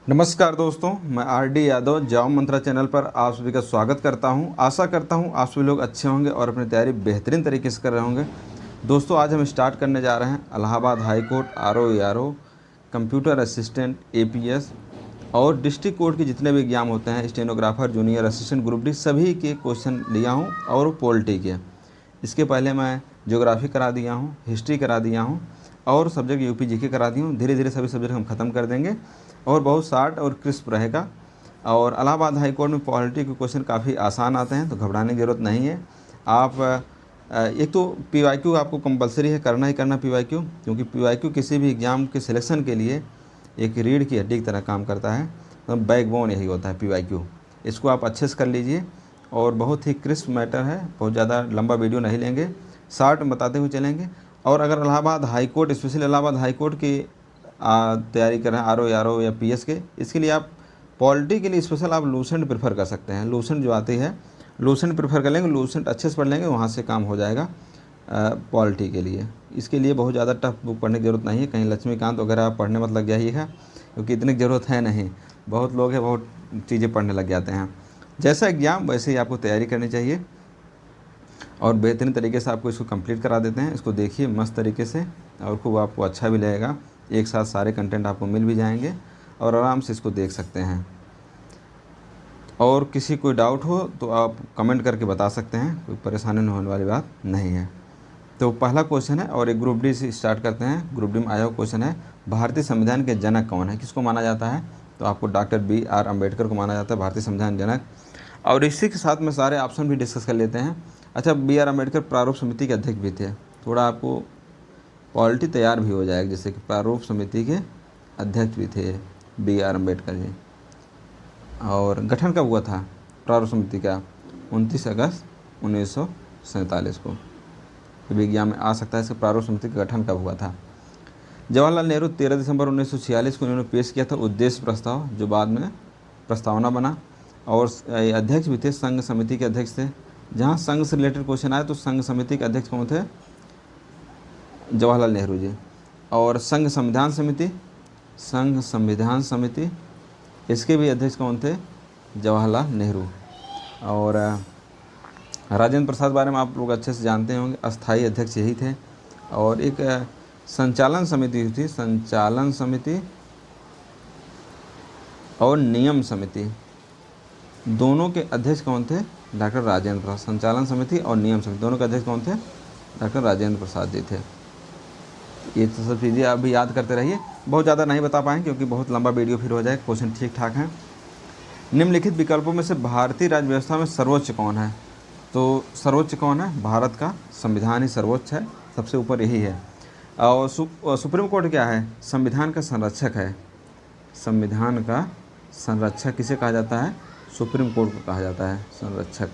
नमस्कार दोस्तों, मैं आर.डी. यादव जॉब मंत्रा चैनल पर आप सभी का स्वागत करता हूं। आशा करता हूं आप सभी लोग अच्छे होंगे और अपनी तैयारी बेहतरीन तरीके से कर रहे होंगे। दोस्तों, आज हम स्टार्ट करने जा रहे हैं Allahabad high court, RO. Computer assistant, APS और डिस्ट्रिक्ट कोर्ट के जितने भी एग्जाम होते हैं, stenographer, junior assistant, group D, सभी के क्वेश्चन लिया हूँ और पॉलिटी के। इसके पहले मैं ज्योग्राफी करा दिया हूँ, हिस्ट्री करा दिया हूँ और सब्जेक्ट यूपी जीके करा दी हूँ। धीरे धीरे सभी सब्जेक्ट हम ख़त्म कर देंगे और बहुत शार्ट और क्रिस्प रहेगा। और इलाहाबाद हाई कोर्ट में पॉलिटी के क्वेश्चन काफ़ी आसान आते हैं, तो घबराने की ज़रूरत नहीं है। आप एक तो पीवाईक्यू आपको कंपलसरी है, करना ही करना पीवाईक्यू, क्योंकि पीवाईक्यू किसी भी एग्ज़ाम के सिलेक्शन के लिए एक रीढ़ की हड्डी की तरह काम करता है। तो बैकबोन यही होता है पीवाईक्यू। इसको आप अच्छे से कर लीजिए और बहुत ही क्रिस्प मैटर है, बहुत ज़्यादा लंबा वीडियो नहीं लेंगे, शार्ट में बताते हुए चलेंगे। और अगर Allahabad high court, specially Allahabad high court की तैयारी कर रहे हैं, आर.ओ. या पीएस के, इसके लिए आप पॉलिटी के लिए स्पेशल आप लूसेंट प्रेफर कर सकते हैं। लूसेंट जो आती है, लूसेंट प्रेफर कर लेंगे, लूसेंट अच्छे से पढ़ लेंगे, वहाँ से काम हो जाएगा पॉलिटी के लिए। इसके लिए बहुत ज़्यादा टफ बुक पढ़ने की ज़रूरत नहीं है, कहीं लक्ष्मीकांत वगैरह आप पढ़ने मत लग जाइएगा, क्योंकि इतनी ज़रूरत है नहीं। बहुत लोग हैं, बहुत चीज़ें पढ़ने लग जाते हैं। जैसा एग्ज़ाम वैसे ही आपको तैयारी करनी चाहिए और बेहतरीन तरीके से आपको इसको कंप्लीट करा देते हैं। इसको देखिए मस्त तरीके से और खूब आपको अच्छा भी लगेगा। एक साथ सारे कंटेंट आपको मिल भी जाएंगे और आराम से इसको देख सकते हैं। और किसी कोई डाउट हो तो आप कमेंट करके बता सकते हैं, कोई परेशानी होने वाली बात नहीं है। तो पहला क्वेश्चन है और एक ग्रुप डी से स्टार्ट करते हैं। ग्रुप डी में आया हुआ क्वेश्चन है, भारतीय संविधान के जनक कौन है? किसको माना जाता है? तो आपको डॉक्टर बी.आर. अम्बेडकर को माना जाता है भारतीय संविधान जनक। और इसी के साथ में सारे ऑप्शन भी डिस्कस कर लेते हैं। अच्छा, बी.आर. अम्बेडकर प्रारूप समिति के अध्यक्ष भी थे। थोड़ा आपको पॉलिटी तैयार भी हो जाएगा, जैसे कि प्रारूप समिति के अध्यक्ष भी थे बी.आर. अम्बेडकर जी। और गठन कब हुआ था प्रारूप समिति का? 29 अगस्त 1947 को। कभी एग्जाम में आ सकता है इसका प्रारूप समिति का गठन कब हुआ था। जवाहरलाल नेहरू 13 दिसंबर 1946 को उन्होंने पेश किया था उद्देश्य प्रस्ताव, जो बाद में प्रस्तावना बना। और अध्यक्ष भी थे, संघ समिति के अध्यक्ष थे। जहाँ संघ से रिलेटेड क्वेश्चन आए तो संघ समिति के अध्यक्ष कौन थे? जवाहरलाल नेहरू जी। और संघ संविधान समिति, इसके भी अध्यक्ष कौन थे? जवाहरलाल नेहरू। और राजेंद्र प्रसाद बारे में आप लोग अच्छे से जानते होंगे, अस्थाई अध्यक्ष यही थे। और एक संचालन समिति थी, संचालन समिति और नियम समिति, दोनों के अध्यक्ष कौन थे? डॉक्टर राजेंद्र प्रसाद। संचालन समिति और नियम समिति दोनों के अध्यक्ष कौन थे? डॉक्टर राजेंद्र प्रसाद जी थे। ये तो सब चीज़ें आप भी याद करते रहिए, बहुत ज़्यादा नहीं बता पाएँ क्योंकि बहुत लंबा वीडियो फिर हो जाए। क्वेश्चन ठीक ठाक हैं। निम्नलिखित विकल्पों में से भारतीय राज्य व्यवस्था में सर्वोच्च कौन है? तो सर्वोच्च कौन है? भारत का संविधान ही सर्वोच्च है, सबसे ऊपर यही है। और सुप्रीम कोर्ट क्या है? संविधान का संरक्षक है। संविधान का संरक्षक किसे कहा जाता है? सुप्रीम कोर्ट को कहा जाता है संरक्षक।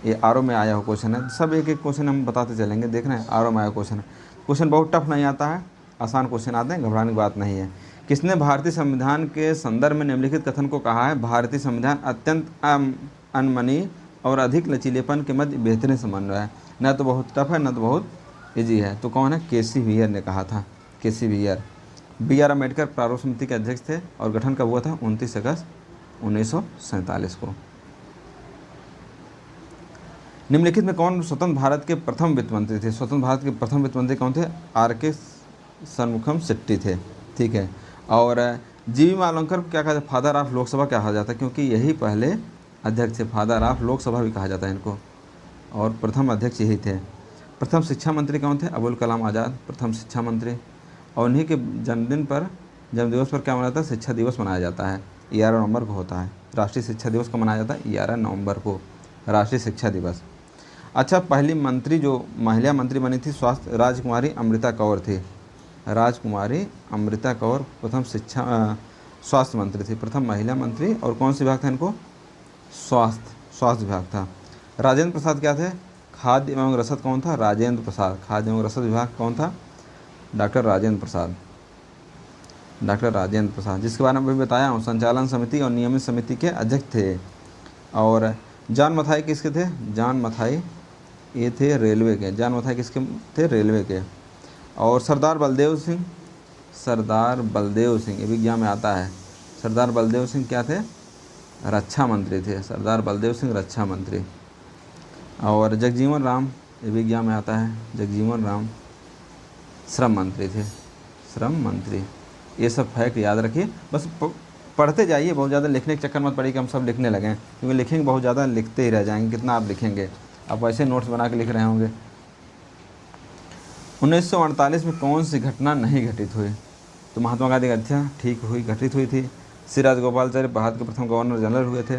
ये आर.ओ. में आया हुआ क्वेश्चन है, सब एक एक क्वेश्चन हम बताते चलेंगे। देख रहे हैं, आर.ओ. में आया क्वेश्चन है। क्वेश्चन बहुत टफ नहीं आता है, आसान क्वेश्चन आते हैं, घबराने की बात नहीं है। किसने भारतीय संविधान के संदर्भ में निम्नलिखित कथन को कहा है? भारतीय संविधान अत्यंत अनमनी और अधिक लचीलेपन के मध्य बेहतरीन समन्वय है। न तो बहुत टफ है, न तो बहुत ईजी है। तो कौन है? के.सी. वियर ने कहा था। के.सी. वियर। बी.आर. अम्बेडकर प्रारूप समिति के अध्यक्ष थे और गठन कब हुआ था? 29 अगस्त 1947 को। निम्नलिखित में कौन स्वतंत्र भारत के प्रथम वित्त मंत्री थे? स्वतंत्र भारत के प्रथम वित्त मंत्री कौन थे? आर.के. षणमुखम शेट्टी थे। ठीक है। और जी.वी. मालवंकर को क्या कहा जाता है? फादर ऑफ लोकसभा क्या कहा जाता है? क्योंकि यही पहले अध्यक्ष थे, फादर ऑफ लोकसभा भी कहा जाता है इनको, और प्रथम अध्यक्ष यही थे। प्रथम शिक्षा मंत्री कौन थे? अबुल कलाम आज़ाद, प्रथम शिक्षा मंत्री। और उन्हीं के जन्मदिवस पर क्या मनाया जाता है? शिक्षा दिवस मनाया जाता है, 11 नवंबर को होता है। राष्ट्रीय शिक्षा दिवस कब मनाया जाता है? 11 नवंबर को, राष्ट्रीय शिक्षा दिवस। अच्छा, पहली मंत्री जो महिला मंत्री बनी थी स्वास्थ्य, राजकुमारी अमृता कौर थी। राजकुमारी अमृता कौर प्रथम स्वास्थ्य मंत्री थी, प्रथम महिला मंत्री। और कौन सा विभाग था इनको? स्वास्थ्य विभाग था। राजेंद्र प्रसाद क्या थे? खाद्य एवं रसद कौन था? राजेंद्र प्रसाद। खाद्य एवं रसद विभाग कौन था? डॉक्टर राजेंद्र प्रसाद। डॉक्टर राजेंद्र प्रसाद, जिसके बारे में अभी बताया हूँ, संचालन समिति और नियमित समिति के अध्यक्ष थे। और जॉन मथाई किसके थे? जॉन मथाई ये थे रेलवे के। जॉन मथाई किसके थे? रेलवे के। और सरदार बलदेव सिंह, ये भी एग्जाम में आता है। सरदार बलदेव सिंह क्या थे? रक्षा मंत्री थे। सरदार बलदेव सिंह रक्षा मंत्री। और जगजीवन राम, ये भी एग्जाम में आता है, जगजीवन राम श्रम मंत्री थे। श्रम मंत्री। ये सब फैक्ट याद रखिए, बस पढ़ते जाइए, बहुत ज़्यादा लिखने के चक्कर मत पड़िए कि हम सब लिखने लगें, क्योंकि लिखेंगे बहुत ज़्यादा, लिखते ही रह जाएंगे, कितना आप लिखेंगे, आप वैसे नोट्स बना के लिख रहे होंगे। 1948 में कौन सी घटना नहीं घटित हुई? तो महात्मा गांधी की हत्या ठीक हुई, घटित हुई थी। श्री राजगोपालाचारी भारत के प्रथम गवर्नर जनरल हुए थे।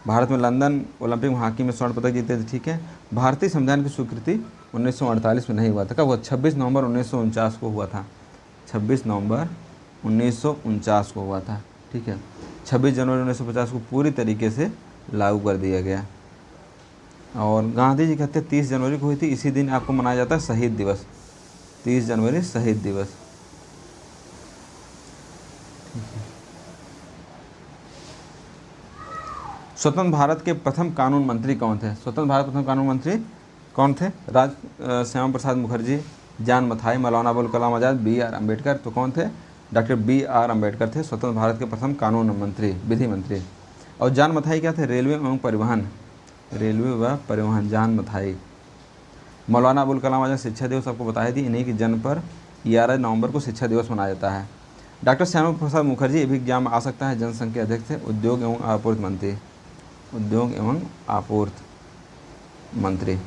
भारत में लंदन ओलंपिक में हॉकी में स्वर्ण पदक जीते थे, ठीक है। भारतीय संविधान की स्वीकृति 1948 में नहीं हुआ था। कब हुआ? 26 नवंबर 1949 को हुआ था। 26 नवंबर 1949 को हुआ था, ठीक है। 26 जनवरी 1950 को पूरी तरीके से लागू कर दिया गया। और गांधी जी की हत्या 30 जनवरी को हुई थी। इसी दिन आपको मनाया जाता है शहीद दिवस, 30 जनवरी शहीद दिवस। स्वतंत्र भारत के प्रथम कानून मंत्री कौन थे? स्वतंत्र भारत प्रथम कानून मंत्री कौन थे? श्यामा प्रसाद मुखर्जी, जान मथाई, मौलाना अबुल कलाम आज़ाद, बी.आर. अम्बेडकर। तो कौन थे? Doctor B R. अम्बेडकर थे स्वतंत्र भारत के प्रथम कानून मंत्री, विधि मंत्री। और जान मथाई क्या थे? रेलवे एवं परिवहन, रेलवे व परिवहन, जान मथाई। मौलाना अबुल कलाम आज़ाद शिक्षा दिवस आपको बताई थी, इन्हीं की जन्म पर 11 नवंबर को शिक्षा दिवस मनाया जाता है। डॉक्टर श्यामा प्रसाद मुखर्जी, ये भी एग्जाम में आ सकता है, जनसंघ के अध्यक्ष थे। उद्योग एवं आपूर्ति मंत्री, उद्योग एवं आपूर्ति मंत्री।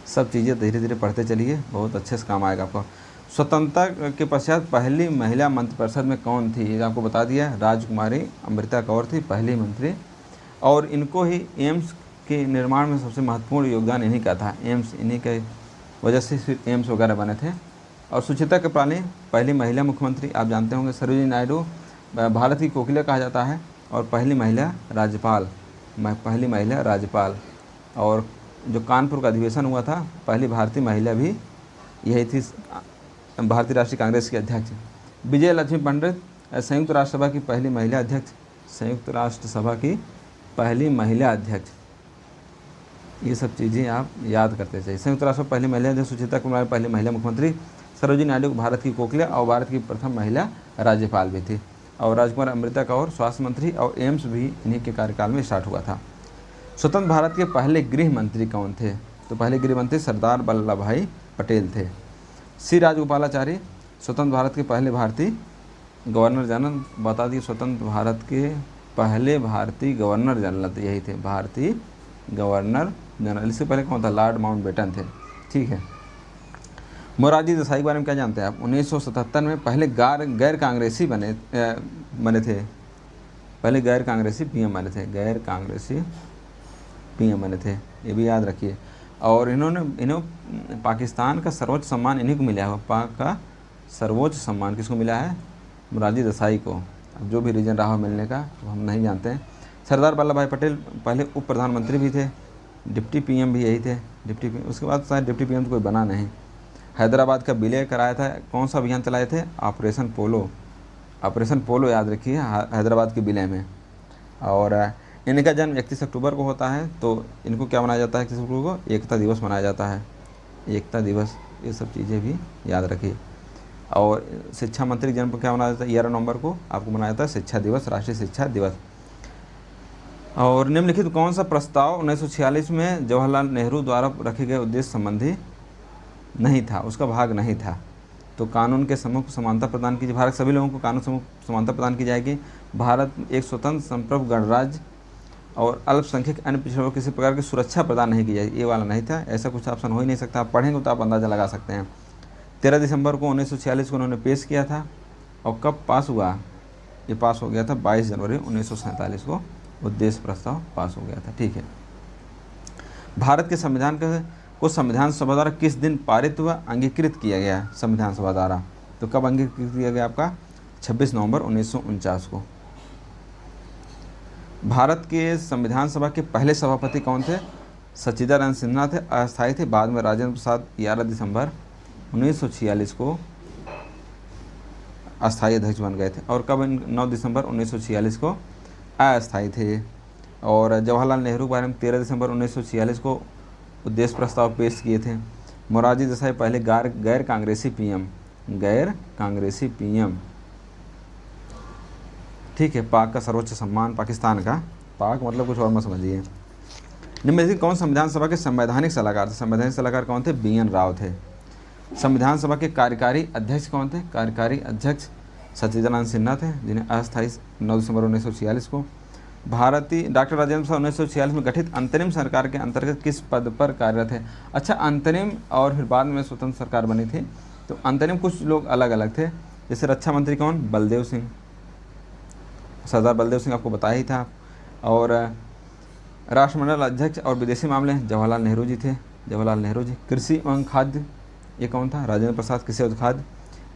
सब चीज़ें धीरे धीरे पढ़ते चलिए, बहुत अच्छे से काम आएगा आपको। स्वतंत्रता के पश्चात पहली महिला मंत्रिपरिषद में कौन थी? ये आपको बता दिया, राजकुमारी अमृता कौर थी पहली मंत्री। और इनको ही एम्स के निर्माण में सबसे महत्वपूर्ण योगदान इन्हीं का था। एम्स, इन्हीं के वजह से फिर एम्स वगैरह बने थे। और सुचित्रा कृपलानी पहली महिला मुख्यमंत्री, आप जानते होंगे। सरोजिनी नायडू भारत की कोकिला कहा जाता है। और पहली महिला राज्यपाल, पहली महिला राज्यपाल। और जो कानपुर का अधिवेशन हुआ था, पहली भारतीय महिला भी यही थी, भारतीय राष्ट्रीय कांग्रेस की अध्यक्ष। विजय लक्ष्मी पंडित संयुक्त राष्ट्र सभा की पहली महिला अध्यक्ष, संयुक्त राष्ट्र सभा की पहली महिला अध्यक्ष। ये सब चीज़ें आप याद करते चाहिए। संयुक्त राष्ट्र पहली महिला अध्यक्ष, सुचित्रा कृपलानी पहली महिला मुख्यमंत्री, सरोजिनी नायडू भारत की कोकिला और भारत की प्रथम महिला राज्यपाल भी थी। और राजकुमार अमृता कौर स्वास्थ्य मंत्री, और एम्स भी इन्हीं के कार्यकाल में स्टार्ट हुआ था। स्वतंत्र भारत के पहले गृह मंत्री कौन थे? तो पहले गृह मंत्री सरदार वल्लभ भाई पटेल थे। सी राजगोपालाचारी स्वतंत्र भारत के पहले भारतीय गवर्नर जनरल, बता दिए। स्वतंत्र भारत के पहले भारतीय गवर्नर जनरल तो यही थे, भारतीय गवर्नर जनरल। इससे पहले कौन था? लॉर्ड माउंटबेटन थे, ठीक है। मोरारजी देसाई के बारे में क्या जानते हैं आप? 1977 में पहले गैर कांग्रेसी बने थे, पहले गैर कांग्रेसी पीएम बने थे, गैर कांग्रेसी पीएम बने थे, ये भी याद रखिए। और इन्हें पाकिस्तान का सर्वोच्च सम्मान इन्हीं को मिला है। पाक का सर्वोच्च सम्मान किसको मिला है? मोरारजी देसाई को। अब जो भी रीजन रहा हो मिलने का तो हम नहीं जानते हैं। सरदार वल्लभ भाई पटेल पहले उप प्रधानमंत्री भी थे, डिप्टी पीएम भी यही थे, डिप्टी पीएम। उसके बाद शायद डिप्टी पीएम तो कोई बना नहीं। हैदराबाद का विलय कराया था, कौन सा अभियान चलाए थे? ऑपरेशन पोलो, ऑपरेशन पोलो याद रखिए, हैदराबाद के विलय में। और इनका जन्म 31 अक्टूबर को होता है। तो इनको क्या मनाया जाता है 31 अक्टूबर को? एकता दिवस मनाया जाता है, एकता दिवस। ये सब चीज़ें भी याद रखिए। और शिक्षा मंत्री जन्म को क्या मनाया जाता है? 11 नवंबर को आपको मनाया जाता है शिक्षा दिवस, राष्ट्रीय शिक्षा दिवस। और निम्नलिखित कौन सा प्रस्ताव 1946 में जवाहरलाल नेहरू द्वारा रखे गए उद्देश्य संबंधी नहीं था, उसका भाग नहीं था? तो कानून के सम्मुख समानता प्रदान कीजिए, भारत सभी लोगों को कानून सम्मुख समानता प्रदान की जाएगी। भारत एक स्वतंत्र संप्रभु गणराज्य और अल्पसंख्यक अन्य पिछड़ों को किसी प्रकार की सुरक्षा प्रदान नहीं की जाएगी, ये वाला नहीं था। ऐसा कुछ ऑप्शन हो ही नहीं सकता, आप पढ़ेंगे तो आप अंदाज़ा लगा सकते हैं। 13 दिसंबर को 1946 को उन्होंने पेश किया था। और कब पास हुआ? ये पास हो गया था 22 जनवरी 1947 को उद्देश्य प्रस्ताव पास हो गया था, ठीक है। भारत के संविधान को संविधान सभा द्वारा किस दिन पारित व अंगीकृत किया गया? संविधान सभा द्वारा तो कब अंगीकृत किया गया आपका? 26 नवंबर 1949 को। भारत के संविधान सभा के पहले सभापति कौन थे? सच्चिदानंद सिन्हा थे, अस्थायी थे। बाद में राजेंद्र प्रसाद 11 दिसंबर 1946 को अस्थायी अध्यक्ष बन गए थे। और कब? 9 दिसंबर 1946 को अस्थायी थे। और जवाहरलाल नेहरू के बारे में 13 दिसंबर 1946 को उद्देश्य प्रस्ताव पेश किए थे। मोरारजी देसाई पहले गैर कांग्रेसी पीएम, गैर कांग्रेसी पीएम। ठीक है। पाक का सर्वोच्च सम्मान पाकिस्तान का, पाक मतलब कुछ और मत समझिए। निम्न में से कौन संविधान सभा के संवैधानिक सलाहकार थे? संवैधानिक सलाहकार कौन थे? BN राव थे। संविधान सभा के कार्यकारी अध्यक्ष कौन थे? कार्यकारी अध्यक्ष सच्चिदानंद सिन्हा थे, जिन्हें अस्थायी 9 दिसंबर 1946 को। भारतीय डॉक्टर राजेंद्र प्रसाद 1946 में गठित अंतरिम सरकार के अंतर्गत किस पद पर कार्यरत है? अच्छा, अंतरिम और फिर बाद में स्वतंत्र सरकार बनी थी, तो अंतरिम कुछ लोग अलग अलग थे। जैसे रक्षा मंत्री कौन? बलदेव सिंह, सरदार बलदेव सिंह, आपको बताया ही था। और राष्ट्रमंडल अध्यक्ष और विदेशी मामले जवाहरलाल नेहरू जी थे, जवाहरलाल नेहरू जी। कृषि एवं खाद्य ये कौन था? राजेंद्र प्रसाद, कृषि और खाद्य।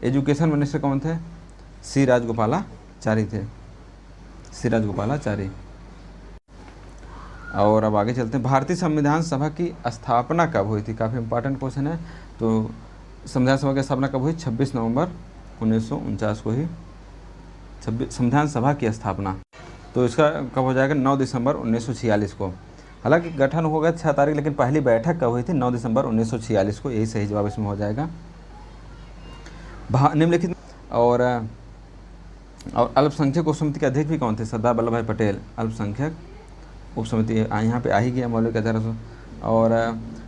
एजुकेशन मिनिस्टर कौन थे? सी राजगोपालाचारी थे, सी राजगोपालाचारी। और अब आगे चलते हैं। भारतीय संविधान सभा की स्थापना कब हुई थी? काफ़ी इंपॉर्टेंट क्वेश्चन है। तो संविधान सभा की स्थापना कब हुई? 26 नवंबर 1949 को ही संविधान सभा की स्थापना। तो इसका कब हो जाएगा? 9 दिसंबर 1946 को। हालांकि गठन हो गया 6 तारीख, लेकिन पहली बैठक कब हुई थी? 9 दिसंबर 1946 को। यही सही जवाब इसमें हो जाएगा। निम्नलिखित और अल्पसंख्यक उप समिति के अध्यक्ष भी कौन थे? सरदार वल्लभ भाई पटेल। अल्पसंख्यक उप समिति यहाँ पे आ ही गया, मौलिक अधिकार। और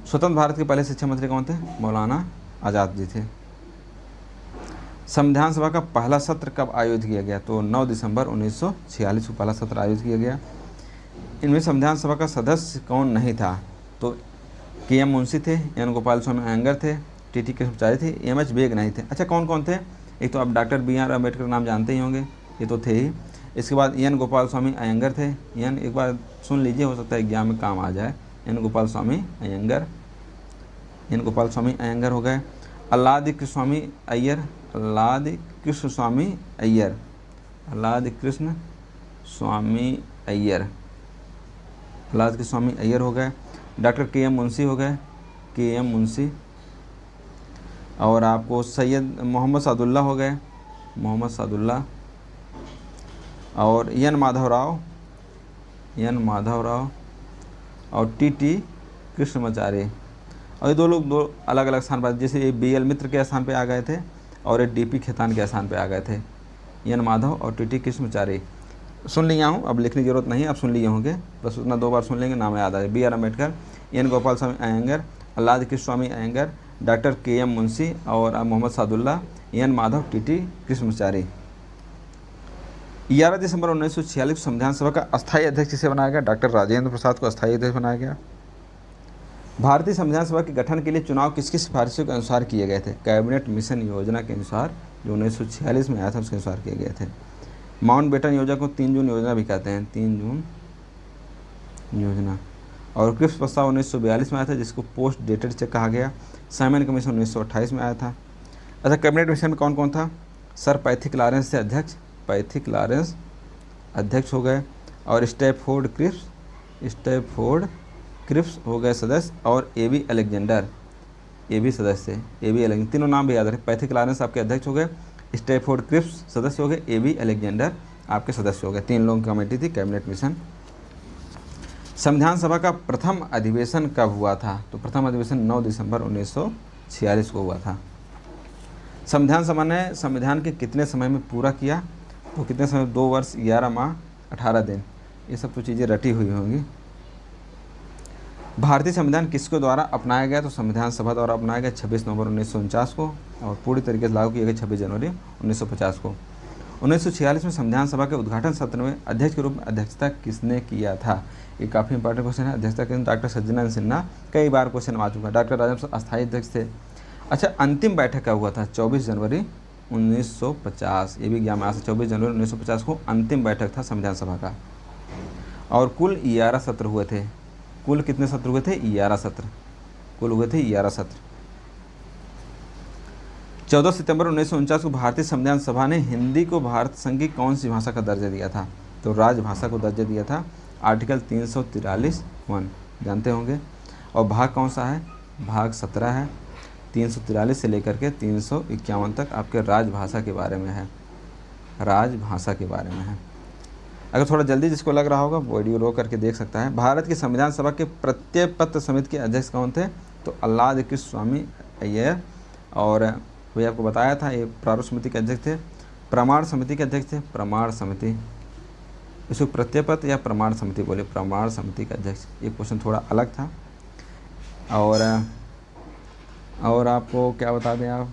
स्वतंत्र भारत के पहले शिक्षा मंत्री कौन थे? मौलाना आज़ाद जी थे। संविधान सभा का पहला सत्र कब आयोजित किया गया? तो 9 दिसंबर 1946 को पहला सत्र आयोजित किया गया। इनमें संविधान सभा का सदस्य कौन नहीं था? तो KM मुंशी थे, N गोपाल स्वामी अयंगर थे, TT कृष्णमाचारी थे, MH बेग नहीं थे। अच्छा, कौन कौन थे? एक तो आप डॉक्टर BR अम्बेडकर का नाम जानते ही होंगे, ये तो थे ही। इसके बाद N गोपाल स्वामी अयंगर थे। एक बार सुन लीजिए, हो सकता है एग्जाम में काम आ जाए। N गोपाल स्वामी अयंगर, N गोपाल स्वामी अयंगर हो गए। अल्लादी कृष्ण स्वामी अय्यर, अल्लादी कृष्ण स्वामी अय्यर, अल्लादी कृष्ण स्वामी अय्यर, अल्लाद कृष्ण स्वामी अय्यर हो गए। डॉक्टर KM मुंशी हो गए, KM मुंशी। और आपको सैयद मोहम्मद सादुल्ला हो गए, मोहम्मद सादुल्ला। और N माधव राव, N माधव राव। और TT कृष्णमाचारी। और ये दो लोग दो अलग अलग स्थान पर, जैसे ये BL मित्र के स्थान पे आ गए थे और ये DP खेतान के स्थान पे आ गए थे। N माधव और TT कृष्णमाचारी सुन लिया हूँ, अब लिखने की जरूरत नहीं, अब सुन लिए होंगे, बस उतना 2 बार सुन लेंगे, नाम याद आ जाए। BR अम्बेडकर, N गोपाल स्वामी अयंगर, अल्लाद कृष्ण स्वामी अयंगर, डॉक्टर KM मुंशी और मोहम्मद सादुल्ला, N माधव, TT कृष्णमाचारी। 11 दिसंबर 1946 संविधान सभा का अस्थायी अध्यक्ष किसे बनाया गया? डॉक्टर राजेंद्र प्रसाद को अस्थायी अध्यक्ष बनाया गया। भारतीय संविधान सभा के गठन के लिए चुनाव किसकी सिफारिशों के अनुसार किए गए थे? कैबिनेट मिशन योजना के अनुसार, जो 1946 में आया था उसके अनुसार किए गए थे। माउंटबेटन योजना को 3 जून योजना भी कहते हैं, 3 जून योजना। और क्रिप्स प्रस्ताव 1942 में आया था, जिसको पोस्ट डेटेड चेक कहा गया। साइमन कमीशन 1928 में आया था। अच्छा, कैबिनेट मिशन में कौन कौन था? सर पैथिक लॉरेंस थे अध्यक्ष, पैथिक लॉरेंस अध्यक्ष हो गए। और स्टैफोर्ड क्रिप्स हो गए सदस्य। और AB अलेक्जेंडर, ये भी सदस्य थे, AB अलेक्जेंडर। तीनों नाम भी याद रहे। पैथिक लॉरेंस आपके अध्यक्ष हो गए, स्टैफोर्ड क्रिप्स सदस्य हो गए, AB अलेक्जेंडर आपके सदस्य हो गए। 3 लोगों की कमेटी थी कैबिनेट मिशन। संविधान सभा का प्रथम अधिवेशन कब हुआ था? तो प्रथम अधिवेशन 9 दिसंबर 1946 को हुआ था। संविधान सभा ने संविधान के कितने समय में पूरा किया? तो कितने समय? 2 वर्ष 11 माह 18 दिन। ये सब तो चीज़ें रटी हुई होंगी। भारतीय संविधान किसके द्वारा अपनाया गया? तो संविधान सभा द्वारा अपनाया गया 26 नवंबर 1949 को, और पूरी तरीके से लागू किया गया 26 जनवरी 1950 को। 1946 में संविधान सभा के उद्घाटन सत्र में अध्यक्ष के रूप में अध्यक्षता किसने किया था? ये काफ़ी इंपॉर्टेंट क्वेश्चन है। अध्यक्षता किसने? डॉक्टर सच्चिदानंद सिन्हा। कई बार क्वेश्चन आ चुका है। डॉक्टर राजेंद्र प्रसाद अस्थायी अध्यक्ष थे। अच्छा, अंतिम बैठक कब हुआ था? 24 जनवरी 1950। ये भी एग्जाम में आ सकता है। 24 जनवरी 1950 को अंतिम बैठक था संविधान सभा का। और कुल 11 सत्र हुए थे। कुल कितने सत्र हुए थे? 11 सत्र। कुल हुए थे 11 सत्र। 14 सितंबर 1949 को भारतीय संविधान सभा ने हिंदी को भारत संघ की कौन सी भाषा का दर्जा दिया था? तो राजभाषा को दर्जा दिया था। आर्टिकल 343(1) जानते होंगे। और भाग कौन सा है? भाग 17 है। 343 से लेकर के 351 तक आपके राजभाषा के बारे में है, राजभाषा के बारे में है। अगर थोड़ा जल्दी जिसको लग रहा होगा वीडियो रोक करके देख सकता है। भारत की संविधान सभा के प्रत्येक पत्र समिति के अध्यक्ष कौन थे? तो अल्लाद कृष्ण स्वामी अय्यर। और वही आपको बताया था, ये प्रारूप समिति के अध्यक्ष थे। प्रमाण समिति के अध्यक्ष थे, प्रमाण समिति इसको प्रत्ययपद या प्रमाण समिति बोले, प्रमाण समिति का अध्यक्ष। ये क्वेश्चन थोड़ा अलग था। और आपको क्या बता दें आप,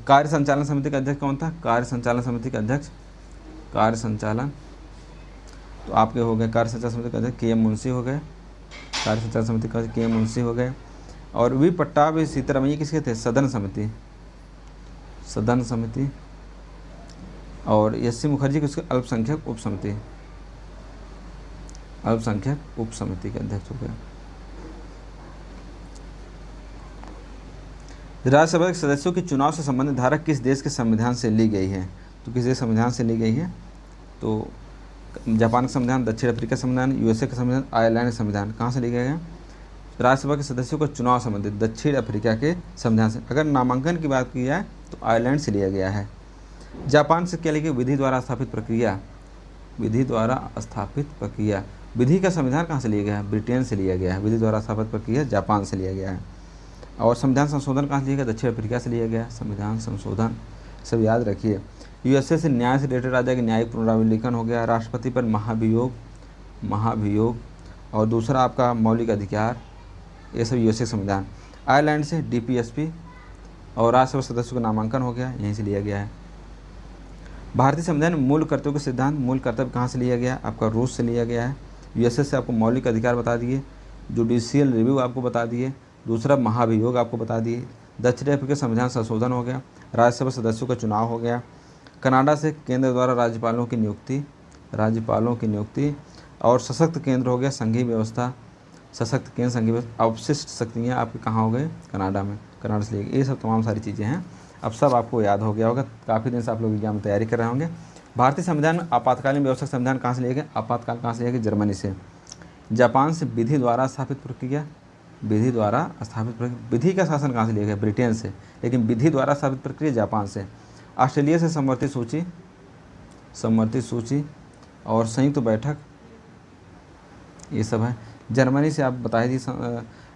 कार्य संचालन समिति का अध्यक्ष कौन था? कार्य संचालन समिति का अध्यक्ष, कार्य संचालन, तो आपके हो गए कार्य संचालन समिति का अध्यक्ष के एम मुंशी हो गए, कार्य संचालन समिति का के एम मुंशी हो गए। और वी पट्टाभी सीतारमैया किसके थे? सदन समिति, सदन समिति। और एस सी मुखर्जी किसके? अल्पसंख्यक उप समिति, अल्पसंख्यक उप समिति के अध्यक्ष हो गए। राज्यसभा के सदस्यों के चुनाव से संबंधित धारा किस देश के संविधान से ली गई है? तो किस देश संविधान से ली गई है? तो जापान का संविधान, दक्षिण अफ्रीका संविधान, यूएसए का संविधान, आयरलैंड का संविधान। कहाँ से ली गई है? राज्यसभा के सदस्यों को चुनाव संबंधित दक्षिण अफ्रीका के संविधान से। अगर नामांकन की बात की जाए तो आयरलैंड से लिया गया है। जापान से क्या लिखी? विधि द्वारा स्थापित प्रक्रिया, विधि द्वारा स्थापित प्रक्रिया। विधि का संविधान कहाँ से लिया गया है? ब्रिटेन से लिया गया है। विधि द्वारा स्थापित प्रक्रिया जापान से लिया गया है। और संविधान संशोधन कहाँ से लिया गया? दक्षिण अफ्रीका से लिया गया संविधान संशोधन, सब याद रखिए। यूएसए से न्याय से रिलेटेड आ जाएगा, न्यायिक पुनरावलोकन हो गया। राष्ट्रपति पर महाभियोग, महाभियोग। और दूसरा आपका मौलिक अधिकार, ये सब यूएसए संविधान। आयरलैंड से डीपीएसपी और राज्यसभा सदस्यों का नामांकन हो गया, यहीं से लिया गया है। भारतीय संविधान में मूल कर्तव्य के सिद्धांत, मूल कर्तव्य कहाँ से लिया गया? आपका रूस से लिया गया है। यूएसए से आपको मौलिक अधिकार बता दिए, जुडिशियल रिव्यू आपको बता दिए, दूसरा महाभियोग आपको बता दिए। दक्षिण अफ्रीका संविधान संशोधन हो गया, राज्यसभा सदस्यों का चुनाव हो गया। कनाडा से केंद्र द्वारा राज्यपालों की नियुक्ति, राज्यपालों की नियुक्ति। और सशक्त केंद्र हो गया, संघीय व्यवस्था, सशक्त केंद्र, संघीय व्यवस्था। अवशिष्ट शक्तियाँ आपके कहाँ हो गए? कनाडा में, कनाडा से लिए। ये सब तमाम सारी चीज़ें हैं, अब सब आपको याद हो गया होगा। काफ़ी दिन से आप लोग एग्जाम में तैयारी कर रहे होंगे। भारतीय संविधान में आपातकालीन व्यवस्था संविधान कहाँ से लिए गए? आपातकाल कहाँ से लिए गए? जर्मनी से। जापान से विधि द्वारा स्थापित प्रक्रिया, विधि द्वारा स्थापित प्रक्रिया। विधि का शासन कहाँ से लिया गया? ब्रिटेन से। लेकिन विधि द्वारा स्थापित प्रक्रिया जापान से। ऑस्ट्रेलिया से समवर्ती सूची, समवर्ती सूची और संयुक्त बैठक, ये सब है। जर्मनी से आप बताई थी।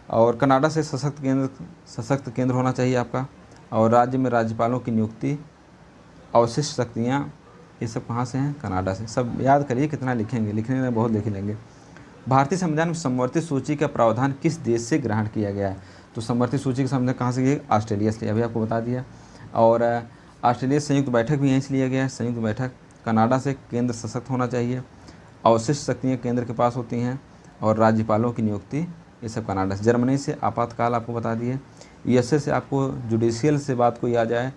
और कनाडा से सशक्त केंद्र, सशक्त केंद्र होना चाहिए आपका। और राज्य में राज्यपालों की नियुक्ति, अवशिष्ट शक्तियाँ, ये सब कहाँ से हैं? कनाडा से। सब याद करिए, कितना लिखेंगे, लिखने में बहुत लिख लेंगे। भारतीय संविधान में समवर्ती सूची का प्रावधान किस देश से ग्रहण किया गया है? तो समवर्ती सूची का संविधान कहाँ से किया? ऑस्ट्रेलिया से, अभी आपको बता दिया। और ऑस्ट्रेलिया से संयुक्त बैठक भी यहीं से लिया गया है, संयुक्त बैठक। कनाडा से केंद्र सशक्त होना चाहिए, अवशिष्ट शक्तियाँ केंद्र के पास होती हैं, और राज्यपालों की नियुक्ति, ये सब कनाडा से। जर्मनी से आपातकाल आपको बता दिए। यूएसए से आपको जुडिशियल से बात कोई आ जाए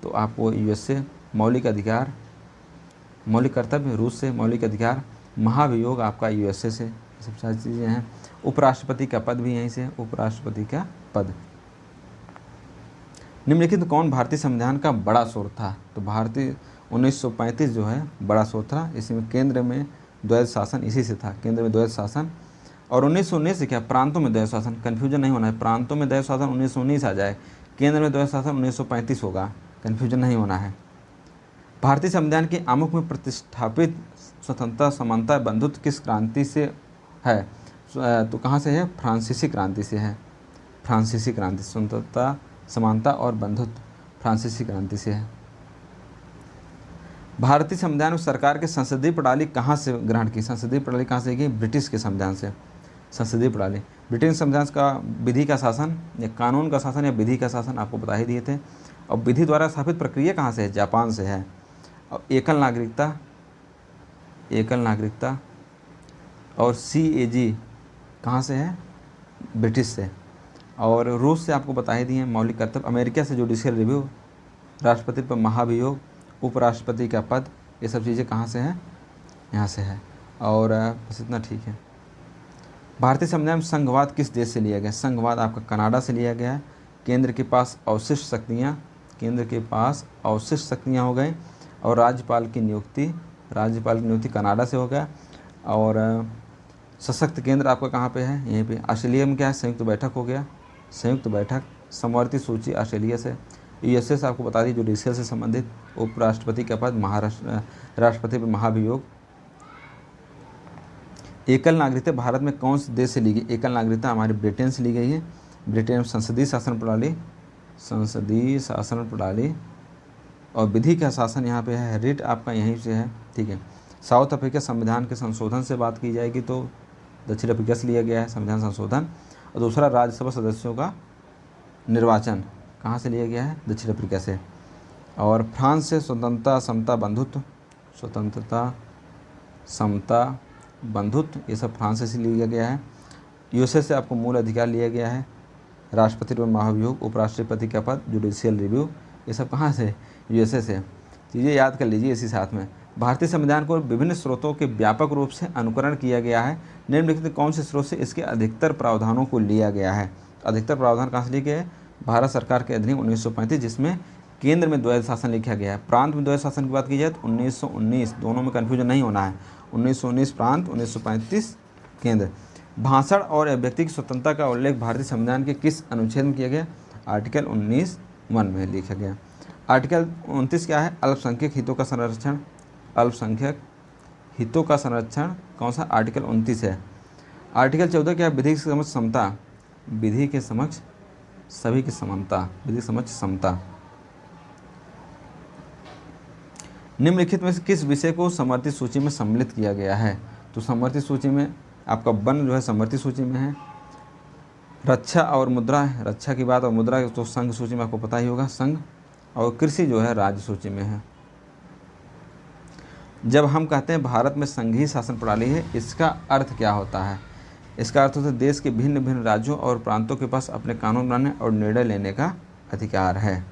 तो आपको यूएसए। मौलिक अधिकार, मौलिक कर्तव्य रूस से, मौलिक अधिकार। महाभियोग आपका यूएसए से, ये सब सारी चीज़ें हैं। उपराष्ट्रपति का पद भी यहीं से, उपराष्ट्रपति का पद। निम्नलिखित कौन भारतीय संविधान का बड़ा स्रोत था? तो भारतीय 1935 जो है बड़ा स्रोत था। इसमें केंद्र में द्वैध शासन इसी से था, केंद्र में द्वैध शासन। और 1919 से क्या? प्रांतों में द्वैध शासन, कन्फ्यूजन नहीं होना है। प्रांतों में द्वैध शासन 1919 आ जाए, केंद्र में द्वैध शासन 1935 होगा, कन्फ्यूजन नहीं होना है। भारतीय संविधान के आमुख में प्रतिष्ठापित स्वतंत्रता, समानता, बंधुत्व किस क्रांति से है? तो कहाँ से है? फ्रांसीसी क्रांति से है। फ्रांसीसी क्रांति, स्वतंत्रता, समानता और बंधुत्व फ्रांसीसी क्रांति से है। भारतीय संविधान में सरकार के संसदीय प्रणाली कहाँ से ग्रहण की? संसदीय प्रणाली कहाँ से की? ब्रिटिश के संविधान से। संसदीय प्रणाली, ब्रिटिश संविधान का विधि का शासन या कानून का शासन या विधि का शासन आपको बता ही दिए थे। और विधि द्वारा स्थापित प्रक्रिया कहाँ से है? जापान से है। और एकल नागरिकता, एकल नागरिकता और CAG कहाँ से है? ब्रिटिश से। और रूस से आपको बता ही दिए मौलिक कर्तव्य। अमेरिका से जुडिशियल रिव्यू, राष्ट्रपति पर महाभियोग, उपराष्ट्रपति का पद, ये सब चीज़ें कहाँ से हैं? यहाँ से है। और बस इतना ठीक है। भारतीय संविधान में संघवाद किस देश से लिया गया? संघवाद आपका कनाडा से लिया गया है। केंद्र के पास अवशिष्ट शक्तियाँ, केंद्र के पास अवशिष्ट शक्तियाँ हो गई। और राज्यपाल की नियुक्ति, राज्यपाल की नियुक्ति कनाडा से हो गया। और सशक्त केंद्र आपका कहाँ पे है? यहीं पे। ऑस्ट्रेलिया में क्या है? संयुक्त बैठक हो गया, संयुक्त बैठक। समवर्ती सूची ऑस्ट्रेलिया से। यूएसए से आपको बता दी जुडिशियल से संबंधित, उपराष्ट्रपति का पद, राष्ट्रपति पर महाभियोग। एकल नागरिकता भारत में कौन से देश से ली गई? एकल नागरिकता हमारी ब्रिटेन से ली गई है। ब्रिटेन में संसदीय शासन प्रणाली, संसदीय शासन प्रणाली और विधि का शासन यहाँ पे है, रिट आपका यहीं से है, ठीक है। साउथ अफ्रीका संविधान के संशोधन से बात की जाएगी तो दक्षिण अफ्रीका से लिया गया है संविधान संशोधन। और दूसरा राज्यसभा सदस्यों का निर्वाचन कहाँ से लिया गया है, दक्षिण अफ्रीका से। और फ्रांस से स्वतंत्रता समता बंधुत्व, स्वतंत्रता समता बंधुत्व, ये सब फ्रांस से लिया गया है। यूएसए से आपको मूल अधिकार लिया गया है, राष्ट्रपति और महाभियोग, उपराष्ट्रपति का पद, जुडिशियल रिव्यू, ये सब कहाँ से, यूएसए से। चीज़ें याद कर लीजिए इसी साथ में। भारतीय संविधान को विभिन्न स्रोतों के व्यापक रूप से अनुकरण किया गया है। निम्नलिखित कौन से स्रोत से इसके अधिकतर प्रावधानों को लिया गया है। अधिकतर प्रावधान कहाँ से लिए गए, भारत सरकार के अधिनियम 1935 जिसमें केंद्र में द्वैध शासन लिखा गया है। प्रांत में द्वैध शासन की बात की जाए तो 1919, दोनों में कन्फ्यूजन नहीं होना है, 1919 प्रांत, 1935 केंद्र। भाषण और अभिव्यक्ति की स्वतंत्रता का उल्लेख भारतीय संविधान के किस अनुच्छेद में किया गया, आर्टिकल 19(1) में लिखा गया। आर्टिकल 29 क्या है, अल्पसंख्यक हितों का संरक्षण, अल्पसंख्यक हितों का संरक्षण कौन सा, आर्टिकल 29 है। आर्टिकल 14 क्या है, विधि के समक्ष समता, विधि के समक्ष सभी की समानता, विधि के समक्ष समता। निम्नलिखित में से किस विषय को समर्थित सूची में सम्मिलित किया गया है, तो समर्थित सूची में आपका वन जो है समर्थित सूची में है। रक्षा और मुद्रा, रक्षा की बात और मुद्रा तो संघ सूची में आपको पता ही होगा, संघ। और कृषि जो है राज्य सूची में है। जब हम कहते हैं भारत में संघीय शासन प्रणाली है, इसका अर्थ क्या होता है, इसका अर्थ होता है देश के भिन्न भिन्न राज्यों और प्रांतों के पास अपने कानून बनाने और निर्णय लेने का अधिकार है।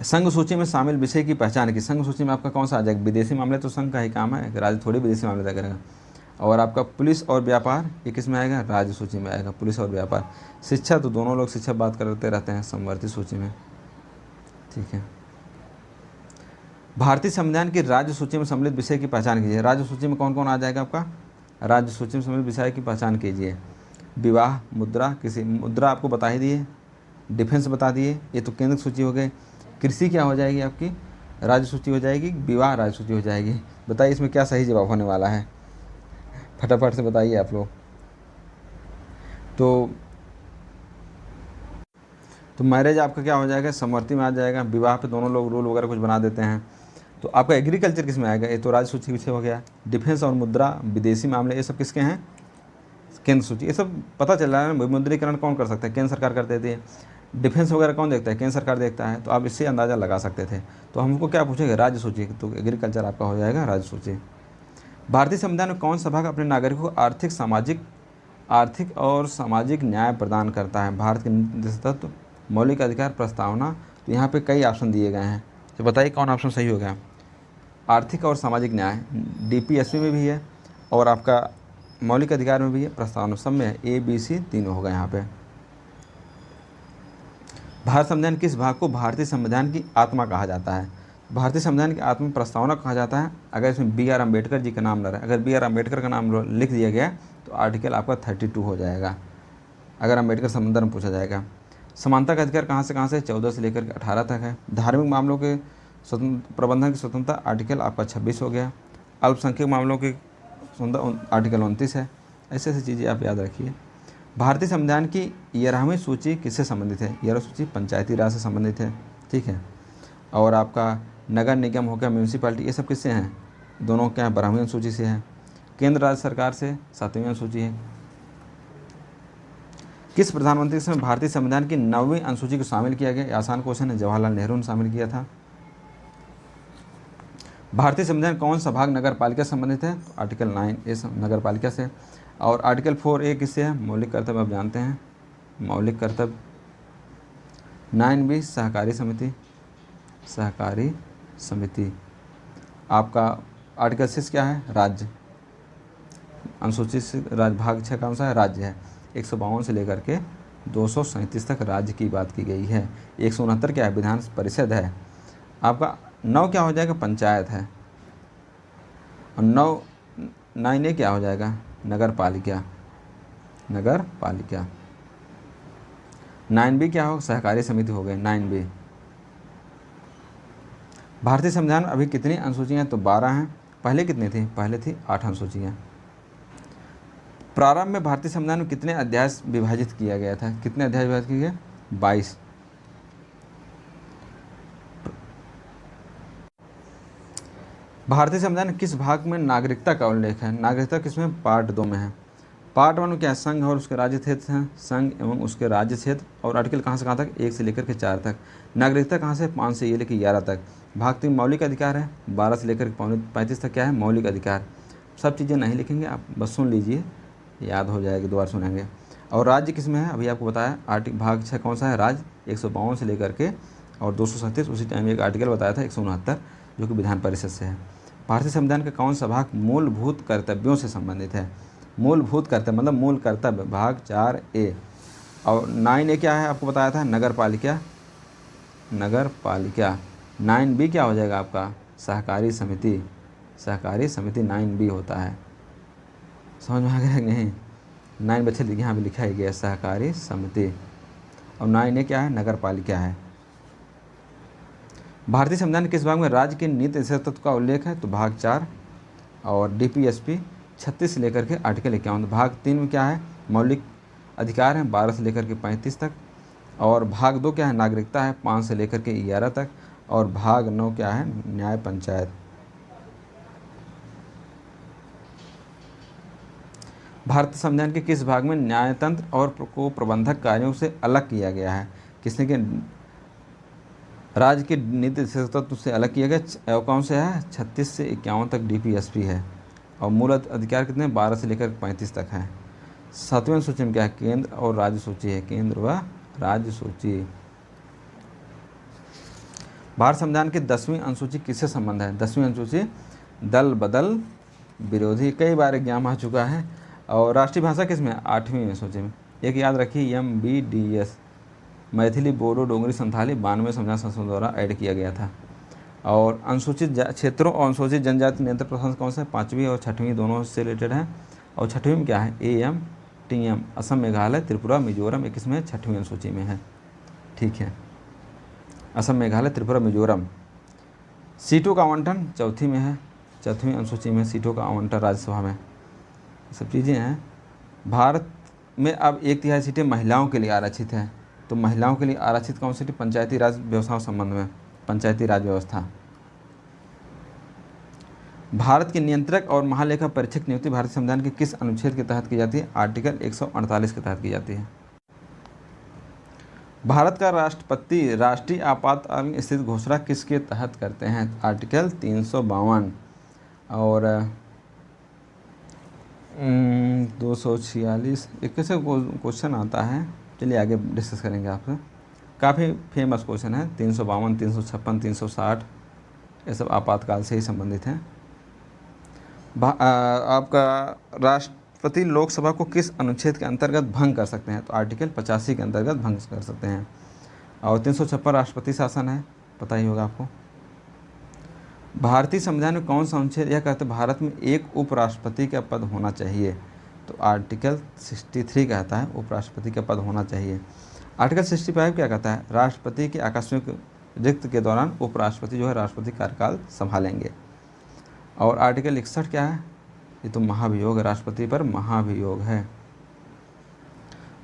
संघ सूची में शामिल विषय की पहचान की, संघ सूची में आपका कौन सा आ जाएगा, विदेशी मामले तो संघ का ही काम है, राज्य थोड़ी विदेशी मामले तय करेगा। और आपका पुलिस और व्यापार ये किस में आएगा, राज्य सूची में आएगा, पुलिस और व्यापार। शिक्षा तो दोनों लोग शिक्षा बात करते रहते हैं, समवर्ती सूची में, ठीक है। भारतीय संविधान की राज्य सूची में सम्मिलित विषय की पहचान कीजिए। राज्य सूची में कौन कौन आ जाएगा आपका, राज्य सूची में सम्मिलित विषय की पहचान कीजिए। विवाह, मुद्रा, किसी मुद्रा आपको बता ही दिए, डिफेंस बता दिए, ये तो केंद्र सूची हो गई। कृषि क्या हो जाएगी आपकी, राज्य सूची हो जाएगी, विवाह राज्य सूची हो जाएगी। बताइए इसमें क्या सही जवाब होने वाला है, फटाफट से बताइए आप लोग। तो मैरिज आपका क्या हो जाएगा, समवर्ती में आ जाएगा। विवाह पे दोनों लोग रूल वगैरह कुछ बना देते हैं। तो आपका एग्रीकल्चर किस में आएगा, ये तो राज्य सूची विषय हो गया। डिफेंस और मुद्रा, विदेशी मामले, ये सब किसके हैं, केंद्र सूची। ये सब पता चल रहा है ना, विमुद्रीकरण कौन कर सकता है, केंद्र सरकार कर देती है। डिफेंस वगैरह कौन देखता है, केंद्र सरकार देखता है। तो आप इससे अंदाज़ा लगा सकते थे। तो हमको क्या पूछेगा, राज्य सूची, तो एग्रीकल्चर आपका हो जाएगा राज्य सूची। भारतीय संविधान में कौन सा भाग अपने नागरिकों को आर्थिक और सामाजिक न्याय प्रदान करता है। भारत के नीति तत्व, मौलिक अधिकार, प्रस्तावना। तो यहाँ पे कई ऑप्शन दिए गए हैं, तो बताइए कौन ऑप्शन सही हो गया। आर्थिक और सामाजिक न्याय DPSP में भी है और आपका मौलिक अधिकार में भी है, प्रस्तावना, सब में है। ABC तीनों होगा यहाँ पे। भारत संविधान किस भाग को भारतीय संविधान की आत्मा कहा जाता है। भारतीय संविधान की आत्मा प्रस्तावना कहा जाता है अगर इसमें BR अम्बेडकर जी का नाम न रहे। अगर BR अम्बेडकर का नाम लिख दिया गया तो आर्टिकल आपका 32 हो जाएगा, अगर अम्बेडकर संबंध में पूछा जाएगा। समानता का अधिकार कहाँ से 14 से लेकर 18 तक है। धार्मिक मामलों के प्रबंधन की स्वतंत्रता आर्टिकल आपका 26 हो गया। अल्पसंख्यक मामलों की स्वतंत्रता आर्टिकल 29 है। ऐसे ऐसी चीज़ें आप याद रखिए। भारतीय संविधान की 11वीं सूची किससे संबंधित है, 11वीं सूची पंचायती राज से संबंधित है, ठीक है। और आपका नगर निगम हो गया, म्यूनसिपैलिटी, ये सब किससे हैं, दोनों क्या 12वीं सूची से है। केंद्र राज्य सरकार से 7वीं सूची है। किस प्रधानमंत्री के समय भारतीय संविधान की 9वीं अनुसूची को शामिल किया गया, आसान क्वेश्चन है, जवाहरलाल नेहरू ने शामिल किया था। भारतीय संविधान कौन सा भाग नगर पालिका से संबंधित है, तो आर्टिकल 9A नगर पालिका से। और आर्टिकल 4A किससे है, मौलिक कर्तव्य, आप जानते हैं मौलिक कर्तव्य। 9B सहकारी समिति। आपका आर्टिकल 6 क्या है, राज्य। अनुसूचित से राज्य भाग 6 कौन सा है, राज्य है। 152 से लेकर के 237 तक राज्य की बात की गई है। 169 क्या है, विधान परिषद है। आपका 9 क्या हो जाएगा, पंचायत है। और 9A क्या हो जाएगा, नगर पालिका। 9B क्या हो, सहकारी समिति हो गई 9B। भारतीय संविधान में अभी कितनी अनुसूचियाँ हैं, तो 12 हैं। पहले कितनी थी, पहले थी 8 अनुसूचियाँ। प्रारंभ में भारतीय संविधान में कितने अध्याय विभाजित किया गया था, कितने अध्याय विभाजित किए गए, 22। भारतीय संविधान किस भाग में नागरिकता का उल्लेख है? नागरिकता किसमें? पार्ट 2 में है। पार्ट 1 में क्या है? संघ और उसके राज्य क्षेत्र हैं, संघ एवं उसके राज्य क्षेत्र। और आर्टिकल कहाँ से कहाँ तक? 1 से लेकर के 4 तक। नागरिकता कहाँ से? 5 से ये लेकर 11 तक। भाग 3 मौलिक अधिकार है, 12 से लेकर 35 तक क्या है? मौलिक अधिकार। सब चीज़ें नहीं लिखेंगे आप, बस सुन लीजिए, याद हो जाएगी, दोबारा सुनेंगे। और राज्य किस में है? अभी आपको बताया। आर्टिकल भाग 6 कौन सा है? राज्य 152 से लेकर के और 237। उसी टाइम एक आर्टिकल बताया था 169 जो कि विधान परिषद से है। भारतीय संविधान का कौन सा भाग मूलभूत कर्तव्यों से संबंधित है? मूलभूत कर्तव्य मतलब मूल कर्तव्य, भाग 4A। और 9A क्या है? आपको बताया था नगर पालिका। नगर पालिका 9B क्या हो जाएगा आपका? सहकारी समिति। सहकारी समिति 9B होता है। समझ में आ गया कि नहीं? 9 बच्चे लिखे, यहाँ भी लिखा ही गया सहकारी समिति। और 9A क्या है? नगर पालिका है। भारतीय संविधान किस भाग में राज्य के नीति तत्व का उल्लेख है? तो भाग 4 और DPSP 36 से लेकर के आर्टिकल 51। भाग 3 में क्या है? मौलिक अधिकार हैं 12 से लेकर के 35 तक। और भाग 2 क्या है? नागरिकता है 5 से लेकर के 11 तक। और भाग 9 क्या है? न्याय पंचायत। भारतीय संविधान के किस भाग में न्यायतंत्र और को प्रबंधक कार्यों से अलग किया गया है? किसने के? राज्य के नीति तत्व से अलग किया गया। कौन से है? 36 से 51 तक DPSP है। और मूल अधिकार कितने? 12 से लेकर 35 तक है। 7वें अनुसूची में क्या है? केंद्र और राज्य सूची है, केंद्र व राज्य सूची। भारत संविधान की 10वीं अनुसूची किससे संबंध है? 10वीं अनुसूची दल बदल विरोधी, कई बार एग्जाम आ चुका है। और राष्ट्रीय भाषा किसमें? 8वीं अनुसूची में। एक याद रखिए, MBDS मैथिली, बोडो, डोगरी, संथाली 92 संविधान संशोधन द्वारा ऐड किया गया था। और अनुसूचित क्षेत्रों और अनुसूचित जनजाति नियंत्रण प्रशासन कौन सा है? 5वीं और 6वीं दोनों से रिलेटेड है। और 6वीं में क्या है? AM, TM, Assam, Meghalaya, Tripura, Mizoram. ये किसमें? 6वीं अनुसूची में है। ठीक है, असम, मेघालय, त्रिपुरा, मिजोरम। सीटों का आवंटन 4थी में है, 4वीं अनुसूची में सीटों का आवंटन राज्यसभा में। सब चीज़ें हैं। भारत में अब 1/3 सीटें महिलाओं के लिए आरक्षित हैं। तो महिलाओं के लिए आरक्षित कौन सी सीटें? पंचायती राज व्यवस्था संबंध में, पंचायती राज व्यवस्था। भारत के नियंत्रक और महालेखा परीक्षक नियुक्ति भारतीय संविधान के किस अनुच्छेद के तहत की जाती है? आर्टिकल 148 के तहत की जाती है। भारत का राष्ट्रपति राष्ट्रीय आपातकालीन स्थिति घोषणा किसके तहत करते हैं? आर्टिकल 352। और 246 एक कैसे क्वेश्चन आता है, चलिए आगे डिस्कस करेंगे आपसे। काफ़ी फेमस क्वेश्चन है। 352, 356, 360 ये सब आपातकाल से ही संबंधित हैं। आपका राष्ट्रपति लोकसभा को किस अनुच्छेद के अंतर्गत भंग कर सकते हैं? तो आर्टिकल 85 के अंतर्गत भंग कर सकते हैं। और 356 राष्ट्रपति शासन है, पता ही होगा आपको। भारतीय संविधान में कौन सा अनुच्छेद यह कहता है भारत में एक उपराष्ट्रपति का पद होना चाहिए? तो आर्टिकल 63 कहता है उपराष्ट्रपति का पद होना चाहिए। आर्टिकल 65 क्या कहता है? राष्ट्रपति के आकस्मिक रिक्त के दौरान उपराष्ट्रपति जो है राष्ट्रपति कार्यकाल संभालेंगे। और आर्टिकल 61 क्या है? ये तो महाभियोग, राष्ट्रपति पर महाभियोग है।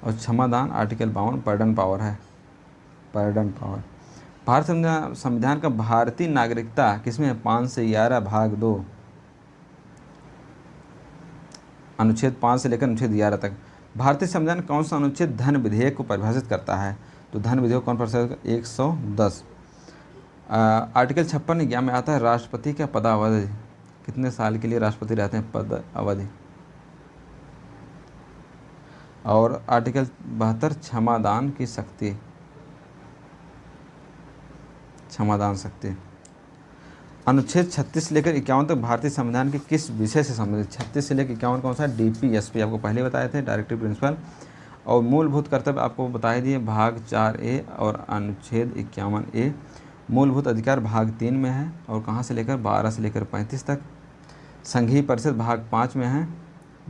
और क्षमादान आर्टिकल 52 पर्डन पावर है, पर्डन पावर। भारत संविधान का भारतीय नागरिकता किसमें है? 5 से 11 भाग 2, अनुच्छेद 5 से लेकर अनुच्छेद 11 तक। भारतीय संविधान कौन सा अनुच्छेद धन विधेयक को परिभाषित करता है? तो धन विधेयक कौन परिभाषित? 110। आर्टिकल 56 में आता है राष्ट्रपति का पदावधि, कितने साल के लिए राष्ट्रपति रहते हैं? पद अवधि। और आर्टिकल 72 क्षमादान की शक्ति, क्षमादान शक्ति। अनुच्छेद 36 से लेकर 51 तक भारतीय संविधान के किस विषय से संबंधित? 36 से लेकर 51 कौन सा है? DPSP आपको पहले बताए थे, डायरेक्टिव प्रिंसिपल। और मूलभूत कर्तव्य आपको बता दिए, भाग 4A और अनुच्छेद 51A। मूलभूत अधिकार भाग 3 में है और कहाँ से लेकर? 12 से लेकर 35 तक। संघीय परिषद भाग 5 में है,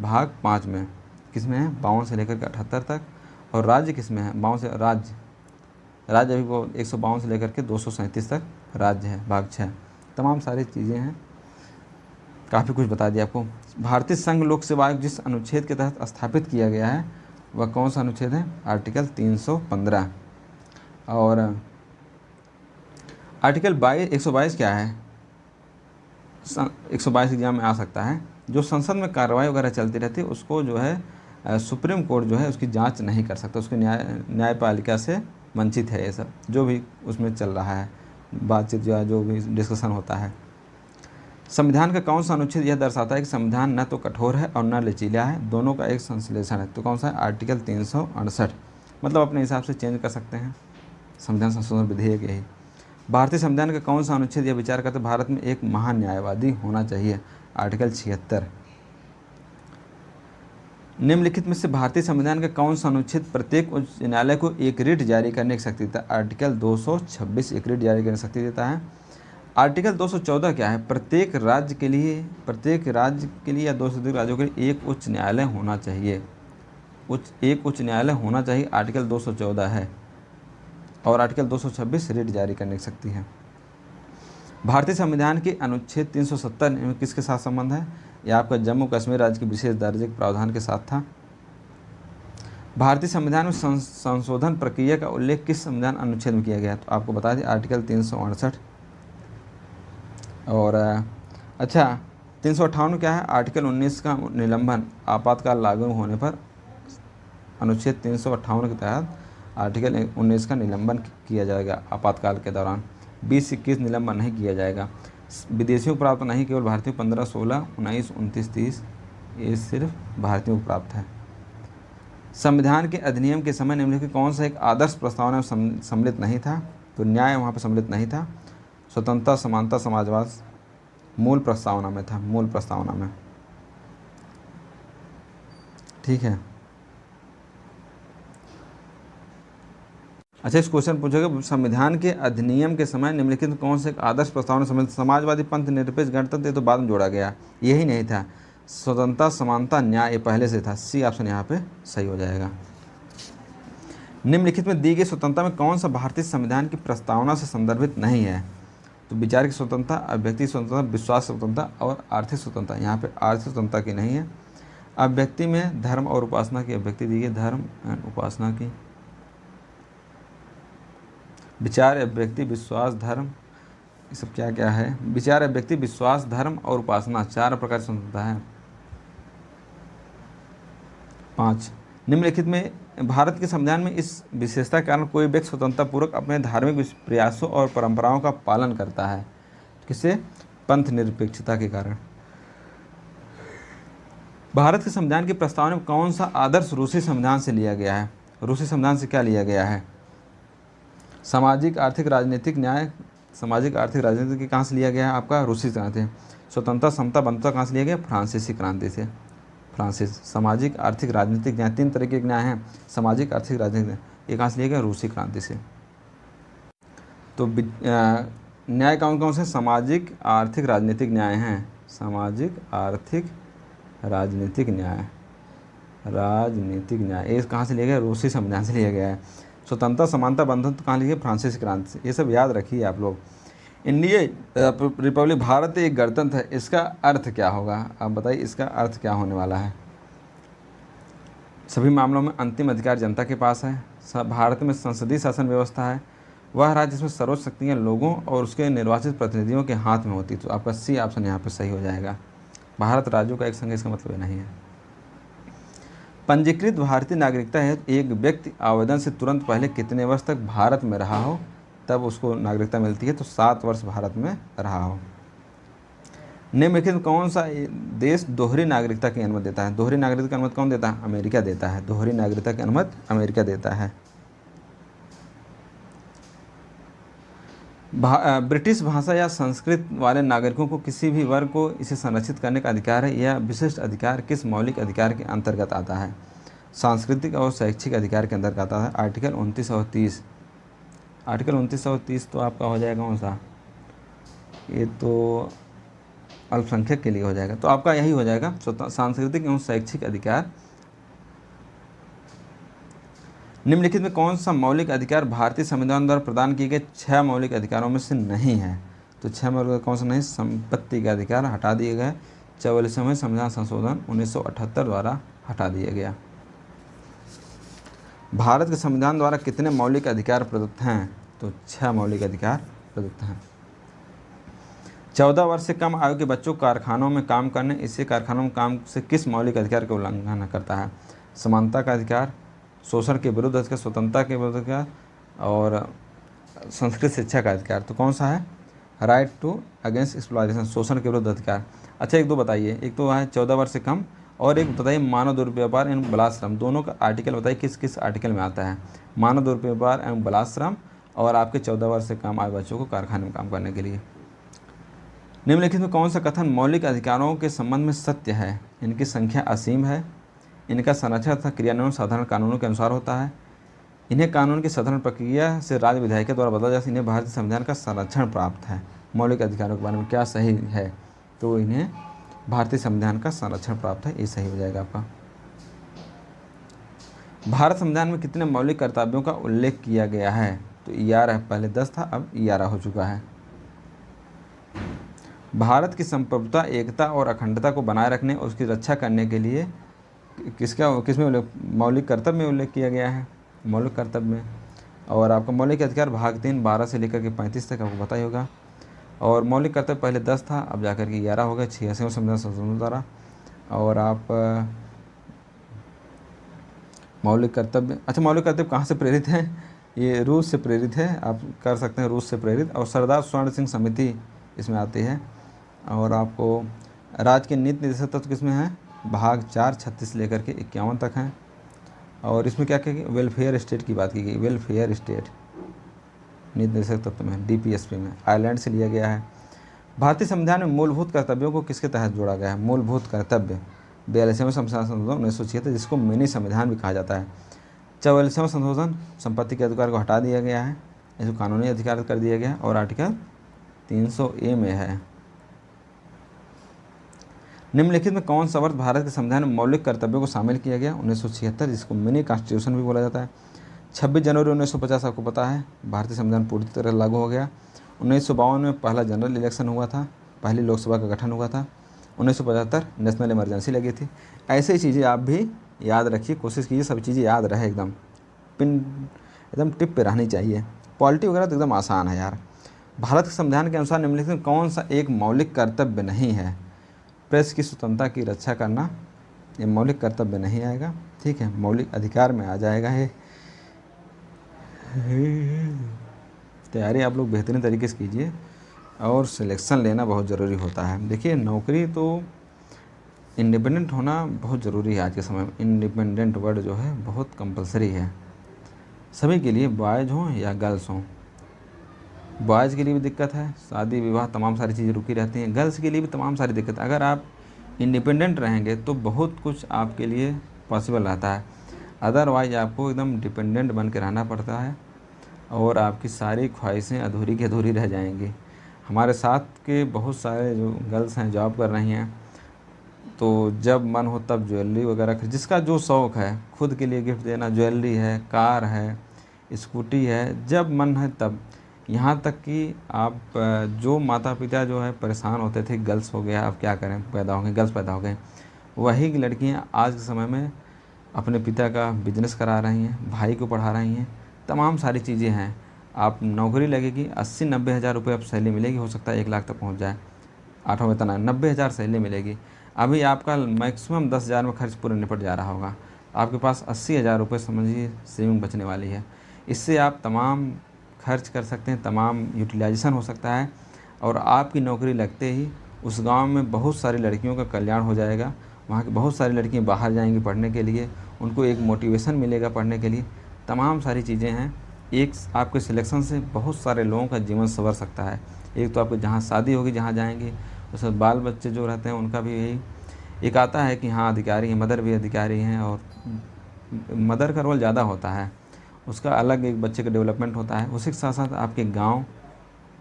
भाग 5 में किस में है? 52 से लेकर 78 तक। और राज्य किस में है? 52 से राज्य अभी वो 152 से लेकर के 237 तक राज्य है, भाग 6। तमाम सारी चीज़ें हैं, काफ़ी कुछ बता दिया आपको। भारतीय संघ लोक सेवा आयोग जिस अनुच्छेद के तहत स्थापित किया गया है वह कौन सा अनुच्छेद है? आर्टिकल 315। और आर्टिकल 122 क्या है? 122 एग्जाम में आ सकता है। जो संसद में कार्रवाई वगैरह चलती रहती है उसको जो है सुप्रीम कोर्ट जो है उसकी जांच नहीं कर सकता, उसकी न्यायपालिका से वंचित है। ये सब जो भी उसमें चल रहा है बातचीत जो भी डिस्कशन होता है। संविधान का कौन सा अनुच्छेद यह दर्शाता है कि संविधान न तो कठोर है और न लचीला है, दोनों का एक संश्लेषण है? तो कौन सा है? आर्टिकल 368। मतलब अपने हिसाब से चेंज कर सकते हैं, संविधान संशोधन विधेयक यही। भारतीय संविधान का कौन सा अनुच्छेद यह विचार करते भारत में एक महान्यायवादी होना चाहिए? आर्टिकल 76। निम्नलिखित में से भारतीय संविधान का कौन सा अनुच्छेद प्रत्येक उच्च न्यायालय को एक रिट जारी करने की शक्ति देता है? आर्टिकल 226 एक रिट जारी करने की शक्ति देता है। आर्टिकल 214 क्या है? प्रत्येक राज्य के लिए या 200 राज्यों के लिए एक उच्च न्यायालय होना चाहिए। एक उच्च न्यायालय होना चाहिए, आर्टिकल 214 है। और आर्टिकल 226 रिट जारी करने की शक्ति है। भारतीय संविधान के अनुच्छेद 370 में किसके साथ संबंध है? यह आपका जम्मू कश्मीर राज्य के विशेष दर्जे के प्रावधान के साथ था। भारतीय संविधान में संशोधन प्रक्रिया का उल्लेख किस संविधान अनुच्छेद में किया गया? तो आपको बता दें आर्टिकल 368। और अच्छा 358 क्या है? आर्टिकल 19 का निलंबन आपातकाल लागू होने पर अनुच्छेद 358 के तहत आर्टिकल 19 का निलंबन किया जाएगा आपातकाल के दौरान। 20-21 निलंबन नहीं किया जाएगा। विदेशियों को प्राप्त नहीं, केवल भारतीयों 15, 16, 19, 29, 30 ये सिर्फ भारतीयों को प्राप्त है। संविधान के अधिनियम के समय निम्नलिखित कौन सा एक आदर्श प्रस्तावना में सम्मिलित नहीं था? तो न्याय वहाँ पर सम्मिलित नहीं था। स्वतंत्रता, समानता, समाजवाद मूल प्रस्तावना में था, मूल प्रस्तावना में। ठीक है। अच्छा इस क्वेश्चन पूछेगा संविधान के अधिनियम के समय निम्नलिखित कौन से एक आदर्श प्रस्तावना सम्मिलित? समाजवादी, पंथ, निरपेक्ष, गणतंत्र, ये तो बाद में जोड़ा गया, यही नहीं था। स्वतंत्रता, समानता, न्याय ये पहले से था। सी ऑप्शन यहाँ पे सही हो जाएगा। निम्नलिखित में दी गई स्वतंत्रता में कौन सा भारतीय संविधान की प्रस्तावना से संदर्भित नहीं है? तो विचार की स्वतंत्रता, अभिव्यक्ति स्वतंत्रता, विश्वास स्वतंत्रता और आर्थिक स्वतंत्रता। यहाँ पे आर्थिक स्वतंत्रता की नहीं है। अभिव्यक्ति में धर्म और उपासना की अभिव्यक्ति दी गई, धर्म एंड उपासना की। विचार, अभिव्यक्ति, विश्वास, धर्म, ये सब क्या क्या है? विचार, अभिव्यक्ति, विश्वास, धर्म और उपासना 4 प्रकार की स्वतंत्रता है। 5 निम्नलिखित में भारत के संविधान में इस विशेषता के कारण कोई व्यक्ति स्वतंत्रतापूर्वक अपने धार्मिक प्रयासों और परंपराओं का पालन करता है? किसे? पंथ निरपेक्षता के कारण। भारत के संविधान की प्रस्तावना में कौन सा आदर्श रूसी संविधान से लिया गया है? रूसी संविधान से क्या लिया गया है? सामाजिक, आर्थिक, राजनीतिक न्याय, सामाजिक, आर्थिक, राजनीतिक की कहाँ से लिया गया है? आपका रूसी क्रांति। स्वतंत्रता, समता, बंधुता कहाँ से लिया गया? फ्रांसीसी क्रांति से। फ्रांसिस। सामाजिक, आर्थिक, राजनीतिक न्याय 3 तरह के न्याय हैं, सामाजिक, आर्थिक, राजनीतिक न्याय, ये कहाँ से लिया गया? रूसी क्रांति से। तो न्याय कौन कौन से? सामाजिक, आर्थिक, राजनीतिक न्याय हैं। सामाजिक, आर्थिक, राजनीतिक न्याय, राजनीतिक न्याय ये कहाँ से लिया गया? रूसी संविधान से लिया गया है। स्वतंत्रता, समानता, बंधुत्व कहाँ लिया? फ्रांसीसी क्रांति से। ये सब याद रखिए आप लोग। इंडिया रिपब्लिक, भारत एक गणतंत्र है, इसका अर्थ क्या होगा? आप बताइए इसका अर्थ क्या होने वाला है? सभी मामलों में अंतिम अधिकार जनता के पास है। भारत में संसदीय शासन व्यवस्था है। वह राज्य जिसमें सर्वोच्च शक्तियाँ लोगों और उसके निर्वाचित प्रतिनिधियों के हाथ में होती। तो आपका सी ऑप्शन यहाँ पर सही हो जाएगा। भारत राज्यों का एक संघ, इसका मतलब ये नहीं है। पंजीकृत भारतीय नागरिकता है एक व्यक्ति आवेदन से तुरंत पहले कितने वर्ष तक भारत में रहा हो तब उसको नागरिकता मिलती है? तो 7 वर्ष भारत में रहा हो। निम्नलिखित कौन सा देश दोहरी नागरिकता की अनुमति देता है? दोहरी नागरिकता की अनुमति कौन देता है? अमेरिका देता है। दोहरी नागरिकता की अनुमति अमेरिका देता है। ब्रिटिश भाषा या संस्कृत वाले नागरिकों को किसी भी वर्ग को इसे संरक्षित करने का अधिकार है। यह विशिष्ट अधिकार किस मौलिक अधिकार के अंतर्गत आता है? सांस्कृतिक और शैक्षिक अधिकार के अंतर्गत आता है। आर्टिकल 29 और 30। आर्टिकल 29 और 30 तो आपका हो जाएगा कौन सा? ये तो अल्पसंख्यक के लिए हो जाएगा, तो आपका यही हो जाएगा सांस्कृतिक एवं शैक्षिक अधिकार। निम्नलिखित में कौन सा मौलिक अधिकार भारतीय संविधान द्वारा प्रदान किए गए 6 मौलिक अधिकारों में से नहीं है? तो 6 मौलिक कौन सा नहीं? संपत्ति का अधिकार हटा दिए गए। 44वें संविधान संशोधन 1978 द्वारा हटा दिया गया। भारत के संविधान द्वारा कितने मौलिक अधिकार प्रदत्त हैं? तो 6 मौलिक अधिकार प्रदत्त हैं। 14 वर्ष से कम आयु के बच्चों को कारखानों में काम करने, इससे कारखानों में काम से किस मौलिक अधिकार का उल्लंघन करता है? समानता का अधिकार, शोषण के विरुद्ध अधिकार, स्वतंत्रता के विरुद्ध अधिकार और संस्कृत शिक्षा का अधिकार। तो कौन सा है? राइट टू अगेंस्ट एक्सप्लॉयटेशन, शोषण के विरुद्ध अधिकार। अच्छा, एक दो बताइए, एक तो है 14 वर्ष से कम और एक बताइए मानव दुर्व्यवहार एवं बलात्श्रम। दोनों का आर्टिकल बताइए किस किस आर्टिकल में आता है? मानव दुर्व्यवहार एवं बलात्श्रम और आपके 14 वर्ष से कम आयु बच्चों को कारखाने में काम करने के लिए। निम्नलिखित में कौन सा कथन मौलिक अधिकारों के संबंध में सत्य है? इनकी संख्या असीम है, इनका संरक्षण तथा क्रियान्वयन साधारण कानूनों के अनुसार होता है, इन्हें कानून की साधारण प्रक्रिया से राज्य विधायिका द्वारा बदला जा सकता है, इन्हें भारतीय संविधान का संरक्षण प्राप्त है। मौलिक अधिकारों के बारे में क्या सही है? तो इन्हें भारतीय संविधान का संरक्षण प्राप्त है, ये सही हो जाएगा आपका। भारत संविधान में कितने मौलिक कर्तव्यों का उल्लेख किया गया है? तो 11, पहले 10 था, अब 11 हो चुका है। भारत की संप्रभुता, एकता और अखंडता को बनाए रखने और उसकी रक्षा करने के लिए किसमें मौलिक कर्तव्य में उल्लेख किया गया है? मौलिक कर्तव्य में। और आपका मौलिक अधिकार भाग 3 12 से लेकर के 35 तक आपको पता ही होगा। और मौलिक कर्तव्य पहले 10 था, अब जाकर के 11 हो गया 86वें संविधान संशोधन द्वारा। और आप मौलिक कर्तव्य, अच्छा मौलिक कर्तव्य कहाँ से प्रेरित है? ये रूस से प्रेरित है, आप कर सकते हैं रूस से प्रेरित। और सरदार स्वर्ण सिंह समिति इसमें आती है। और आपको राज्य के नीति निर्देशक तत्व किसमें है? भाग 4 36 से लेकर के 51 तक हैं। और इसमें क्या क्या वेलफेयर स्टेट की बात की गई, वेलफेयर स्टेट नीति निर्देशक तत्व में DPSP में आयरलैंड से लिया गया है। भारतीय संविधान में मूलभूत कर्तव्यों को किसके तहत जोड़ा गया है? मूलभूत कर्तव्य 42वें संविधान संशोधन 1976, जिसको मिनी संविधान भी कहा जाता है। 44वां संशोधन संपत्ति के अधिकार को हटा दिया गया है, इसको कानूनी अधिकार कर दिया गया है। और आर्टिकल 300A में है। निम्नलिखित में कौन सा वर्ष भारत के संविधान में मौलिक कर्तव्यों को शामिल किया गया? 1976, जिसको मिनी कॉन्स्टिट्यूशन भी बोला जाता है। 26 जनवरी 1950 आपको पता है भारतीय संविधान पूरी तरह लागू हो गया। 1952 में पहला जनरल इलेक्शन हुआ था, पहली लोकसभा का गठन हुआ था। 1975 नेशनल इमरजेंसी लगी थी। ऐसी चीज़ें आप भी याद रखिए, कोशिश कीजिए सब चीज़ें याद रहे, एकदम पिन एकदम टिप पे रहनी चाहिए। पॉलिटी वगैरह तो एकदम आसान है यार। भारत के संविधान के अनुसार निम्नलिखित में कौन सा एक मौलिक कर्तव्य नहीं है? प्रेस की स्वतंत्रता की रक्षा करना, ये मौलिक कर्तव्य नहीं आएगा, ठीक है, मौलिक अधिकार में आ जाएगा। ये तैयारी आप लोग बेहतरीन तरीके से कीजिए और सिलेक्शन लेना बहुत ज़रूरी होता है। देखिए नौकरी तो इंडिपेंडेंट होना बहुत ज़रूरी है आज के समय में। इंडिपेंडेंट वर्ड जो है बहुत कंपलसरी है सभी के लिए, बॉयज़ हों या गर्ल्स हों। बॉयज़ के लिए भी दिक्कत है, शादी विवाह तमाम सारी चीज़ें रुकी रहती हैं। गर्ल्स के लिए भी तमाम सारी दिक्कत। अगर आप इंडिपेंडेंट रहेंगे तो बहुत कुछ आपके लिए पॉसिबल रहता है, अदरवाइज आपको एकदम डिपेंडेंट बन के रहना पड़ता है और आपकी सारी ख्वाहिशें अधूरी की अधूरी रह जाएंगी। हमारे साथ के बहुत सारे जो गर्ल्स हैं जॉब कर रही हैं, तो जब मन हो तब ज्वेलरी वगैरह, जिसका जो शौक़ है खुद के लिए गिफ्ट देना, ज्वेलरी है, कार है, स्कूटी है, जब मन है तब। यहाँ तक कि आप जो माता पिता जो है परेशान होते थे गर्ल्स हो गया, अब क्या करें, पैदा हो गए गर्ल्स, पैदा हो गए, वही लड़कियाँ आज के समय में अपने पिता का बिजनेस करा रही हैं, भाई को पढ़ा रही हैं, तमाम सारी चीज़ें हैं। आप नौकरी लगेगी 80-90 हज़ार रुपये आप सैलरी मिलेगी, हो सकता है 1 लाख तक पहुँच जाए, 8वां वेतन आए, 90 हज़ार सैलरी मिलेगी। अभी आपका मैक्सिमम 10 हज़ार में खर्च पूरा निपट जा रहा होगा, आपके पास 80 हज़ार रुपये समझिए सेविंग बचने वाली है। इससे आप तमाम खर्च कर सकते हैं, तमाम यूटिलाइजेशन हो सकता है और आपकी नौकरी लगते ही उस गांव में बहुत सारी लड़कियों का कल्याण हो जाएगा। वहाँ की बहुत सारी लड़कियां बाहर जाएंगी पढ़ने के लिए, उनको एक मोटिवेशन मिलेगा पढ़ने के लिए, तमाम सारी चीज़ें हैं। एक आपके सिलेक्शन से बहुत सारे लोगों का जीवन संवर सकता है। एक तो आपको जहाँ शादी होगी, जहाँ जाएंगे, उसके बाल बच्चे जो रहते हैं उनका भी यही एक आता है कि हाँ अधिकारी हैं, मदर भी अधिकारी हैं और मदर का रोल ज़्यादा होता है, उसका अलग एक बच्चे का डेवलपमेंट होता है। उसी के साथ साथ आपके गांव,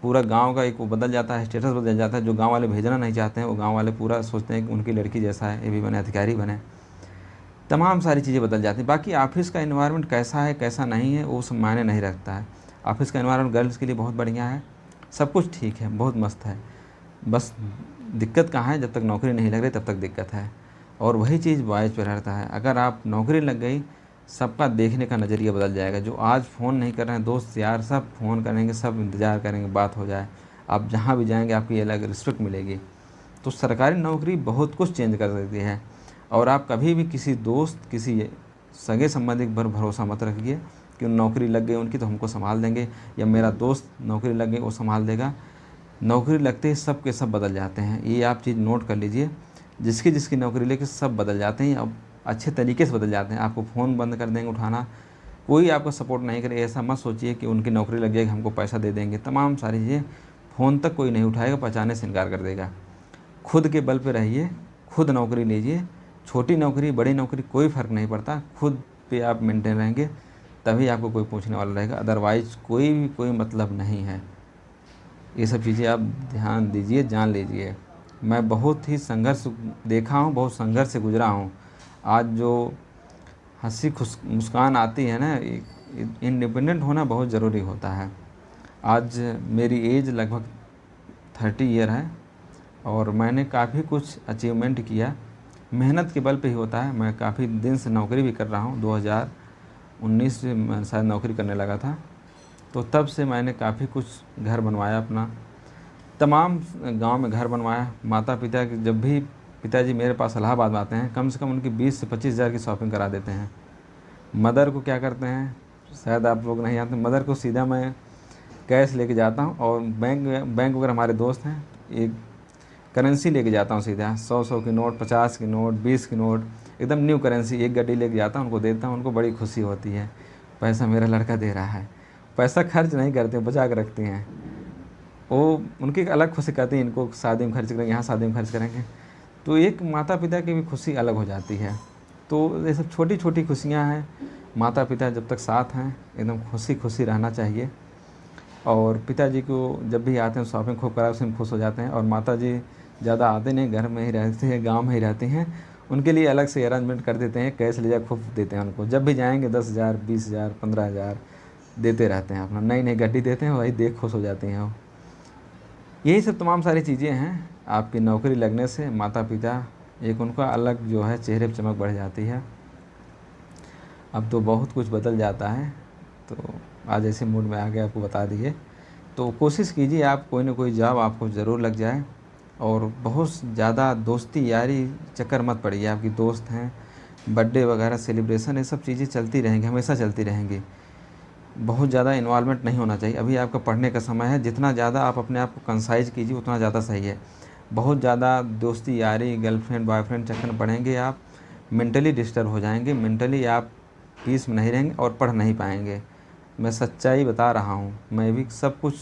पूरा गांव का एक वो बदल जाता है, स्टेटस बदल जाता है। जो गांव वाले भेजना नहीं चाहते हैं वो गांव वाले पूरा सोचते हैं कि उनकी लड़की जैसा है ये भी बने, अधिकारी बने, तमाम सारी चीज़ें बदल जाती हैं। बाकी ऑफिस का एनवायरनमेंट कैसा है कैसा नहीं है वो सब मायने नहीं रखता है। ऑफिस का एनवायरनमेंट गर्ल्स के लिए बहुत बढ़िया है, सब कुछ ठीक है, बहुत मस्त है। बस दिक्कत कहाँ है, जब तक नौकरी नहीं लग रही तब तक दिक्कत है। और वही चीज़ बॉयज़ पे रहता है। अगर आप नौकरी लग गई, सबका देखने का नज़रिया बदल जाएगा। जो आज फ़ोन नहीं कर रहे हैं दोस्त यार, सब फ़ोन करेंगे, सब इंतज़ार करेंगे बात हो जाए। आप जहाँ भी जाएंगे आपकी अलग रिस्पेक्ट मिलेगी। तो सरकारी नौकरी बहुत कुछ चेंज कर देती है। और आप कभी भी किसी दोस्त, किसी सगे संबंधी पर भरोसा मत रखिए कि नौकरी लग गई उनकी तो हमको संभाल देंगे, या मेरा दोस्त नौकरी लग गई वो संभाल देगा। नौकरी लगते ही सब के सब बदल जाते हैं, ये आप चीज़ नोट कर लीजिए। जिसकी जिसकी नौकरी लेके सब बदल जाते हैं, अब अच्छे तरीके से बदल जाते हैं। आपको फ़ोन बंद कर देंगे उठाना, कोई आपको सपोर्ट नहीं करे। ऐसा मत सोचिए कि उनकी नौकरी लग जाएगी हमको पैसा दे देंगे, तमाम सारी चीज़ें। फ़ोन तक कोई नहीं उठाएगा, पहचाने से इनकार कर देगा। खुद के बल पे रहिए, खुद नौकरी लीजिए। छोटी नौकरी बड़ी नौकरी कोई फ़र्क नहीं पड़ता, खुद पे आप मेंटेन रहेंगे तभी आपको कोई पूछने वाला रहेगा, अदरवाइज़ कोई मतलब नहीं है। ये सब चीज़ें आप ध्यान दीजिए, जान लीजिए। मैं बहुत ही संघर्ष देखा हूँ, बहुत संघर्ष से गुज़रा हूँ। आज जो हँसी मुस्कान आती है ना, इंडिपेंडेंट होना बहुत ज़रूरी होता है। आज मेरी एज लगभग 30 ईयर है और मैंने काफ़ी कुछ अचीवमेंट किया। मेहनत के बल पे ही होता है। मैं काफ़ी दिन से नौकरी भी कर रहा हूँ, 2019 से मैं शायद नौकरी करने लगा था। तो तब से मैंने काफ़ी कुछ घर बनवाया अपना, तमाम गांव में घर बनवाया। माता पिता के जब भी पिताजी मेरे पास इलाहाबाद में आते हैं, कम से कम उनकी 20 से 25 हज़ार की शॉपिंग करा देते हैं। मदर को क्या करते हैं, शायद आप लोग नहीं जानते, मदर को सीधा मैं कैश लेके जाता हूँ और बैंक वगैरह हमारे दोस्त हैं, एक करेंसी लेके जाता हूँ सीधा, 100 की नोट, 50 की नोट, 20 की नोट, एकदम न्यू करेंसी एक गड्डी लेके जाता हूँ, उनको देता हूँ। उनको बड़ी खुशी होती है, पैसा मेरा लड़का दे रहा है। पैसा खर्च नहीं करते, बचा के रखते हैं। वो उनकी एक अलग खुशी कहती है, इनको शादी में खर्च करेंगे, यहाँ शादी में खर्च करेंगे। तो एक माता पिता की भी खुशी अलग हो जाती है। तो ये सब छोटी छोटी खुशियाँ हैं। माता पिता जब तक साथ हैं एकदम खुशी खुशी रहना चाहिए। और पिताजी को जब भी आते हैं शॉपिंग खूब करा, उसमें खुश हो जाते हैं। और माताजी ज़्यादा आते नहीं, घर में ही रहते हैं, गांव में ही रहते हैं। उनके लिए अलग से अरेंजमेंट कर देते हैं, कैश ले जा खूब देते हैं उनको। जब भी जाएंगे 10,000, 20,000, 15,000 देते रहते हैं। अपना नई नई गड्डी देते हैं, वही देख खुश हो जाते हैं वो। यही सब तमाम सारी चीज़ें हैं। आपकी नौकरी लगने से माता पिता एक उनका अलग जो है चेहरे पर चमक बढ़ जाती है। अब तो बहुत कुछ बदल जाता है। तो आज ऐसे मूड में आ गए, आपको बता दिए। तो कोशिश कीजिए आप कोई ना कोई जॉब आपको ज़रूर लग जाए। और बहुत ज़्यादा दोस्ती यारी चक्कर मत पड़िए। आपकी दोस्त हैं, बर्थडे वगैरह सेलिब्रेशन, ये सब चीज़ें चलती रहेंगी, हमेशा चलती रहेंगी। बहुत ज़्यादा इन्वॉल्वमेंट नहीं होना चाहिए। अभी आपका पढ़ने का समय है, जितना ज़्यादा आप अपने आप को कंसाइज कीजिए उतना ज़्यादा सही है। बहुत ज़्यादा दोस्ती यारी, गर्लफ्रेंड बॉयफ्रेंड चक्कर में पड़ेंगे, आप मेंटली डिस्टर्ब हो जाएंगे, मेंटली आप पीस में नहीं रहेंगे और पढ़ नहीं पाएंगे। मैं सच्चाई बता रहा हूँ। मैं भी सब कुछ,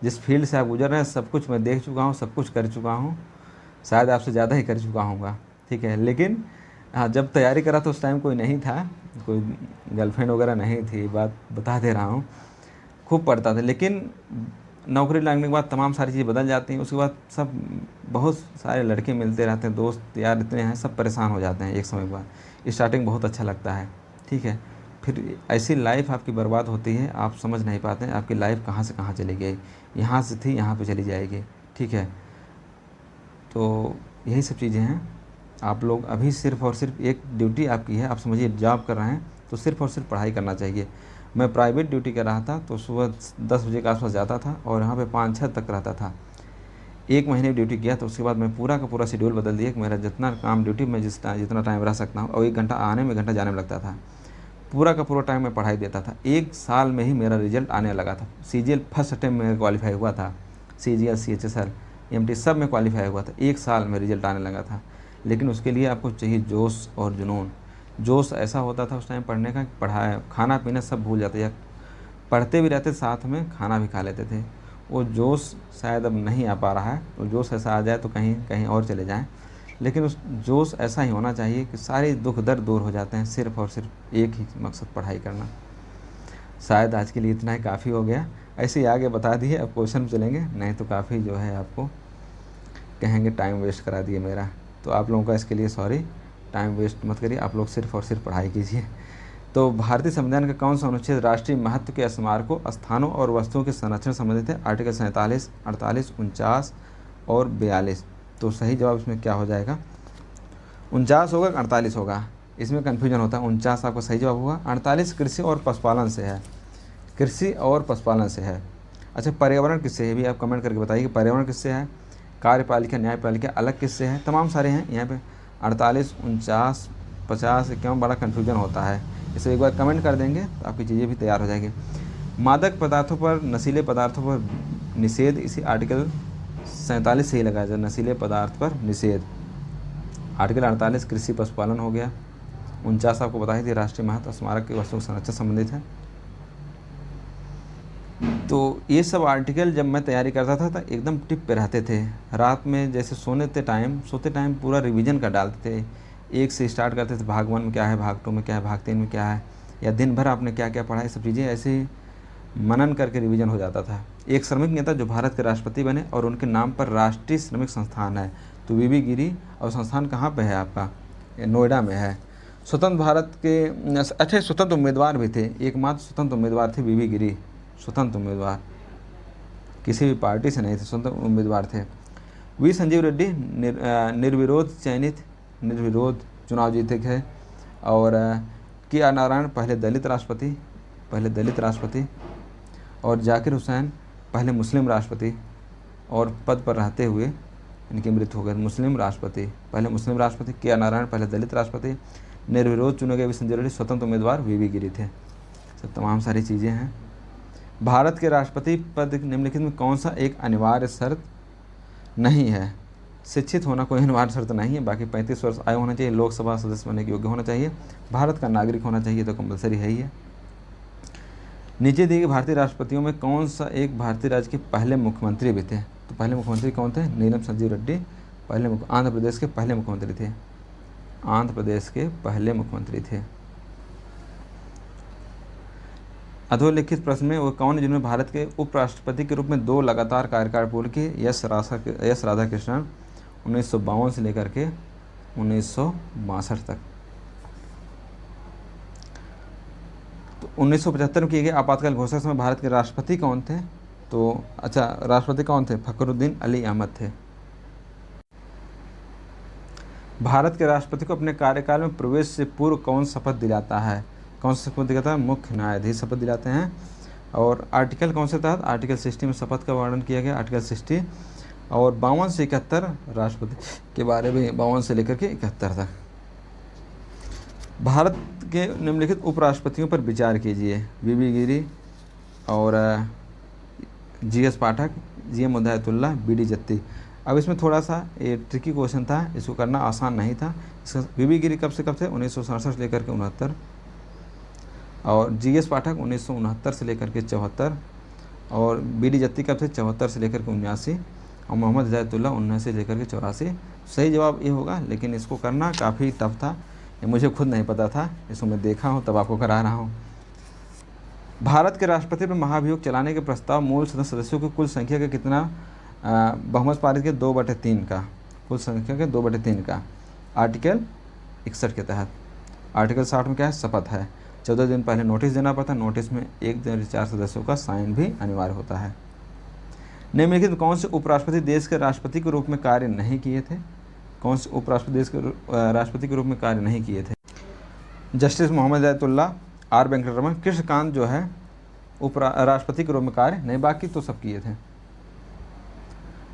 जिस फील्ड से आप गुजर रहे हैं, सब कुछ मैं देख चुका हूँ, सब कुछ कर चुका हूँ। शायद आपसे ज़्यादा ही कर चुका हूँगा, ठीक है। लेकिन हाँ, जब तैयारी करा तो उस टाइम कोई नहीं था, कोई गर्लफ्रेंड वगैरह नहीं थी, बात बता दे रहा हूँ। खूब पढ़ता था, लेकिन नौकरी लगने के बाद तमाम सारी चीज़ें बदल जाती हैं। उसके बाद सब बहुत सारे लड़के मिलते रहते हैं, दोस्त यार इतने हैं, सब परेशान हो जाते हैं एक समय के बाद। स्टार्टिंग बहुत अच्छा लगता है, ठीक है, फिर ऐसी लाइफ आपकी बर्बाद होती है, आप समझ नहीं पाते हैं आपकी लाइफ कहाँ से कहाँ चली गई। यहाँ से थी यहाँ पे चली जाएगी, ठीक है। तो यही सब चीज़ें हैं। आप लोग अभी सिर्फ़ और सिर्फ एक ड्यूटी आपकी है, आप समझिए जॉब कर रहे हैं तो सिर्फ़ और सिर्फ पढ़ाई करना चाहिए। मैं प्राइवेट ड्यूटी कर रहा था तो सुबह 10 बजे के आसपास जाता था और यहाँ पे 5-6 तक रहता था। 1 महीने ड्यूटी किया तो उसके बाद मैं पूरा का पूरा शेड्यूल बदल दिया कि मेरा जितना काम ड्यूटी में जितना टाइम रह सकता हूँ, और 1 घंटा आने में, 1 घंटा जाने में लगता था। पूरा का पूरा टाइम मैं पढ़ाई देता था। 1 साल में ही मेरा रिजल्ट आने लगा था। CGL फर्स्ट अटेम्प्ट में क्वालिफाई हुआ था। CGL, CHSL, MT सब में क्वालिफाई हुआ था। 1 साल में रिजल्ट आने लगा था। लेकिन उसके लिए आपको चाहिए जोश और जुनून। जोश ऐसा होता था उस टाइम पढ़ने का, पढ़ाया, खाना पीना सब भूल जाते, या पढ़ते भी रहते साथ में खाना भी खा लेते थे। वो जोश शायद अब नहीं आ पा रहा है। वो जोश ऐसा आ जाए तो कहीं कहीं और चले जाएं। लेकिन उस जोश ऐसा ही होना चाहिए कि सारे दुख दर्द दूर हो जाते हैं, सिर्फ़ और सिर्फ एक ही मकसद, पढ़ाई करना। शायद आज के लिए इतना ही काफ़ी हो गया। ऐसे ही आगे बता दिए, अब क्वेश्चन में चलेंगे, नहीं तो काफ़ी जो है आपको कहेंगे टाइम वेस्ट करा दिए मेरा। तो आप लोगों का इसके लिए सॉरी, टाइम वेस्ट मत करिए, आप लोग सिर्फ़ और सिर्फ पढ़ाई कीजिए। तो भारतीय संविधान का कौन सा अनुच्छेद राष्ट्रीय महत्व के स्मारकों, स्थानों और वस्तुओं के संरक्षण संबंधित है? आर्टिकल 47, 48, 49 और 42। तो सही जवाब इसमें क्या हो जाएगा? 49 होगा, 48 होगा, इसमें कन्फ्यूजन होता है। 49 आपका सही जवाब होगा। 48 कृषि और पशुपालन से है, कृषि और पशुपालन से है। अच्छा, पर्यावरण किससे है भी आप कमेंट करके बताइए कि पर्यावरण किससे है, कार्यपालिका न्यायपालिका अलग किससे है, तमाम सारे हैं यहाँ पे 48, 49, 50, 51 बड़ा कन्फ्यूजन होता है। इसे एक बार कमेंट कर देंगे तो आपकी चीज़ें भी तैयार हो जाएगी। मादक पदार्थों पर नशीले पदार्थों पर निषेध, इसी आर्टिकल 47 से ही लगाया जाए, नशीले पदार्थ पर निषेध। आर्टिकल 48 कृषि पशुपालन हो गया। 49 आपको बता ही थी राष्ट्रीय महत्व स्मारक की वस्तुओं के संरक्षण संबंधित है। तो ये सब आर्टिकल जब मैं तैयारी करता था तो एकदम टिप पे रहते थे। रात में जैसे सोते टाइम पूरा रिवीजन कर डालते थे। एक से स्टार्ट करते थे, भाग 1 में क्या है, भाग 2 में क्या है, भाग 3 में क्या है, या दिन भर आपने क्या क्या पढ़ा, ये सब चीज़ें ऐसे ही मनन करके रिवीजन हो जाता था। एक श्रमिक नेता जो भारत के राष्ट्रपति बने और उनके नाम पर राष्ट्रीय श्रमिक संस्थान है, तो वीवी गिरी, और संस्थान कहाँ पे है आपका, नोएडा में है। स्वतंत्र भारत के अच्छे स्वतंत्र उम्मीदवार भी थे, एकमात्र स्वतंत्र उम्मीदवार थे वीवी गिरी, स्वतंत्र उम्मीदवार, किसी भी पार्टी से नहीं थे, स्वतंत्र उम्मीदवार थे। वी संजीव रेड्डी निर्विरोध चुनाव जीते थे। और के आर नारायण पहले दलित राष्ट्रपति, और जाकिर हुसैन पहले मुस्लिम राष्ट्रपति, और पद पर रहते हुए इनकी मृत्यु हो गई। मुस्लिम राष्ट्रपति, पहले मुस्लिम राष्ट्रपति, के आर नारायण पहले दलित राष्ट्रपति, निर्विरोध चुने गए वी संजीव रेड्डी स्वतंत्र उम्मीदवार वीवी गिरी थे। सब तमाम सारी चीज़ें हैं। भारत के राष्ट्रपति पद निम्नलिखित में कौन सा एक अनिवार्य शर्त नहीं है। शिक्षित होना कोई अनिवार्य शर्त नहीं है, बाकी 35 वर्ष आयु होना चाहिए, लोकसभा सदस्य बनने के योग्य होना चाहिए, भारत का नागरिक होना चाहिए, तो कंपलसरी है ही है। नीचे दिए गए भारतीय राष्ट्रपतियों में कौन सा एक भारतीय राज्य के पहले मुख्यमंत्री भी थे। तो पहले मुख्यमंत्री कौन थे, नीलम संजीव रेड्डी आंध्र प्रदेश के पहले मुख्यमंत्री थे, आंध्र प्रदेश के पहले मुख्यमंत्री थे। अधोलिखित प्रश्न में वो कौन है जिन्होंने भारत के उपराष्ट्रपति के रूप में 2 लगातार कार्यकाल पूर्ण किए। यस राधाकृष्णन 1952 से लेकर के 1962 तक। तो 1975 में किए गए आपातकाल घोषणा समय भारत के राष्ट्रपति कौन थे। तो अच्छा, राष्ट्रपति कौन थे, फखरुद्दीन अली अहमद थे। भारत के राष्ट्रपति को अपने कार्यकाल में प्रवेश से पूर्व कौन शपथ दिलाता है, कौन सा शपथ दिलाता है, मुख्य न्यायाधीश शपथ दिलाते हैं। और आर्टिकल कौन से तहत, आर्टिकल 60 में शपथ का वर्णन किया गया, आर्टिकल 60। और 52 से 71 राष्ट्रपति के बारे में, 52 से लेकर के 71 तक। भारत के निम्नलिखित उपराष्ट्रपतियों पर विचार कीजिए। वीवी गिरी और GS पाठक, GM उदयतुल्ला, BD जत्ती। अब इसमें थोड़ा सा ये ट्रिकी क्वेश्चन था, इसको करना आसान नहीं था। इसका वीवी गिरी कब से कब थे, 1967 से लेकर के 69, और GS पाठक 1969 से लेकर के 74, और BD जत्ती कब से 74 से लेकर के 79, और मोहम्मद हिदायतुल्लाह 19 से लेकर के 84। सही जवाब ये होगा, लेकिन इसको करना काफ़ी टफ था, ये मुझे खुद नहीं पता था, इसको मैं देखा हूँ तब आपको करा रहा हूँ। भारत के राष्ट्रपति पर महाभियोग चलाने के प्रस्ताव मूल सदस्यों की कुल संख्या का कितना बहुमत पारित के 2/3 का, कुल संख्या के 2/3 का, आर्टिकल 61 के तहत। आर्टिकल 60 में क्या है, शपथ है, 14 दिन पहले नोटिस देना पड़ता है, नोटिस में 1/4 सदस्यों का साइन भी अनिवार्य होता है। निम्नलिखित कौन से उपराष्ट्रपति देश के राष्ट्रपति के रूप में कार्य नहीं किए थे, कौन से उपराष्ट्रपति देश के राष्ट्रपति के रूप में कार्य नहीं किए थे। जस्टिस मोहम्मद हिदायतुल्लाह, R वेंकटरमण, कृष्णकांत जो है राष्ट्रपति के रूप में कार्य नहीं, बाकी तो सब किए थे।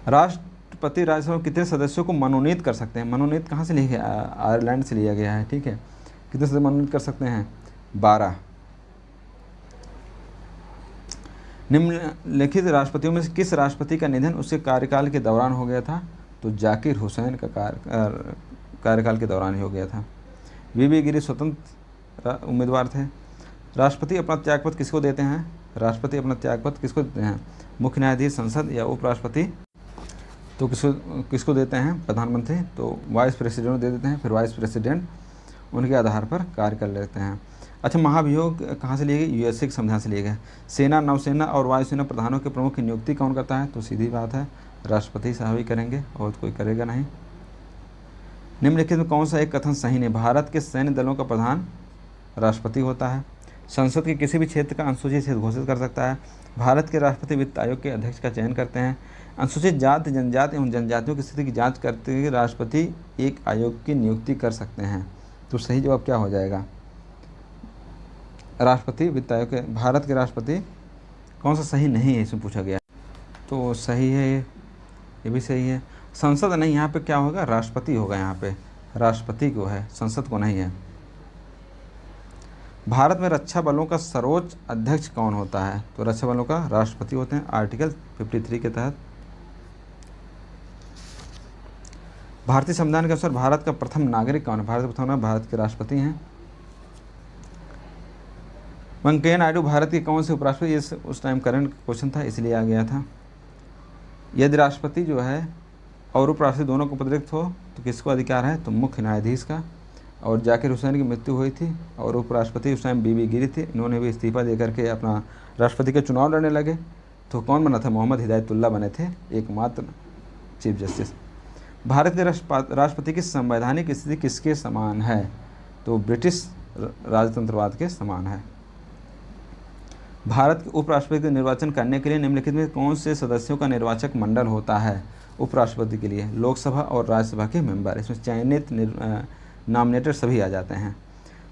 राष्ट्रपति राज्यसभा में कितने सदस्यों को मनोनीत कर सकते हैं। मनोनीत कहाँ से लिया गया, आयरलैंड से लिया गया है, ठीक है। कितने सदस्य मनोनीत कर सकते हैं, 12। निम्नलिखित राष्ट्रपतियों में से किस राष्ट्रपति का निधन उसके कार्यकाल के दौरान हो गया था। तो जाकिर हुसैन का कार्यकाल के दौरान ही हो गया था। वीवी गिरी स्वतंत्र उम्मीदवार थे। राष्ट्रपति अपना त्यागपत्र किसको देते हैं, राष्ट्रपति अपना त्यागपत्र किसको देते हैं, मुख्य न्यायाधीश, संसद या उपराष्ट्रपति। तो किसको देते हैं, प्रधानमंत्री। तो वाइस प्रेसिडेंट दे देते हैं, फिर वाइस प्रेसिडेंट उनके आधार पर कार्य कर लेते हैं। अच्छा, महाभियोग कहाँ से लिए गए, USA के संविधान से लिए गए। सेना, नौसेना और वायुसेना प्रधानों के प्रमुख की नियुक्ति कौन करता है। तो सीधी बात है, राष्ट्रपति साहब ही करेंगे और कोई करेगा नहीं। निम्नलिखित में कौन सा एक कथन सही नहीं। भारत के सैन्य दलों का प्रधान राष्ट्रपति होता है। संसद के किसी भी क्षेत्र का अनुसूचित क्षेत्र घोषित कर सकता है। भारत के राष्ट्रपति वित्त आयोग के अध्यक्ष का चयन करते हैं। अनुसूचित जाति, जनजाति एवं जनजातियों की स्थिति की जांच करते हुए राष्ट्रपति एक आयोग की नियुक्ति कर सकते हैं। तो सही जवाब क्या हो जाएगा, राष्ट्रपति वित्त आयोग के। भारत के राष्ट्रपति कौन सा सही नहीं है इसमें पूछा गया। तो सही है ये भी सही है। संसद नहीं, यहाँ पे क्या होगा, राष्ट्रपति होगा, यहाँ पे राष्ट्रपति को है, संसद को नहीं है। भारत में रक्षा बलों का सर्वोच्च अध्यक्ष कौन होता है? तो रक्षा बलों का राष्ट्रपति होते हैं, आर्टिकल 53 के तहत। भारतीय संविधान के अनुसार भारत का प्रथम नागरिक कौन है? भारत के प्रथम भारत के राष्ट्रपति हैं। वेंकैया नायडू भारत के कौन से उपराष्ट्रपति? ये उस टाइम करंट क्वेश्चन था इसलिए आ गया था। यदि राष्ट्रपति जो है और उपराष्ट्रपति दोनों को पदच्युत हो तो किसको अधिकार है? तो मुख्य न्यायाधीश का। और जाकिर हुसैन की मृत्यु हुई थी और उपराष्ट्रपति उस टाइम बीबी गिरी थी, इन्होंने भी इस्तीफा दे करके अपना राष्ट्रपति का चुनाव लड़ने लगे। तो कौन बना था? मोहम्मद हिदायतुल्लाह बने थे एकमात्र चीफ जस्टिस। भारत के राष्ट्रपति की संवैधानिक स्थिति किसके समान है? तो ब्रिटिश राजतंत्रवाद के समान है। भारत के उपराष्ट्रपति का निर्वाचन करने के लिए निम्नलिखित में कौन से सदस्यों का निर्वाचक मंडल होता है? उपराष्ट्रपति के लिए लोकसभा और राज्यसभा के मेंबर, इसमें चयनित नॉमिनेटेड सभी आ जाते हैं।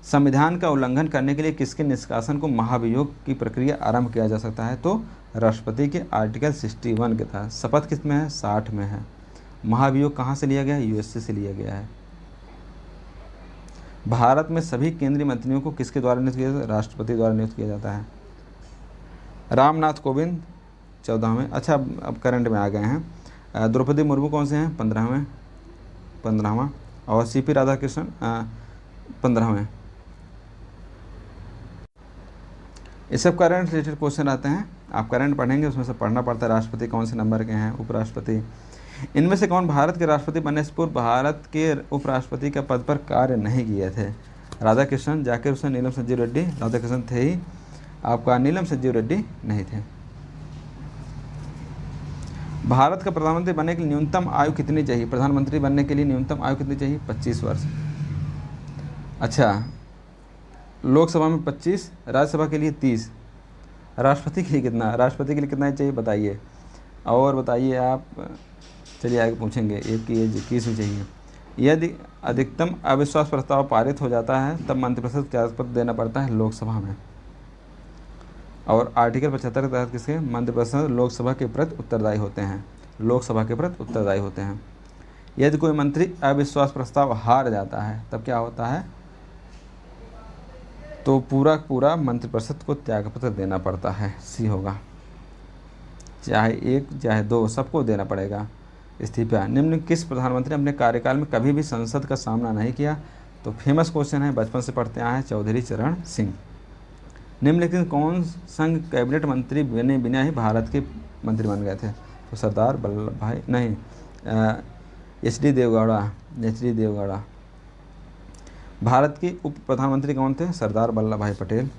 संविधान का उल्लंघन करने के लिए किसके निष्कासन को महाभियोग की प्रक्रिया आरंभ किया जा सकता है? तो राष्ट्रपति के आर्टिकल 61 के तहत। शपथ किस में है? 60 में है। महाभियोग कहाँ से लिया गया है? यूएसए से लिया गया है। भारत में सभी केंद्रीय मंत्रियों को किसके द्वारा नियुक्त किया जाता है? राष्ट्रपति द्वारा नियुक्त किया जाता है। रामनाथ कोविंद 14वें। अच्छा, अब करंट में आ गए हैं। द्रौपदी मुर्मू कौन से हैं? 15वां। और सीपी राधाकृष्णन 15वें। ये सब करंट रिलेटेड क्वेश्चन आते हैं, आप करंट पढ़ेंगे उसमें से पढ़ना पड़ता है। राष्ट्रपति कौन से नंबर के हैं? उपराष्ट्रपति। इनमें से कौन भारत के राष्ट्रपति बनने से पूर्व भारत के उपराष्ट्रपति का पद पर कार्य नहीं किए थे? राधाकृष्णन, जाकिर हुसैन, नीलम संजीव रेड्डी। राधाकृष्णन थे ही, आपका नीलम संजीव रेड्डी नहीं थे। भारत का प्रधानमंत्री बनने के लिए न्यूनतम आयु कितनी चाहिए? प्रधानमंत्री बनने के लिए न्यूनतम आयु कितनी चाहिए? 25 वर्ष। अच्छा, लोकसभा में 25, राज्यसभा के लिए 30, राष्ट्रपति के लिए कितना? राष्ट्रपति के लिए कितना चाहिए बताइए, और बताइए आप। चलिए आगे पूछेंगे। एक की एज 21 ही चाहिए। यदि अधिकतम अविश्वास प्रस्ताव पारित हो जाता है तब मंत्रिपरिषद को त्यागपत्र देना पड़ता है लोकसभा में। और आर्टिकल 75 के तहत किसके? मंत्रिपरिषद लोकसभा के प्रति उत्तरदायी होते हैं, लोकसभा के प्रति उत्तरदायी होते हैं। यदि कोई मंत्री अविश्वास प्रस्ताव हार जाता है तब क्या होता है? तो पूरा मंत्रिपरिषद को त्यागपत्र देना पड़ता है। सी होगा, चाहे एक चाहे दो, सबको देना पड़ेगा इस्तीफा। निम्न किस प्रधानमंत्री ने अपने कार्यकाल में कभी भी संसद का सामना नहीं किया? तो फेमस क्वेश्चन है, बचपन से पढ़ते आए हैं, चौधरी चरण सिंह। निम्नलिखित कौन संघ कैबिनेट मंत्री बने बिना ही भारत के मंत्री बन गए थे? तो सरदार वल्लभ भाई, नहीं, एच.डी. देवगौड़ा। भारत के उप प्रधानमंत्री कौन थे? सरदार वल्लभ भाई पटेल।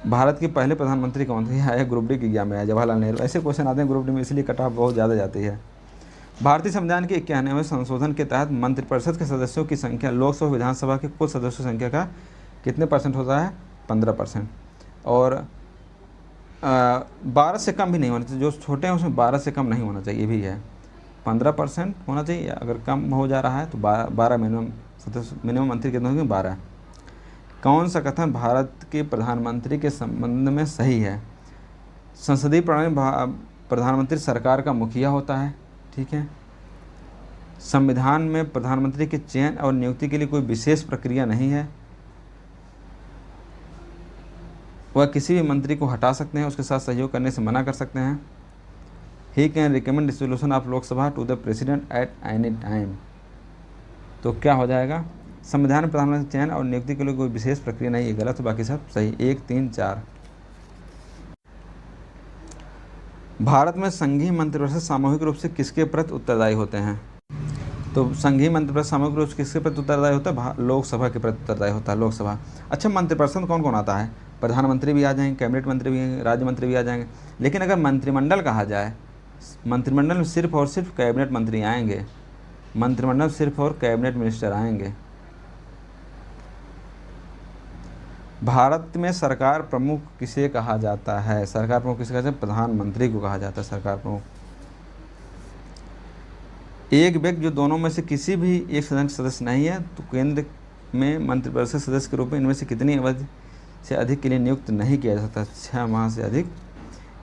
भारत के पहले प्रधानमंत्री कौन थे? आया ग्रुप डी की एग्जाम में आया, जवाहरलाल नेहरू। ऐसे क्वेश्चन आते हैं ग्रुप डी में, इसलिए कट ऑफ बहुत ज़्यादा जाती है। भारतीय संविधान के 91वें संशोधन के तहत मंत्रिपरिषद के सदस्यों की संख्या लोकसभा विधानसभा के कुल सदस्यों की संख्या का कितने % होता है? 15%। और 12 से कम भी नहीं होना चाहिए, जो छोटे हैं उसमें 12 से कम नहीं होना चाहिए, ये भी है। 15% होना चाहिए, अगर कम हो जा रहा है तो 12 मिनिमम सदस्य। मिनिमम मंत्री कितने होंगे? 12। कौन सा कथन भारत के प्रधानमंत्री के संबंध में सही है? संसदीय प्रणाली प्रधानमंत्री सरकार का मुखिया होता है, ठीक है। संविधान में प्रधानमंत्री के चयन और नियुक्ति के लिए कोई विशेष प्रक्रिया नहीं है। वह किसी भी मंत्री को हटा सकते हैं, उसके साथ सहयोग करने से मना कर सकते हैं। He can recommend dissolution of Lok Sabha to the president at any time. तो क्या हो जाएगा? संविधान में प्रधानमंत्री चयन और नियुक्ति के लिए कोई विशेष प्रक्रिया नहीं है, गलत, बाकी सब सही। 1, 3, 4। भारत में संघीय मंत्रिपरिषद सामूहिक रूप से किसके प्रति उत्तरदायी होते हैं? तो संघीय मंत्रिपरिषद सामूहिक रूप से किसके प्रति उत्तरदायी होता है? लोकसभा के प्रति उत्तरदायी होता है, लोकसभा। अच्छा, मंत्रिपरिषद कौन कौन आता है? प्रधानमंत्री भी आ जाएंगे, कैबिनेट मंत्री भी, राज्य मंत्री भी आ जाएंगे। लेकिन अगर मंत्रिमंडल कहा जाए, मंत्रिमंडल में सिर्फ और सिर्फ कैबिनेट मंत्री आएंगे, मंत्रिमंडल सिर्फ और कैबिनेट मिनिस्टर आएंगे। भारत में सरकार प्रमुख किसे कहा जाता है? सरकार प्रमुख किसे कहा जाता है? प्रधानमंत्री को कहा जाता है सरकार प्रमुख। एक व्यक्ति जो दोनों में से किसी भी एक सदन सदस्य नहीं है तो केंद्र में मंत्रिपरिषद सदस्य के रूप में इनमें से कितनी अवधि से अधिक के लिए नियुक्त नहीं किया जा सकता। 6 माह से अधिक।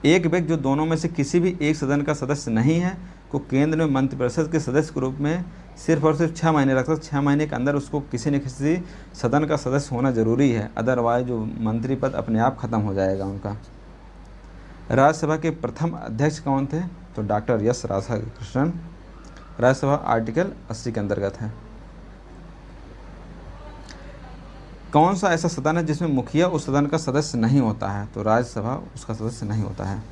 एक व्यक्ति जो दोनों में से किसी भी एक सदन का सदस्य नहीं है को केंद्र में मंत्रिपरिषद के सदस्य के रूप में सिर्फ और सिर्फ 6 महीने रखता है। 6 महीने के अंदर उसको किसी न किसी सदन का सदस्य होना जरूरी है, अदरवाइज जो मंत्री पद अपने आप खत्म हो जाएगा उनका। राज्यसभा के प्रथम अध्यक्ष कौन थे? तो doctor S Radhakrishnan. Rajya Sabha article 80 के अंतर्गत है। कौन सा ऐसा सदन है जिसमें मुखिया उस सदन का सदस्य नहीं होता है? तो राज्यसभा उसका सदस्य नहीं होता है।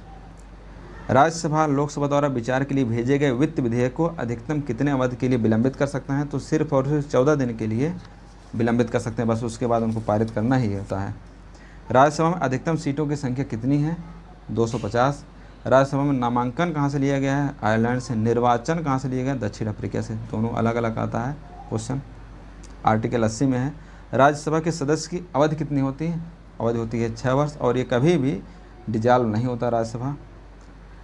राज्यसभा लोकसभा द्वारा विचार के लिए भेजे गए वित्त विधेयक को अधिकतम कितने अवधि के लिए विलंबित कर सकते हैं? तो सिर्फ और सिर्फ 14 दिन के लिए विलंबित कर सकते हैं, बस उसके बाद उनको पारित करना ही होता है। राज्यसभा में अधिकतम सीटों की संख्या कितनी है? 250। राज्यसभा में नामांकन कहाँ से लिया गया है? आयरलैंड से। निर्वाचन कहाँ से लिया गया? दक्षिण अफ्रीका से। दोनों अलग अलग आता है क्वेश्चन। आर्टिकल 80 में है। राज्यसभा के सदस्य की अवधि कितनी होती है? अवधि होती है 6 वर्ष, और ये कभी भी डिजॉल्व नहीं होता राज्यसभा।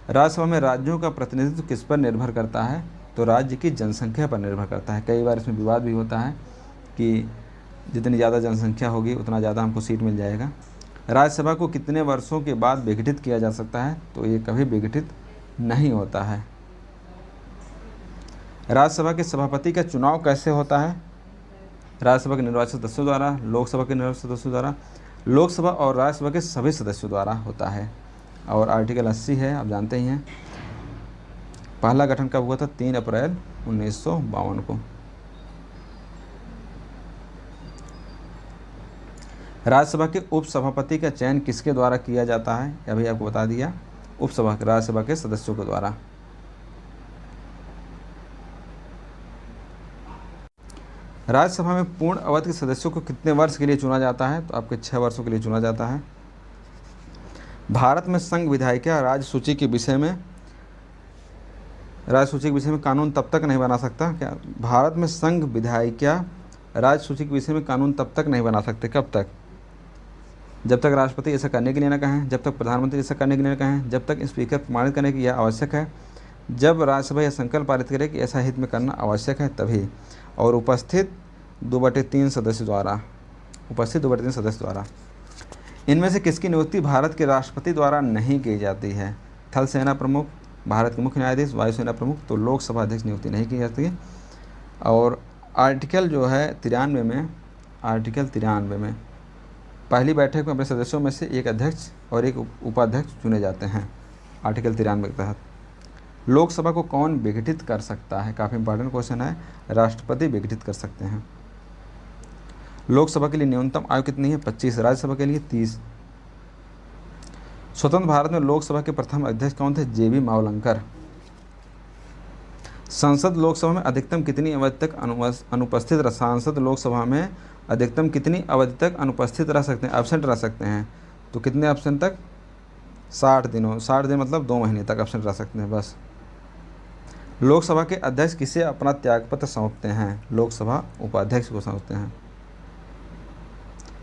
राज्यसभा में राज्यों का प्रतिनिधित्व किस पर निर्भर करता है? तो राज्य की जनसंख्या पर निर्भर करता है। कई बार इसमें विवाद भी होता है कि जितनी ज़्यादा जनसंख्या होगी उतना ज़्यादा हमको सीट मिल जाएगा। राज्यसभा को कितने वर्षों के बाद विघटित किया जा सकता है? तो ये कभी विघटित नहीं होता है। राज्यसभा के सभापति का चुनाव कैसे होता है? राज्यसभा के निर्वाचित सदस्यों द्वारा, लोकसभा के निर्वाचित सदस्यों द्वारा, लोकसभा और राज्यसभा के सभी सदस्यों द्वारा होता है। और आर्टिकल 80 है, आप जानते ही हैं। पहला गठन कब हुआ था? 3 अप्रैल 1952 को। राज्यसभा के उपसभापति का चयन किसके द्वारा किया जाता है? अभी आपको बता दिया, राज्यसभा के सदस्यों के द्वारा। राज्यसभा में पूर्ण अवधि के सदस्यों को कितने वर्ष के लिए चुना जाता है? तो आपके 6 वर्षों के लिए चुना जाता है। भारत में संघ विधायिका राज्य सूची के विषय में कानून तब तक नहीं बना सकता क्या? भारत में संघ विधायिका राज्य सूची के विषय में कानून तब तक नहीं बना सकते। कब तक? जब तक राष्ट्रपति ऐसा करने के लिए न कहें, जब तक प्रधानमंत्री ऐसा करने के लिए न कहें, जब तक स्पीकर प्रमाणित करने की यह आवश्यक है, जब राज्यसभा यह संकल्प पारित करे कि ऐसा हित में करना आवश्यक है तभी, और उपस्थित 2/3 सदस्य द्वारा। इनमें से किसकी नियुक्ति भारत के राष्ट्रपति द्वारा नहीं की जाती है? थल सेना प्रमुख, भारत के मुख्य न्यायाधीश, वायुसेना प्रमुख। तो लोकसभा अध्यक्ष नियुक्ति नहीं की जाती है। और आर्टिकल जो है 93 में पहली बैठक में अपने सदस्यों में से एक अध्यक्ष और एक उपाध्यक्ष चुने जाते हैं। आर्टिकल 93 के तहत। लोकसभा को कौन विघटित कर सकता है? काफ़ी इंपॉर्टेंट क्वेश्चन है। राष्ट्रपति विघटित कर सकते हैं। लोकसभा के लिए न्यूनतम आयु कितनी है? 25। राज्यसभा के लिए 30। स्वतंत्र भारत में लोकसभा के प्रथम अध्यक्ष कौन थे? JB मावलंकर। सांसद लोकसभा में अधिकतम कितनी अवधि तक अनुपस्थित रह सांसद लोकसभा में अधिकतम कितनी अवधि तक अनुपस्थित रह सकते हैं, एब्सेंट रह सकते हैं? तो कितने एब्सेंट तक? 60 दिनों। 60 दिन मतलब 2 महीने तक एब्सेंट रह सकते हैं बस। लोकसभा के अध्यक्ष किसे अपना त्यागपत्र सौंपते हैं? लोकसभा उपाध्यक्ष को सौंपते हैं।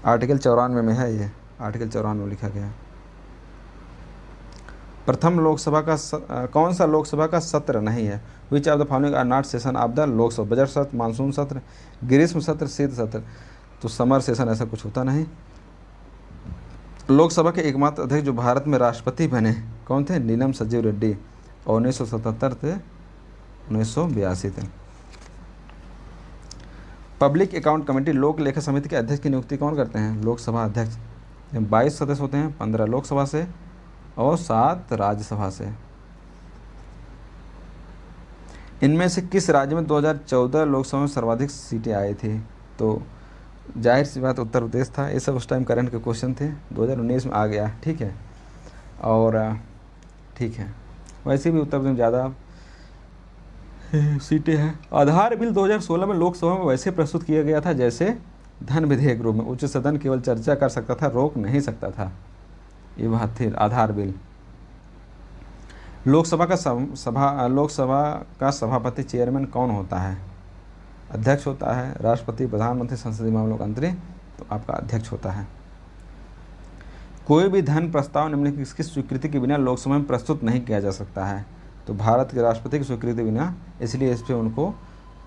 आर्टिकल 94 में है ये, आर्टिकल 94 में लिखा गया है। प्रथम लोकसभा का कौन सा लोकसभा का सत्र नहीं है? Which of the following are not session of the Lok Sabha? Budget सत्र, मानसून सत्र, ग्रीष्म सत्र, शीत सत्र। तो समर सेशन ऐसा कुछ होता नहीं। लोकसभा के एकमात्र अध्यक्ष जो भारत में राष्ट्रपति बने कौन थे? नीलम संजीव रेड्डी। और 1977 से 1982 थे। पब्लिक अकाउंट कमेटी लोक लेखा समिति के अध्यक्ष की नियुक्ति कौन करते हैं? लोकसभा अध्यक्ष। 22 सदस्य होते हैं, 15 लोकसभा से और 7 राज्यसभा से। इनमें से किस राज्य में 2014 लोकसभा में सर्वाधिक सीटें आई थी? तो जाहिर सी बात उत्तर प्रदेश था। ये सब उस टाइम करंट के क्वेश्चन थे। 2019 में आ गया, ठीक है। और ठीक है, वैसे भी उत्तर प्रदेश में ज़्यादा सीटें हैं। आधार बिल 2016 में लोकसभा में वैसे प्रस्तुत किया गया था जैसे धन विधेयक रूप में। उच्च सदन केवल चर्चा कर सकता था, रोक नहीं सकता था। ये बात थी आधार बिल। लोकसभा का सभापति चेयरमैन कौन होता है? अध्यक्ष होता है। राष्ट्रपति, प्रधानमंत्री, संसदीय मामलों का मंत्री। तो आपका अध्यक्ष होता है। कोई भी धन प्रस्ताव निम्नलिखित किसकी स्वीकृति के बिना लोकसभा में प्रस्तुत नहीं किया जा सकता है? तो भारत के राष्ट्रपति की स्वीकृति बिना, इसलिए इस पर उनको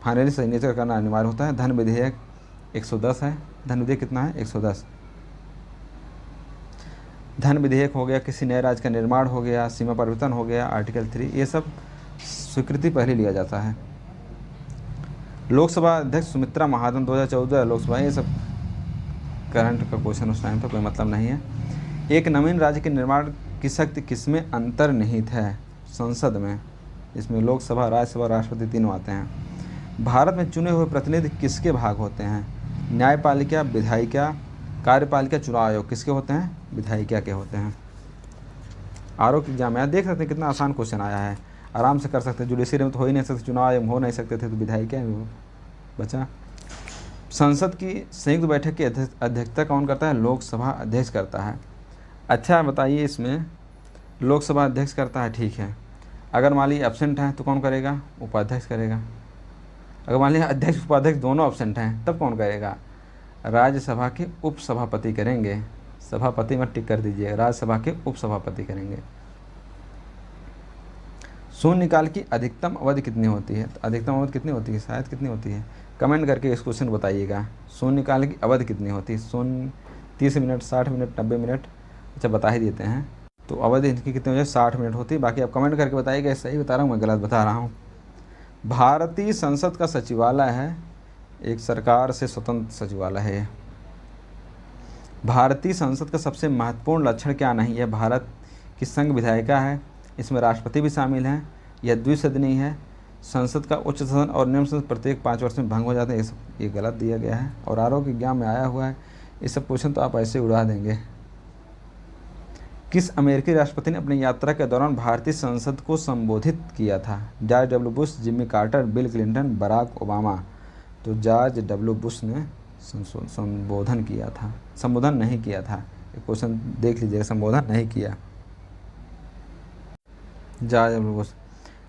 फाइनली सिग्नेचर करना अनिवार्य होता है। धन विधेयक 110 है। धन विधेयक कितना है? 110। धन विधेयक हो गया, किसी नए राज्य का निर्माण हो गया, सीमा परिवर्तन हो गया, आर्टिकल 3, ये सब स्वीकृति पहले लिया जाता है। लोकसभा अध्यक्ष सुमित्रा महाजन 2014 लोकसभा, ये सब करंट का क्वेश्चन उस टाइम पर कोई मतलब नहीं है। एक नवीन राज्य के निर्माण की शक्ति किसमें अंतर्निहित है? संसद में। इसमें लोकसभा, राज्यसभा, राष्ट्रपति तीनों आते हैं। भारत में चुने हुए प्रतिनिधि किसके भाग होते हैं? न्यायपालिका, विधायिका, कार्यपालिका, चुनाव आयोग किसके होते हैं? विधायिका के होते हैं। आरोप एग्जाम है, देख सकते हैं कितना आसान क्वेश्चन आया है, आराम से कर सकते हैं। जुडिशरी में तो हो ही नहीं सकते, चुनाव आयोग में हो नहीं सकते थे, तो विधायिका में बचा। संसद की संयुक्त बैठक की अध्यक्षता कौन करता है? लोकसभा अध्यक्ष करता है। अच्छा बताइए, इसमें लोकसभा अध्यक्ष करता है, ठीक है। अगर मान लीजिए एब्सेंट है तो कौन करेगा? उपाध्यक्ष करेगा। अगर मान लीजिए अध्यक्ष उपाध्यक्ष दोनों एब्सेंट हैं तब कौन करेगा? राज्यसभा के उपसभापति करेंगे। सभापति मत टिक कर दीजिए, राज्यसभा के उपसभापति करेंगे। शून्यकाल की अधिकतम अवधि कितनी होती है? तो अधिकतम अवधि कितनी होती है? शायद कितनी होती है, कमेंट करके इस क्वेश्चन बताइएगा। शून्यकाल की अवधि कितनी होती है? 30 मिनट, 60 मिनट, 90 मिनट? अच्छा बता ही देते हैं। तो अवधि इनकी कितनी हो जाए? 60 मिनट होती है। बाकी आप कमेंट करके बताइएगा सही बता रहा हूँ मैं गलत बता रहा हूँ। भारतीय संसद का सचिवालय है, एक सरकार से स्वतंत्र सचिवालय है। भारतीय संसद का सबसे महत्वपूर्ण लक्षण क्या नहीं है? भारत की संघ विधायिका है, इसमें राष्ट्रपति भी शामिल हैं, यह द्विसदनीय है, संसद का उच्च सदन और निम्न सदन प्रत्येक 5 वर्ष में भंग हो जाते हैं। ये गलत दिया गया है और आरोग्य विज्ञान में आया हुआ है। ये सब क्वेश्चन तो आप ऐसे उड़ा देंगे। किस अमेरिकी राष्ट्रपति ने अपनी यात्रा के दौरान भारतीय संसद को संबोधित किया था? George W Bush, Jimmy Carter, Bill Clinton, Barack Obama? तो जॉर्ज डब्ल्यू बुश ने संबोधन किया था, संबोधन नहीं किया था। ये क्वेश्चन देख लीजिएगा, संबोधन नहीं किया जॉर्ज डब्ल्यू बुश।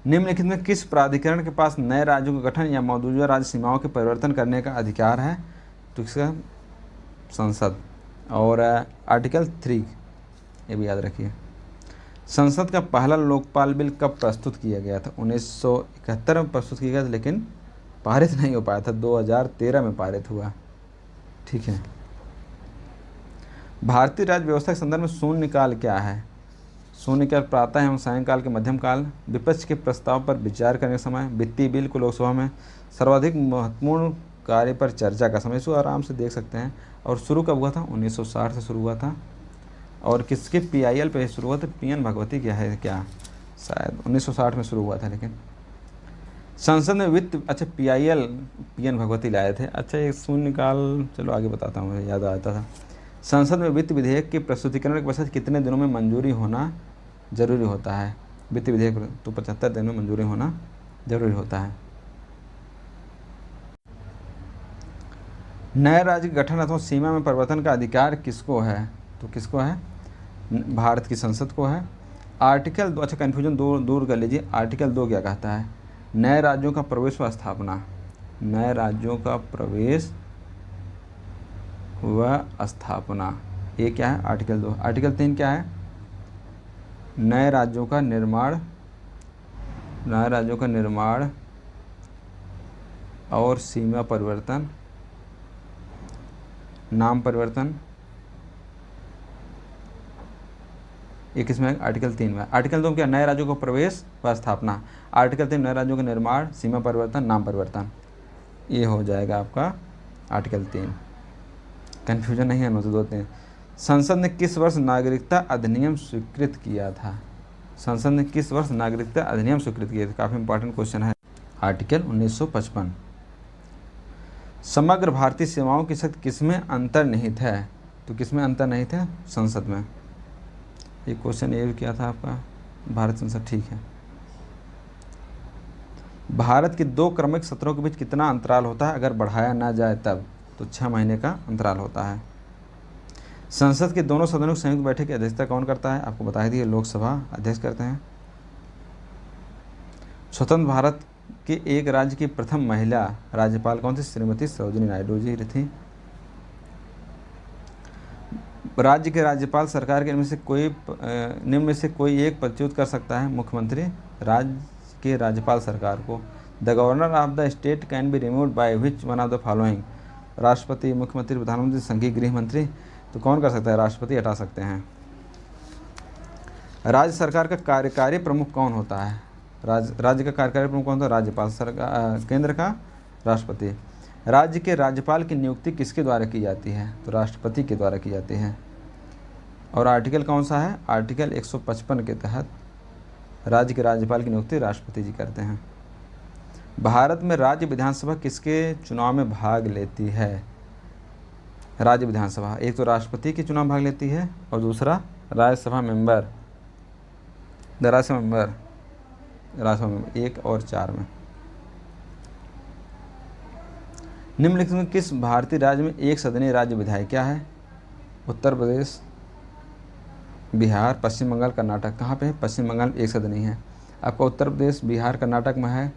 निम्नलिखित में किस प्राधिकरण के पास नए राज्यों का गठन या मौजूदा राज्य सीमाओं के परिवर्तन करने का अधिकार है? तो इसका संसद। और आर्टिकल 3 ये भी याद रखिए। संसद का पहला लोकपाल बिल कब प्रस्तुत किया गया था? 1971 में प्रस्तुत किया गया था, लेकिन पारित नहीं हो पाया था। 2013 में पारित हुआ, ठीक है। भारतीय राज्य व्यवस्था के संदर्भ में शून्यकाल क्या है? शून्यकाल प्रातः एवं सायंकाल के मध्यम काल, विपक्ष के प्रस्ताव पर विचार करने का समय, वित्तीय बिल को लोकसभा में सर्वाधिक महत्वपूर्ण कार्य पर चर्चा का समय। इसको आराम से देख सकते हैं। और शुरू कब हुआ था? 1960 से शुरू हुआ था। और किसके PIL पे शुरू हुआ था? PN भगवती क्या है क्या? शायद 1960 में शुरू हुआ था। लेकिन संसद में वित्त, अच्छा PN भगवती लाए थे। अच्छा ये शून्यकाल, चलो आगे बताता हूँ, याद आता था। संसद में वित्त विधेयक के प्रस्तुतिकरण के पश्चात कितने दिनों में मंजूरी होना जरूरी होता है? वित्त विधेयक तो 75 दिन में मंजूरी होना जरूरी होता है। नए राज्य गठन अथवा सीमा में परिवर्तन का अधिकार किसको है? तो किसको है? भारत की संसद को है। आर्टिकल 2, अच्छा कन्फ्यूजन दूर कर लीजिए। आर्टिकल 2 क्या कहता है? नए राज्यों का प्रवेश व स्थापना। नए राज्यों का प्रवेश व स्थापना, ये क्या है? आर्टिकल 2। आर्टिकल 3 क्या है? नए राज्यों का निर्माण, नए राज्यों का निर्माण और सीमा परिवर्तन, नाम परिवर्तन। ये किसमें है? आर्टिकल 3 में। आर्टिकल 2 क्या? नए राज्यों को प्रवेश व स्थापना। आर्टिकल 3 नए राज्यों का निर्माण, सीमा परिवर्तन, नाम परिवर्तन। ये हो जाएगा आपका आर्टिकल 3। कन्फ्यूजन नहीं है, नोट 2-3। संसद ने किस वर्ष नागरिकता अधिनियम स्वीकृत किया था? संसद ने किस वर्ष नागरिकता अधिनियम स्वीकृत किया था? काफ़ी इंपॉर्टेंट क्वेश्चन है। आर्टिकल 1955। समग्र भारतीय सेवाओं की शक्ति किसमें अंतर्निहित है? तो किसमें अंतर्निहित है? संसद में। ये क्वेश्चन ये क्या था आपका? भारत संसद, ठीक है। भारत के 2 क्रमिक सत्रों के बीच कितना अंतराल होता है अगर बढ़ाया ना जाए तब? तो 6 महीने का अंतराल होता है। संसद के दोनों सदनों की संयुक्त बैठक की अध्यक्षता कौन करता है? आपको बता दिए, लोकसभा अध्यक्ष करते हैं। स्वतंत्र भारत के एक राज्य की प्रथम महिला राज्यपाल कौन थी? श्रीमती सरोजिनी नायडू जी थी। राज्य के राज्यपाल सरकार के निम्न में से कोई एक पदच्युत कर सकता है? मुख्यमंत्री राज्य के राज्यपाल सरकार को। The governor of the state can be removed by which one of the following? राष्ट्रपति, मुख्यमंत्री, प्रधानमंत्री, संघीय गृह मंत्री। तो कौन कर सकता है? राष्ट्रपति हटा सकते हैं। राज्य सरकार का कार्यकारी प्रमुख कौन होता है? राज्य का कार्यकारी प्रमुख कौन होता है? राज्यपाल। सरकार केंद्र का राष्ट्रपति। राज्य के राज्यपाल की नियुक्ति किसके द्वारा की जाती है? तो राष्ट्रपति के द्वारा की जाती है। और आर्टिकल कौन सा है? आर्टिकल 155 के तहत राज्य के राज्यपाल की नियुक्ति राष्ट्रपति जी करते हैं। भारत में राज्य विधानसभा किसके चुनाव में भाग लेती है? राज्य विधानसभा एक तो राष्ट्रपति के चुनाव भाग लेती है और दूसरा राज्यसभा मेंबर, राज्यसभा मेंबर 1 और 4 में। निम्नलिखित में किस भारतीय राज्य में एक सदनीय राज्य विधायक क्या है? उत्तर प्रदेश, बिहार, पश्चिम बंगाल, कर्नाटक। कहाँ पे है? पश्चिम बंगाल एक सदनीय है। आपका उत्तर प्रदेश, बिहार, कर्नाटक में है,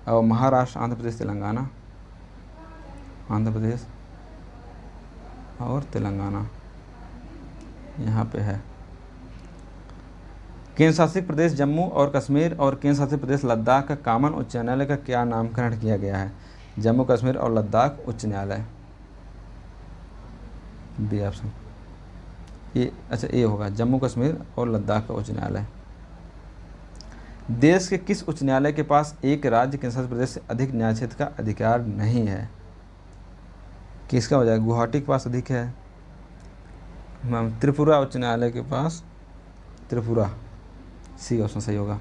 और महाराष्ट्र, आंध्र प्रदेश, तेलंगाना, आंध्र प्रदेश और तेलंगाना यहाँ पे है। केंद्र शासित प्रदेश जम्मू और कश्मीर और केंद्र शासित प्रदेश लद्दाख का कॉमन उच्च न्यायालय का क्या नामकरण किया गया है? जम्मू कश्मीर और लद्दाख उच्च न्यायालय। बी ऑप्शन ये, अच्छा ये होगा जम्मू कश्मीर और लद्दाख का उच्च न्यायालय। देश के किस उच्च न्यायालय के पास एक राज्य केंद्र शासित प्रदेश से अधिक न्याय क्षेत्र का अधिकार नहीं है? किसका हो जाएगा? गुवाहाटी के पास अधिक है। त्रिपुरा उच्च न्यायालय के पास, त्रिपुरा, सी ऑप्शन सही होगा।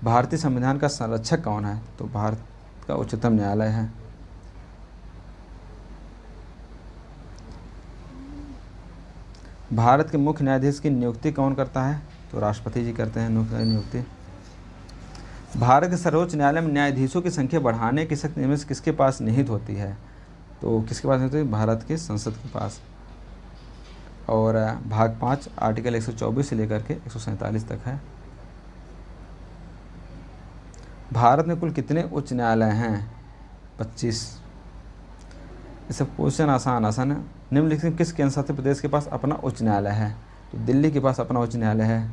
भारतीय संविधान का संरक्षक कौन है? तो भारत का उच्चतम न्यायालय है। भारत के मुख्य न्यायाधीश की नियुक्ति कौन करता है? तो राष्ट्रपति जी करते हैं नियुक्ति। भारत के सर्वोच्च न्यायालय में न्यायाधीशों की संख्या बढ़ाने की शक्ति नियमित किसके पास निहित होती है? तो किसके पास निहित होती है? भारत के संसद के पास। और भाग 5 आर्टिकल 124 से लेकर के 147 तक है। भारत में कुल कितने उच्च न्यायालय हैं? 25। ये सब क्वेश्चन आसान है। निम्नलिखित में किस केंद्र शासित प्रदेश के पास अपना उच्च न्यायालय है? तो दिल्ली के पास अपना उच्च न्यायालय है।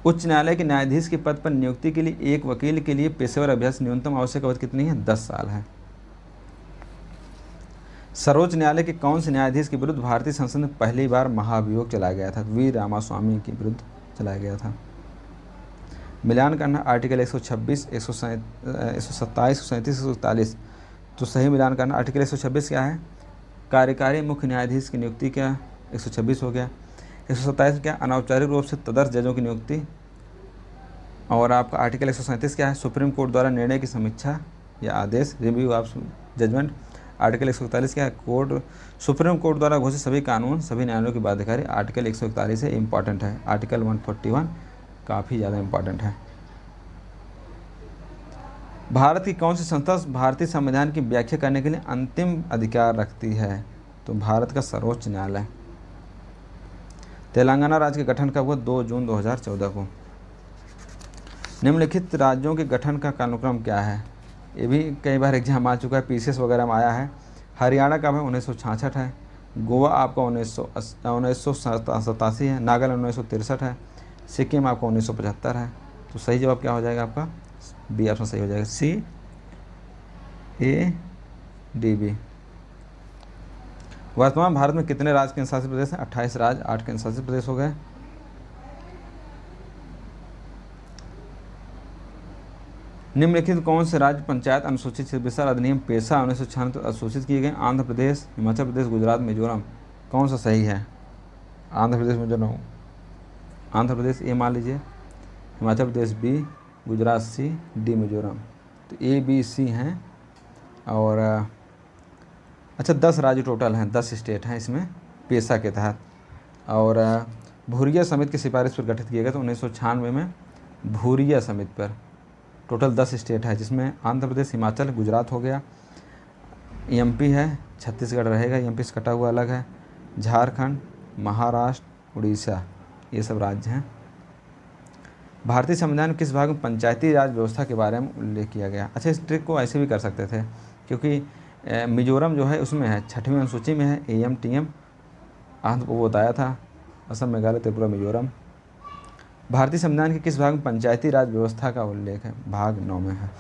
उच्च न्यायालय के न्यायाधीश के पद पर नियुक्ति के लिए एक वकील के लिए पेशेवर अभ्यास न्यूनतम आवश्यक अवधि कितनी है? 10 साल है। सर्वोच्च न्यायालय के कौन से न्यायाधीश के विरुद्ध भारतीय संसद में पहली बार महाभियोग चलाया गया था? वी रामास्वामी के विरुद्ध चलाया गया था। मिलान करना आर्टिकल 126, 127, 137, 141। तो सही मिलान करना आर्टिकल 126 क्या है? कार्यकारी मुख्य न्यायाधीश की नियुक्ति क्या? 126 हो गया। 127 क्या? अनौपचारिक रूप से तदर्थ जजों की नियुक्ति। और आपका आर्टिकल 137 क्या है? सुप्रीम कोर्ट द्वारा निर्णय की समीक्षा या आदेश, रिव्यू ऑफ जजमेंट। आर्टिकल 141 क्या है? सुप्रीम कोर्ट द्वारा घोषित सभी कानून सभी न्यायालयों की बाध्यकारी। आर्टिकल 141 है, इंपॉर्टेंट है। आर्टिकल 141 काफ़ी ज़्यादा इंपॉर्टेंट है। भारत की कौन सी संस्था भारतीय संविधान की व्याख्या करने के लिए अंतिम अधिकार रखती है? तो भारत का सर्वोच्च न्यायालय। तेलंगाना राज्य का गठन कब हुआ? 2 जून 2014 को। निम्नलिखित राज्यों के गठन का कालानुक्रम क्या है? ये भी कई बार एग्जाम आ चुका है, पीसीएस वगैरह में आया है। हरियाणा का है 1966 है। गोवा आपका 1987 है। नागालैंड 1963 है। सिक्किम आपका 1975 है। तो सही जवाब क्या हो जाएगा आपका? बी ऑप्शन सही हो जाएगा, CADB। वर्तमान भारत में कितने राज्य केंद्र शासित प्रदेश हैं? 28 राज्य, 8 केंद्र शासित प्रदेश हो गए। निम्नलिखित कौन से राज्य पंचायत अनुसूचित क्षेत्र विस्तार अधिनियम पेशा 1996 अधिसूचित किए गए? आंध्र प्रदेश, हिमाचल प्रदेश, गुजरात, मिजोरम। कौन सा सही है? आंध्र प्रदेश, मिजोरम। आंध्र प्रदेश ए मान लीजिए, हिमाचल प्रदेश बी, गुजरात सी, डी मिजोरम। तो ABC हैं। और अच्छा 10 राज्य टोटल हैं, 10 स्टेट हैं इसमें पेशा के तहत। और भूरिया समिति की सिफारिश पर गठित किए गए थे 1996 में। भूरिया समिति पर टोटल 10 स्टेट है, जिसमें आंध्र प्रदेश, हिमाचल, गुजरात हो गया, MP है, छत्तीसगढ़ रहेगा, MP से कटा हुआ अलग है, झारखंड, महाराष्ट्र, उड़ीसा, ये सब राज्य हैं। भारतीय संविधान किस भाग में पंचायती राज व्यवस्था के बारे में उल्लेख किया गया? अच्छा इस ट्रिक को ऐसे भी कर सकते थे, क्योंकि मिजोरम जो है उसमें है 6वीं अनुसूची में है AM/TM। आंध्र को बताया था, असम, मेघालय, त्रिपुरा, मिजोरम। भारतीय संविधान के किस भाग में पंचायती राज व्यवस्था का उल्लेख है? भाग 9 में है।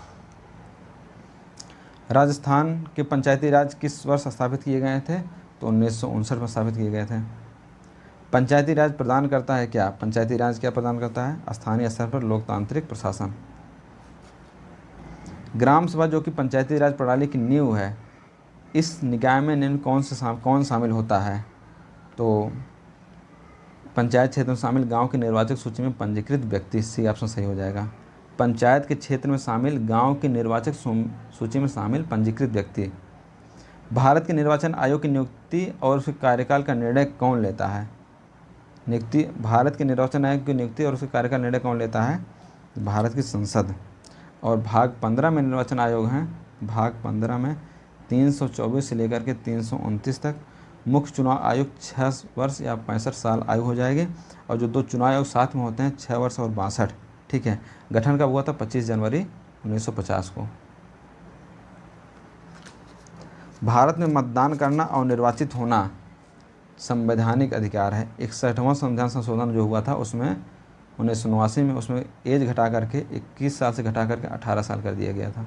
राजस्थान के पंचायती राज किस वर्ष स्थापित किए गए थे? तो 1959 में स्थापित किए गए थे। पंचायती राज प्रदान करता है क्या? पंचायती राज क्या प्रदान करता है? स्थानीय स्तर पर लोकतांत्रिक प्रशासन। ग्राम सभा जो कि पंचायती राज प्रणाली की नींव है, इस निकाय में निम्न कौन शामिल होता है? तो पंचायत क्षेत्र में शामिल गांव की निर्वाचक सूची में पंजीकृत व्यक्ति, सी ऑप्शन सही हो जाएगा। पंचायत के क्षेत्र में शामिल गांव की निर्वाचक सूची में शामिल पंजीकृत व्यक्ति। भारत के निर्वाचन आयोग की नियुक्ति और उसके कार्यकाल का निर्णय कौन लेता है? भारत के निर्वाचन आयोग की नियुक्ति और उसके कार्यकाल निर्णय कौन लेता है? भारत की संसद। और भाग 15 में निर्वाचन आयोग हैं। भाग 15 में 324 से लेकर के 329 तक। मुख्य चुनाव आयुक्त 6 वर्ष या 65 साल आयु हो जाएगी। और जो 2 चुनाव आयोग साथ में होते हैं 6 वर्ष और 62। ठीक है। गठन कब हुआ था? 25 जनवरी 1950 को। भारत में मतदान करना और निर्वाचित होना संवैधानिक अधिकार है। 61वां संविधान संशोधन जो हुआ था उसमें 1989 में उसमें एज घटा करके 21 साल से घटा करके 18 साल कर दिया गया था।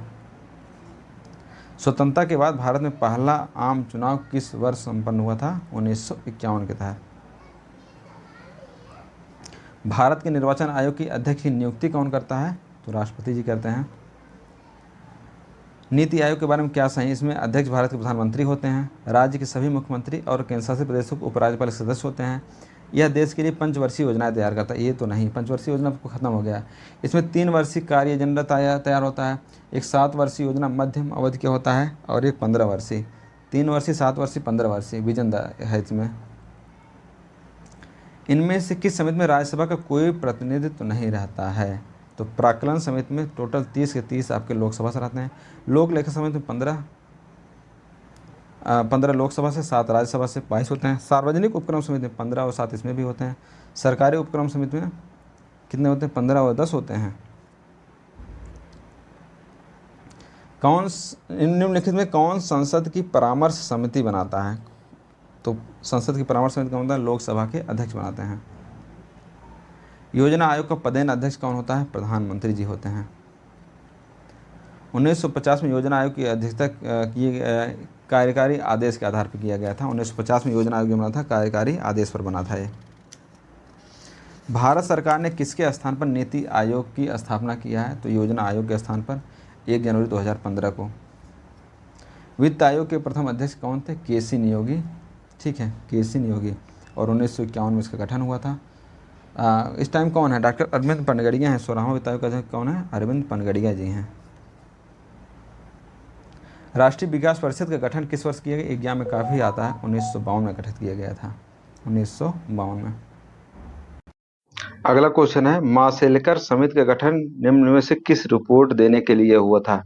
स्वतंत्रता के बाद भारत में पहला आम चुनाव किस वर्ष संपन्न हुआ था? 1951 के तहत। भारत के निर्वाचन आयोग की अध्यक्ष की नियुक्ति कौन करता है? तो राष्ट्रपति जी करते हैं। नीति आयोग के बारे में क्या सही? इसमें अध्यक्ष भारत के प्रधानमंत्री होते हैं। राज्य के सभी मुख्यमंत्री और केंद्रशासित प्रदेशों के उपराज्यपाल सदस्य होते हैं। यह देश के लिए पंचवर्षीय योजनाएं तैयार करता है। ये तो नहीं, पंचवर्षीय योजना खत्म हो गया। इसमें 3 वर्षीय कार्य एजेंडा तैयार होता है। एक 7 वर्षीय योजना मध्यम अवधि का होता है और एक 15 वर्षीय। 3 वर्षीय, 7 वर्षीय, 15 वर्षीय विजन है इसमें। इनमें से किस समिति में राज्यसभा का कोई प्रतिनिधित्व नहीं रहता है? तो प्राक्कलन समिति में टोटल 30 के 30 आपके लोकसभा से रहते हैं। लोक लेखा समिति में 15 लोकसभा से, 7 राज्यसभा से, 22 होते हैं। सार्वजनिक उपक्रम समिति में 15 और 7 इसमें भी होते हैं। सरकारी उपक्रम समिति में कितने होते हैं? 15 और 10 होते हैं। निम्नलिखित में कौन संसद की परामर्श समिति बनाता है? तो संसद की परामर्श समिति का मतलब लोकसभा के अध्यक्ष बनाते हैं। योजना आयोग का पदेन अध्यक्ष कौन होता है? प्रधानमंत्री जी होते हैं। 1950 में योजना आयोग की अध्यक्षता कार्यकारी आदेश के आधार पर किया गया था। 1950 में योजना आयोग जो बना था कार्यकारी आदेश पर बना था ये। भारत सरकार ने किसके स्थान पर नीति आयोग की स्थापना किया है? तो योजना आयोग के स्थान पर 1 जनवरी 2015 को। वित्त आयोग के प्रथम अध्यक्ष कौन थे? केसी नियोगी। ठीक है, केसी नियोगी। और 1951 में इसका गठन हुआ था। इस टाइम कौन है? डॉक्टर अरविंद पनगड़िया हैं। 16वां वित्त आयोग का अध्यक्ष कौन है? अरविंद पनगड़िया जी हैं। राष्ट्रीय विकास परिषद का गठन किस वर्ष किया गया? एग्जाम में काफ़ी आता है। 1952 में गठित किया गया था। 1952 में। अगला क्वेश्चन है, माशेलकर समिति का गठन निम्न में से किस रिपोर्ट देने के लिए हुआ था?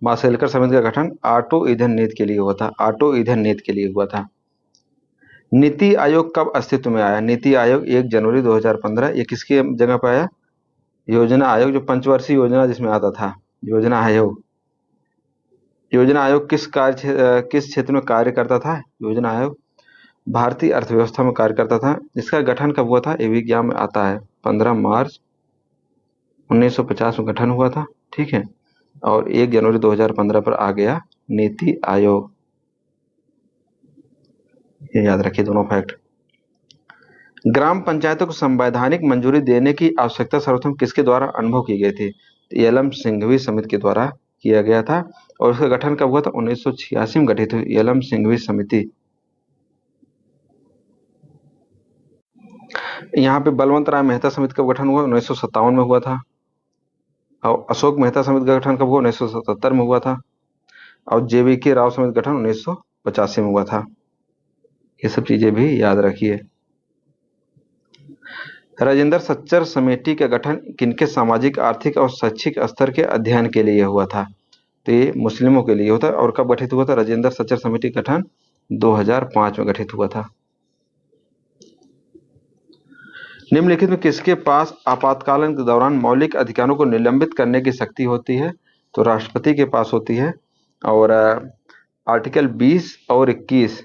माशेलकर समिति का गठन ऑटो ईंधन नीति के लिए हुआ था। ऑटो ईंधन नीति के लिए हुआ था। नीति आयोग कब अस्तित्व में आया? नीति आयोग 1 जनवरी 2015। ये किसकी जगह पर आया? योजना आयोग, जो पंचवर्षीय योजना जिसमें आता था। योजना आयोग। योजना आयोग किस क्षेत्र में कार्य करता था? योजना आयोग भारतीय अर्थव्यवस्था में कार्य करता था। इसका गठन कब हुआ था? ये भी एग्जाम में आता है। 15 मार्च 1950 में गठन हुआ था। ठीक है। और 1 जनवरी 2015 पर आ गया नीति आयोग। ये याद रखिए दोनों फैक्ट। ग्राम पंचायतों को संवैधानिक मंजूरी देने की आवश्यकता सर्वप्रथम किसके द्वारा अनुभव की गई थी? एलएम सिंघवी समिति के द्वारा किया गया था। और उसका गठन कब हुआ था? 1986 में गठित हुई एलएम सिंघवी समिति। यहाँ पे बलवंत राय मेहता समिति का गठन हुआ 1957 में हुआ था। और अशोक मेहता समिति का गठन कब हुआ? 1977 में हुआ था। और जेवीके राव समिति का गठन 1985 में हुआ था। ये सब चीजें भी याद रखिए। राजेंद्र सच्चर समिति का गठन किनके सामाजिक, आर्थिक और शैक्षिक स्तर के अध्ययन के लिए हुआ था? तो ये मुस्लिमों के लिए होता है। और कब गठित हुआ था? राजेंद्र सच्चर समिति का गठन 2005 में गठित हुआ था। निम्नलिखित में किसके पास आपातकालीन के दौरान मौलिक अधिकारों को निलंबित करने की शक्ति होती है? तो राष्ट्रपति के पास होती है। और आर्टिकल 20 और 21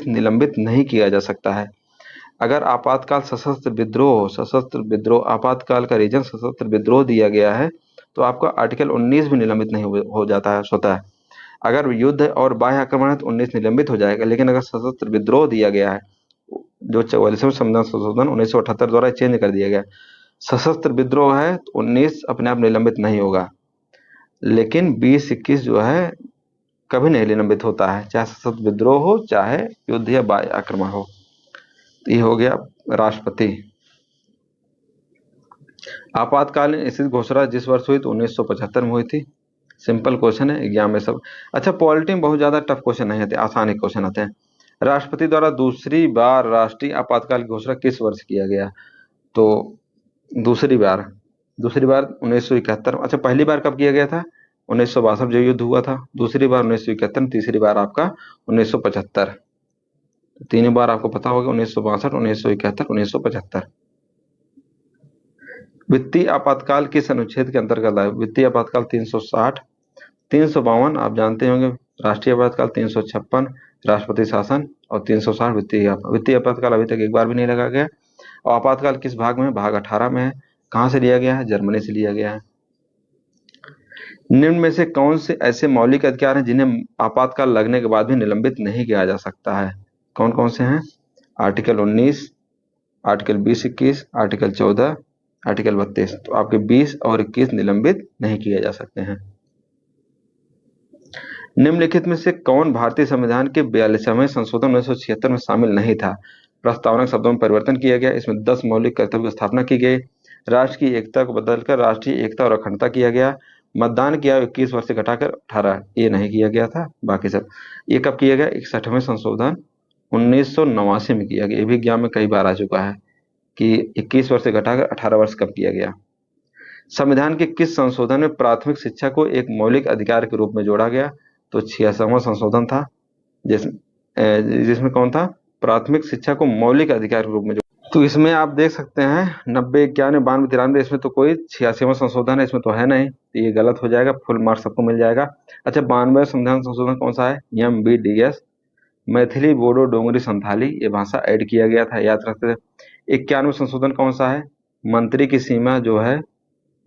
निलंबित नहीं किया जा सकता है। अगर आपातकाल सशस्त्र विद्रोह आपातकाल का रीजन सशस्त्र विद्रोह दिया गया है तो आपका आर्टिकल 19 भी निलंबित नहीं हो जाता है स्वतः। अगर युद्ध और बाह्य आक्रमण है तो 19 निलंबित हो जाएगा। लेकिन अगर सशस्त्र विद्रोह दिया गया है जो 44वें संविधान संशोधन 1978 द्वारा चेंज कर दिया गया। सशस्त्र विद्रोह है तो 19 अपने आप निलंबित नहीं होगा, लेकिन 20-21 जो है कभी नहीं निलंबित होता है, चाहे सशस्त्र विद्रोह हो चाहे युद्ध या बाह्य आक्रमण हो। तो ये हो गया राष्ट्रपति। आपातकालीन स्थिति घोषणा जिस वर्ष हुई तो 1975 में हुई थी। सिंपल क्वेश्चन है, एग्जाम में सब। अच्छा, पॉलिटी में बहुत ज्यादा टफ क्वेश्चन नहीं आते, आसान क्वेश्चन आते हैं। राष्ट्रपति द्वारा दूसरी बार राष्ट्रीय आपातकाल की घोषणा किस वर्ष किया गया? तो दूसरी बार 1971। अच्छा, पहली बार कब किया गया था? 1962 जो युद्ध हुआ था। दूसरी बार 1971, तीसरी बार आपका 1975। तीन बार आपको पता होगा, 1962, 1971, 1975। वित्तीय आपातकाल किस अनुच्छेद के अंतर्गत है? वित्तीय आपातकाल 360, 352 आप जानते होंगे राष्ट्रीय आपातकाल, 356 राष्ट्रपति शासन और 360 वित्तीय आपातकाल अभी तक एक बार भी नहीं लगा गया। और आपातकाल किस भाग में है? भाग 18 में है। कहां से लिया गया है? जर्मनी से लिया गया है। निम्न में से कौन से ऐसे मौलिक अधिकार हैं जिन्हें आपातकाल लगने के बाद भी निलंबित नहीं किया जा सकता है? कौन कौन से हैं? Article 19, article 20-21, article 14, article 32। तो आपके 20 और 21 निलंबित नहीं किए जा सकते हैं। निम्नलिखित में से कौन भारतीय संविधान के 42वें संशोधन 1976 में शामिल नहीं था? प्रस्तावना शब्दों में परिवर्तन किया गया। इसमें 10 मौलिक कर्तव्यों की स्थापना की गई। राष्ट्र की एकता को बदलकर राष्ट्रीय एकता और अखंडता किया गया। मतदान की आयु 21 वर्ष से घटाकर 18, ये नहीं किया गया था। बाकी सब ये कब किया गया? 61वें संशोधन 1989 में किया गया। ये भी एग्जाम में कई बार आ चुका है कि 21 वर्ष से घटाकर 18 वर्ष कब किया गया। संविधान के किस संशोधन में प्राथमिक शिक्षा को एक मौलिक अधिकार के रूप में जोड़ा गया? तो 86वां संशोधन था, जिसमें कौन था? प्राथमिक शिक्षा को मौलिक अधिकार के रूप में। तो इसमें आप देख सकते हैं 90, 91, 92, 93, इसमें तो कोई 86वां संशोधन है, इसमें तो है नहीं, तो ये गलत हो जाएगा, फुल मार्क्स सबको मिल जाएगा। अच्छा, 92 संविधान संशोधन कौन सा है? MBDS, मैथिली, बोडो, डोंगरी, संथाली ये भाषा ऐड किया गया था, याद रखते थे। 91 संशोधन कौन सा है? मंत्री की सीमा जो है,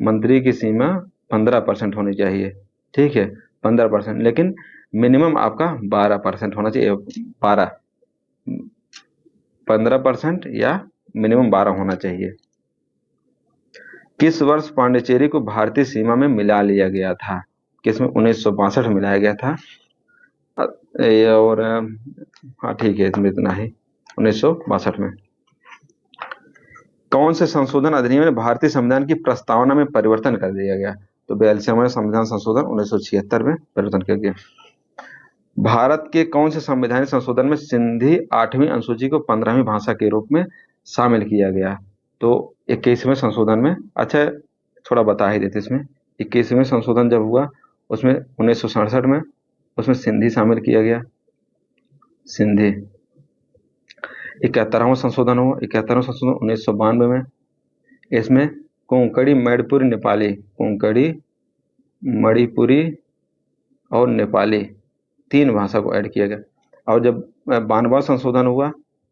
मंत्री की सीमा 15% होनी चाहिए, ठीक है, 15%, लेकिन मिनिमम आपका 12% होना चाहिए। 15% या मिनिमम 12 होना चाहिए। किस वर्ष पांडिचेरी को भारतीय सीमा में मिला लिया गया था? किसमें? 1962 में मिलाया गया था। और हाँ ठीक है, इसमें इतना ही, 1962 में। कौन से संशोधन अधिनियम ने भारतीय संविधान की प्रस्तावना में परिवर्तन कर दिया गया? तो 42वें संविधान संशोधन 1976 में परिवर्तन किया गया। भारत के कौन से संवैधानिक संशोधन में सिंधी 8वीं अनुसूची को 15वीं भाषा के रूप में शामिल किया गया? तो 21वें संशोधन में। अच्छा, थोड़ा बता ही देते इसमें। 21वें संशोधन जब हुआ उसमें 1967 में, उसमें सिंधी शामिल किया गया, सिंधी। 71वां संशोधन हुआ, 71वां संशोधन 1992 में। इसमें कोंकणी, मणिपुरी, नेपाली, कोंकणी, मणिपुरी और नेपाली 3 भाषा को ऐड किया गया। और जब 92वां संशोधन हुआ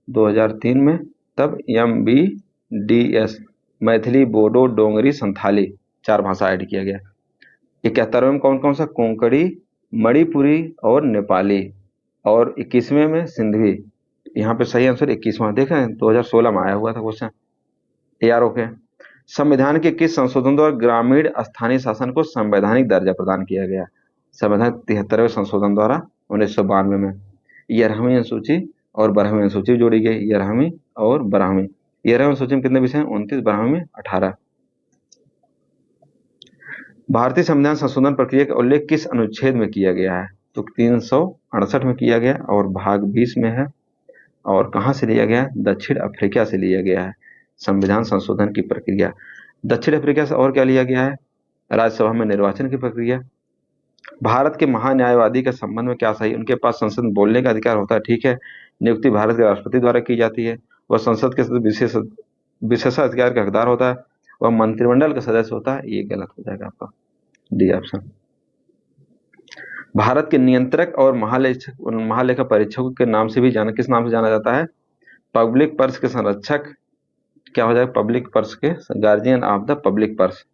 2003 में, तब MBDS, मैथिली, बोडो, डोंगरी, संथाली 4 भाषा ऐड किया गया। 71वें में कौन कौन सा? कोंकणी, मणिपुरी और नेपाली। और 21वें में सिंधी। यहाँ पे सही आंसर 21वां, देखा 2016 में आया हुआ था क्वेश्चन। यार ओके। संविधान के किस संशोधन द्वारा ग्रामीण स्थानीय शासन को संवैधानिक दर्जा प्रदान किया गया? संविधान 73वें संशोधन द्वारा 1992 में 11वीं अनुसूची और 12वीं अनुसूची जोड़ी गई। 11वीं और 12वीं। 11वीं अनुसूची में कितने विषय हैं? 29, 12वीं में 18। भारतीय संविधान संशोधन प्रक्रिया का उल्लेख किस अनुच्छेद में किया गया है? तो 368 में किया गया और भाग 20 में है। और कहां से लिया गया? दक्षिण अफ्रीका से लिया गया है संविधान संशोधन की प्रक्रिया। दक्षिण अफ्रीका से और क्या लिया गया है? राज्यसभा में निर्वाचन की प्रक्रिया। भारत के महान्यायवादी के संबंध में क्या सही? उनके पास संसद में बोलने का अधिकार होता है, ठीक है। नियुक्ति भारत के राष्ट्रपति द्वारा की जाती है। वह संसद के सदस्य विशेषाधिकार का हकदार होता है। वह मंत्रिमंडल का सदस्य होता है। ये गलत हो जाएगा आपका, डी ऑप्शन। भारत के नियंत्रक और महालेखा परीक्षकों के नाम से भी किस नाम से जाना जाता है? पब्लिक पर्स के संरक्षक, क्या हो जाएगा? पब्लिक पर्स के guardian of the public purse.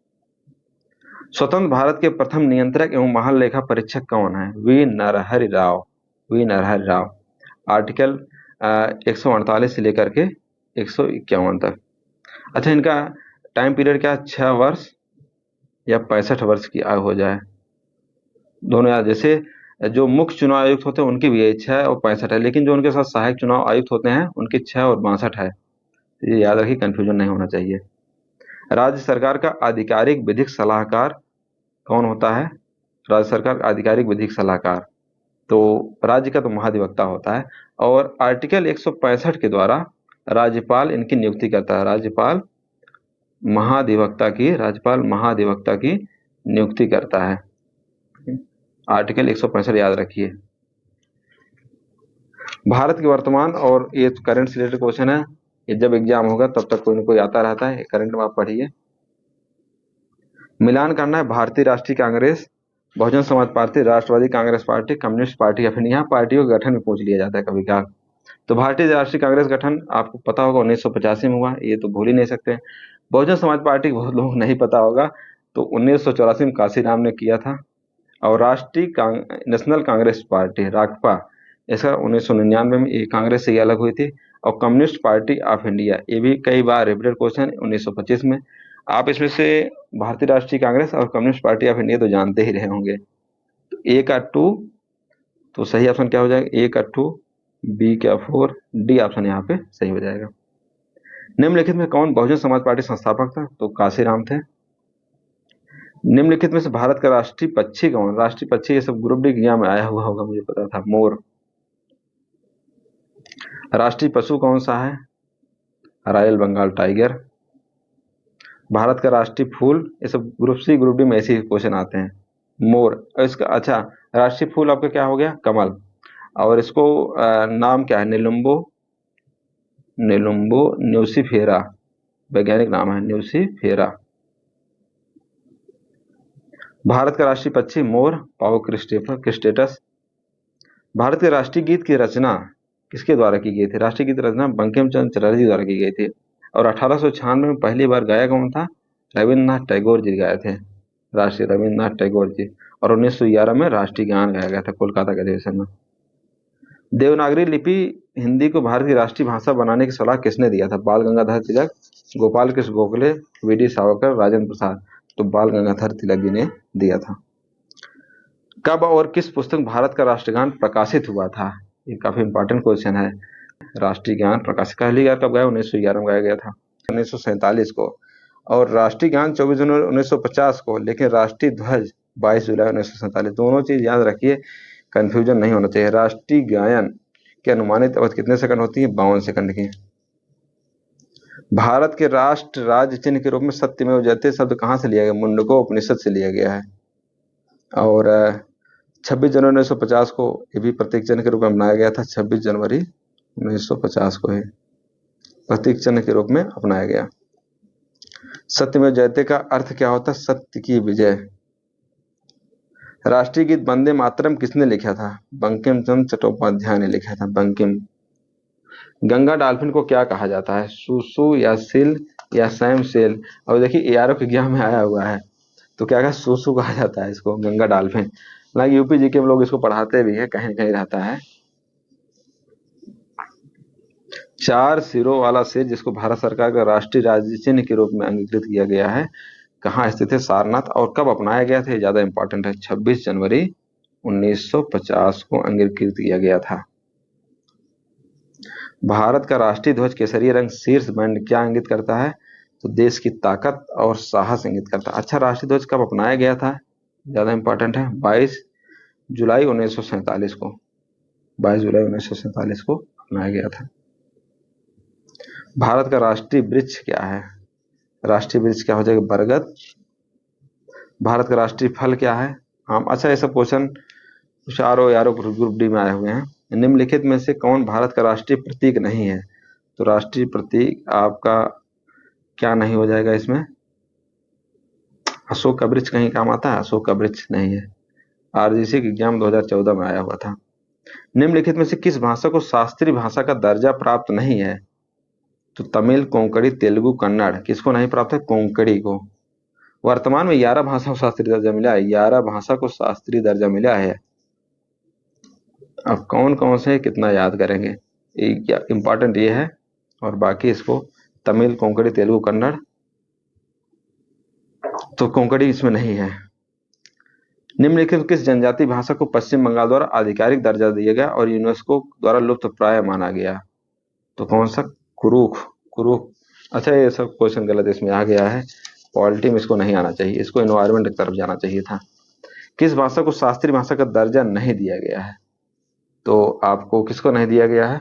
स्वतंत्र भारत के प्रथम नियंत्रक एवं महालेखा परीक्षक कौन है? वी नरहरि राव। आर्टिकल 148 से लेकर के 151 तक। अच्छा, इनका टाइम पीरियड क्या, 6 वर्ष या 65 वर्ष की आयु हो जाए, दोनों याद। जैसे जो मुख्य चुनाव आयुक्त होते हैं उनकी भी एज 6 और 65 है, लेकिन जो उनके साथ सहायक चुनाव आयुक्त होते हैं उनकी 6 और 62 है। तो ये याद रखिए, कंफ्यूजन नहीं होना चाहिए। राज्य सरकार का आधिकारिक विधिक सलाहकार कौन होता है? राज्य सरकार का आधिकारिक विधिक सलाहकार तो राज्य का तो महाधिवक्ता होता है, और आर्टिकल 165 के द्वारा राज्यपाल इनकी नियुक्ति करता है। राज्यपाल महाधिवक्ता की नियुक्ति करता है। आर्टिकल 165 याद रखिए। भारत के वर्तमान, और ये करंट से रिलेटेड क्वेश्चन है, ये जब एग्जाम होगा तब तक कोई ना कोई आता रहता है, करंट में आप पढ़िए। मिलान करना है भारतीय राष्ट्रीय कांग्रेस, बहुजन समाज पार्टी, राष्ट्रवादी कांग्रेस पार्टी, कम्युनिस्ट पार्टी, या फिर यहाँ पार्टियों के गठन में पूछ लिया जाता है कभी कभार। तो भारतीय राष्ट्रीय कांग्रेस गठन आपको पता होगा 1985 में हुआ, ये तो भूल ही नहीं सकते। बहुजन समाज पार्टी बहुत लोगों को नहीं पता होगा, तो 1984 में काशीराम ने किया था। और राष्ट्रीय नेशनल कांग्रेस पार्टी राकपा, इसका 1999 में ये कांग्रेस से अलग हुई थी। और कम्युनिस्ट पार्टी ऑफ इंडिया, ये भी कई बार रिपीटेड क्वेश्चन 1925 में। आप इसमें से भारतीय राष्ट्रीय कांग्रेस और कम्युनिस्ट पार्टी ऑफ इंडिया तो जानते ही रहे होंगे। तो ए का 2, तो सही ऑप्शन क्या हो जाएगा? ए का 2, बी का 4, डी ऑप्शन यहाँ पे सही हो जाएगा। निम्नलिखित में कौन बहुजन समाज पार्टी संस्थापक था? तो काशीराम थे। निम्नलिखित में से भारत का राष्ट्रीय पक्षी कौन? राष्ट्रीय पक्षी ये सब ग्रुप डी एग्जाम में आया हुआ होगा, मुझे पता था, मोर। राष्ट्रीय पशु कौन सा है? Royal Bengal tiger. भारत का राष्ट्रीय फूल, ये सब ग्रुप सी ग्रुप डी में ऐसे क्वेश्चन आते हैं, मोर। और इसका अच्छा, राष्ट्रीय फूल आपका क्या हो गया? कमल। और इसको नाम क्या है? निलुम्बो न्यूसिफेरा, वैज्ञानिक नाम है न्यूसिफेरा। भारत का राष्ट्रीय पक्षी मोर, पाओ क्रिस्टेटस। भारत के राष्ट्रीय गीत की रचना किसके द्वारा की गई थी? राष्ट्रीय गीत रचना बंकिम चंद्र चटर्जी द्वारा की गई थी। और 1896 में पहली बार गाया कौन था? रविन्द्रनाथ टैगोर जी गाए थे, राष्ट्रीय रविन्द्रनाथ टैगोर जी। और 1911 में राष्ट्रीय गान गाया गया था कोलकाता के अधिवेशन में। देवनागरी लिपि हिंदी को भारत की राष्ट्रीय भाषा बनाने की सलाह किसने दिया था? बाल गंगाधर तिलक, गोपाल कृष्ण गोखले, वी.डी. सावरकर, राजेंद्र प्रसाद। तो बाल गंगाधर तिलक जी ने दिया था। कब और किस पुस्तक भारत का राष्ट्रगान प्रकाशित हुआ था? ये काफी इंपॉर्टेंट क्वेश्चन है। राष्ट्रीय गान प्रकाशित पहली बार कब गाया? 1911 में गाया गया था, 1947 को। और राष्ट्रीय गान 24 जनवरी 1950 को, लेकिन राष्ट्रीय ध्वज 22 जुलाई 1947। दोनों चीज याद रखिए, कंफ्यूजन नहीं होना चाहिए। राष्ट्रीय गायन की अनुमानित अवधि कितने सेकंड होती है? 52 सेकंड की। भारत के राष्ट्र राज्य चिन्ह के रूप में सत्यमेव जयते शब्द कहाँ से लिया गया? मुंडको उपनिषद से लिया गया है। और 26 जनवरी 1950 को ये भी प्रतीक चिन्ह के रूप में अपनाया गया था। 26 जनवरी 1950 को ही प्रतीक चिन्ह के रूप में अपनाया गया। सत्यमेव जयते का अर्थ क्या होता है? सत्य की विजय। राष्ट्रीय गीत वंदे मातरम किसने लिखा था? बंकिम चंद्र चट्टोपाध्याय ने लिखा था, बंकिम। गंगा डॉल्फिन को क्या कहा जाता है? सुसु या सिल या सैम सेल? और देखिए ARO के एग्जाम में आया हुआ है, तो क्या कहा? सुसु कहा जाता है इसको, गंगा डॉल्फिन। हालांकि यूपी जी के लोग इसको पढ़ाते भी है, कहीं कहीं रहता है। 4 सिरों वाला शेर जिसको भारत सरकार का राष्ट्रीय राज्य चिन्ह के रूप में अंगीकृत किया गया है, कहाँ स्थित है? सारनाथ। और कब अपनाया गया था? ज्यादा इंपॉर्टेंट है, 26 जनवरी 1950 को अंगीकृत किया गया था। भारत का राष्ट्रीय ध्वज केसरिया रंग शीर्ष बैंड क्या इंगित करता है? तो देश की ताकत और साहस इंगित करता है। अच्छा, राष्ट्रीय ध्वज कब अपनाया गया था? ज्यादा इंपॉर्टेंट है, 22 जुलाई 1947 को। 22 जुलाई 1947 को अपनाया गया था। भारत का राष्ट्रीय वृक्ष क्या है? राष्ट्रीय वृक्ष क्या हो जाएगा? बरगद। भारत का राष्ट्रीय फल क्या है? आम। अच्छा, ये सब क्वेश्चन यारो ग्रुप डी में आए हुए हैं। निम्नलिखित में से कौन भारत का राष्ट्रीय प्रतीक नहीं है? तो राष्ट्रीय प्रतीक आपका क्या नहीं हो जाएगा इसमें? अशोक का वृक्ष कहीं काम आता है? अशोक का वृक्ष नहीं है। RGC के एग्जाम 2014 में आया हुआ था। निम्नलिखित में से किस भाषा को शास्त्रीय भाषा का दर्जा प्राप्त नहीं है? तो तमिल, कोंकणी, तेलुगु, कन्नड़। किसको नहीं प्राप्त है? कोंकणी को। वर्तमान में 11 भाषा को शास्त्रीय दर्जा मिला है, 11 भाषा को शास्त्रीय दर्जा मिला है। अब कौन कौन से कितना याद करेंगे? क्या इम्पोर्टेंट ये है, और बाकी इसको तमिल, कोंकणी, तेलुगु, कन्नड़, तो कोंकणी इसमें नहीं है। निम्नलिखित किस जनजाति भाषा को पश्चिम बंगाल द्वारा आधिकारिक दर्जा दिया गया और यूनेस्को द्वारा लुप्त प्राय माना गया? तो कौन सा? कुरुख। कुरुख। अच्छा, ये सब क्वेश्चन गलत इसमें आ गया है, पॉलिटी में इसको नहीं आना चाहिए, इसको एनवायरमेंट की तरफ जाना चाहिए था। किस भाषा को शास्त्रीय भाषा का दर्जा नहीं दिया गया है? तो आपको किसको नहीं दिया गया है?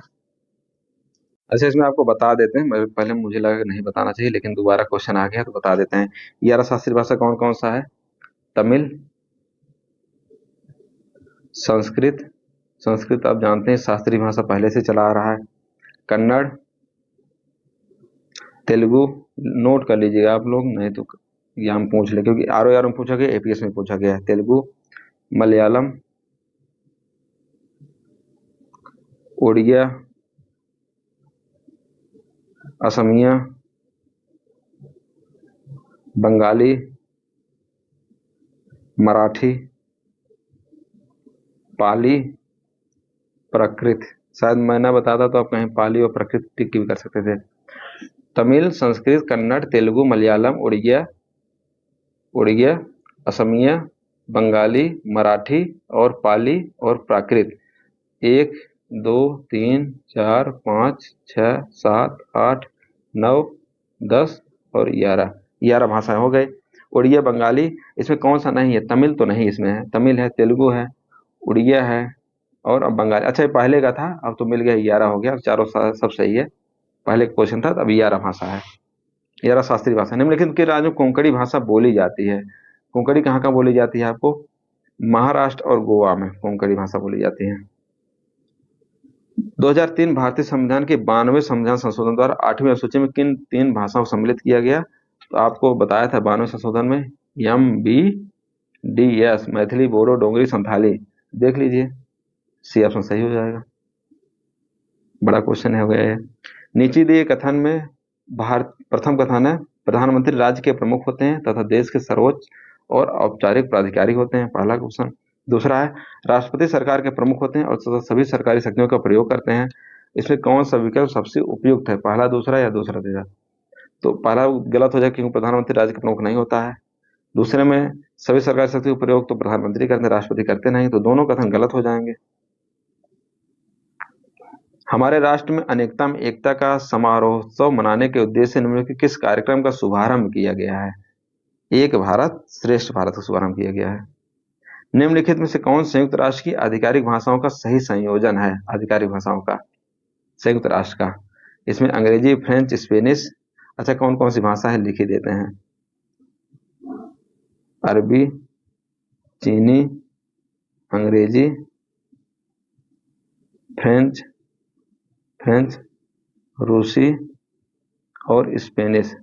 अच्छा, इसमें आपको बता देते हैं, पहले मुझे लगा कि नहीं बताना चाहिए, लेकिन दोबारा क्वेश्चन आ गया तो बता देते हैं। 11 शास्त्रीय भाषा कौन कौन सा है? तमिल, संस्कृत, संस्कृत आप जानते हैं शास्त्रीय भाषा पहले से चला आ रहा है, कन्नड़, तेलुगु, नोट कर लीजिएगा आप लोग, नहीं तो ये हम पूछ ले, क्योंकि आर में पूछा गया, एपीएस में पूछा गया है। तेलुगु, मलयालम, उड़िया, असमिया, बंगाली, मराठी, पाली, प्राकृत। शायद मैं ना बताता तो आप कहीं पाली और प्राकृत टिक भी कर सकते थे। तमिल, संस्कृत, कन्नड़, तेलुगु, मलयालम, उड़िया, असमिया, बंगाली, मराठी और पाली और प्राकृत। 1 2 3 4 5 6 7 8 9 10 और 11 भाषाएं हो गए। उड़िया, बंगाली, इसमें कौन सा नहीं है? तमिल तो नहीं इसमें है, तमिल है, तेलुगु है, उड़िया है और अब बंगाली। अच्छा, ये पहले का था, अब तो मिल गया, 11 हो गया, चारों सब सही है। पहले क्वेश्चन था, अब 11 भाषा है, 11 शास्त्रीय भाषा। निम्नलिखित के राज्यों में कोंकणी भाषा बोली जाती है? कोंकणी कहाँ कहाँ बोली जाती है आपको? महाराष्ट्र और गोवा में कोंकणी भाषा बोली जाती है। 2003 भारतीय संविधान के 92वें संविधान संशोधन द्वारा 8वीं अनुसूची में किन 3 भाषाओं को सम्मिलित किया गया? तो आपको बताया था 92वें संशोधन में MBDS, मैथिली, बोडो, डोगरी, संथाली। देख लीजिए, सी ऑप्शन सही हो जाएगा। बड़ा क्वेश्चन हो गया है। नीचे दिए कथन में प्रथम कथन है, प्रधानमंत्री राज्य के प्रमुख होते हैं तथा देश के सर्वोच्च और औपचारिक प्राधिकारी होते हैं, पहला क्वेश्चन। दूसरा है, राष्ट्रपति सरकार के प्रमुख होते हैं और सभी सरकारी शक्तियों का प्रयोग करते हैं। इसमें कौन सा विकल्प सबसे उपयुक्त है, पहला, दूसरा या दूसरा तीसरा? तो पहला गलत हो जाए, क्योंकि प्रधानमंत्री राज्य के प्रमुख नहीं होता है। दूसरे में सभी सरकारी शक्तियों का प्रयोग तो प्रधानमंत्री करते हैं, राष्ट्रपति करते नहीं, तो दोनों कथन गलत हो जाएंगे। हमारे राष्ट्र में अनेकता में एकता का समारोहोत्सव मनाने के उद्देश्य से निम्नलिखित किस कार्यक्रम का शुभारंभ किया गया है? एक भारत श्रेष्ठ भारत का शुभारंभ किया गया है। निम्नलिखित में से कौन संयुक्त राष्ट्र की आधिकारिक भाषाओं का सही संयोजन है? आधिकारिक भाषाओं का संयुक्त राष्ट्र का, इसमें अंग्रेजी, फ्रेंच, स्पेनिश। अच्छा, कौन कौन सी भाषा है लिख ही देते हैं। अरबी, चीनी, अंग्रेजी, फ्रेंच, रूसी और स्पेनिश।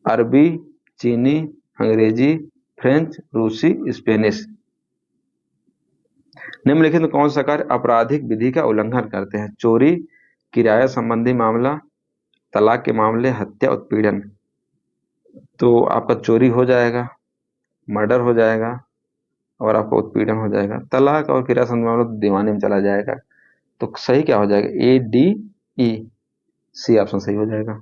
अरबी, चीनी, अंग्रेजी, फ्रेंच, रूसी, स्पेनिश। निम्नलिखित में कौन सा कार्य आपराधिक विधि का उल्लंघन करते हैं? चोरी, किराया संबंधी मामला, तलाक के मामले, हत्या, उत्पीड़न। तो आपका चोरी हो जाएगा, मर्डर हो जाएगा और आपका उत्पीड़न हो जाएगा। तलाक और किराया संबंधी मामला तो दीवानी में चला जाएगा। तो सही क्या हो जाएगा? ADE, सी ऑप्शन सही हो जाएगा।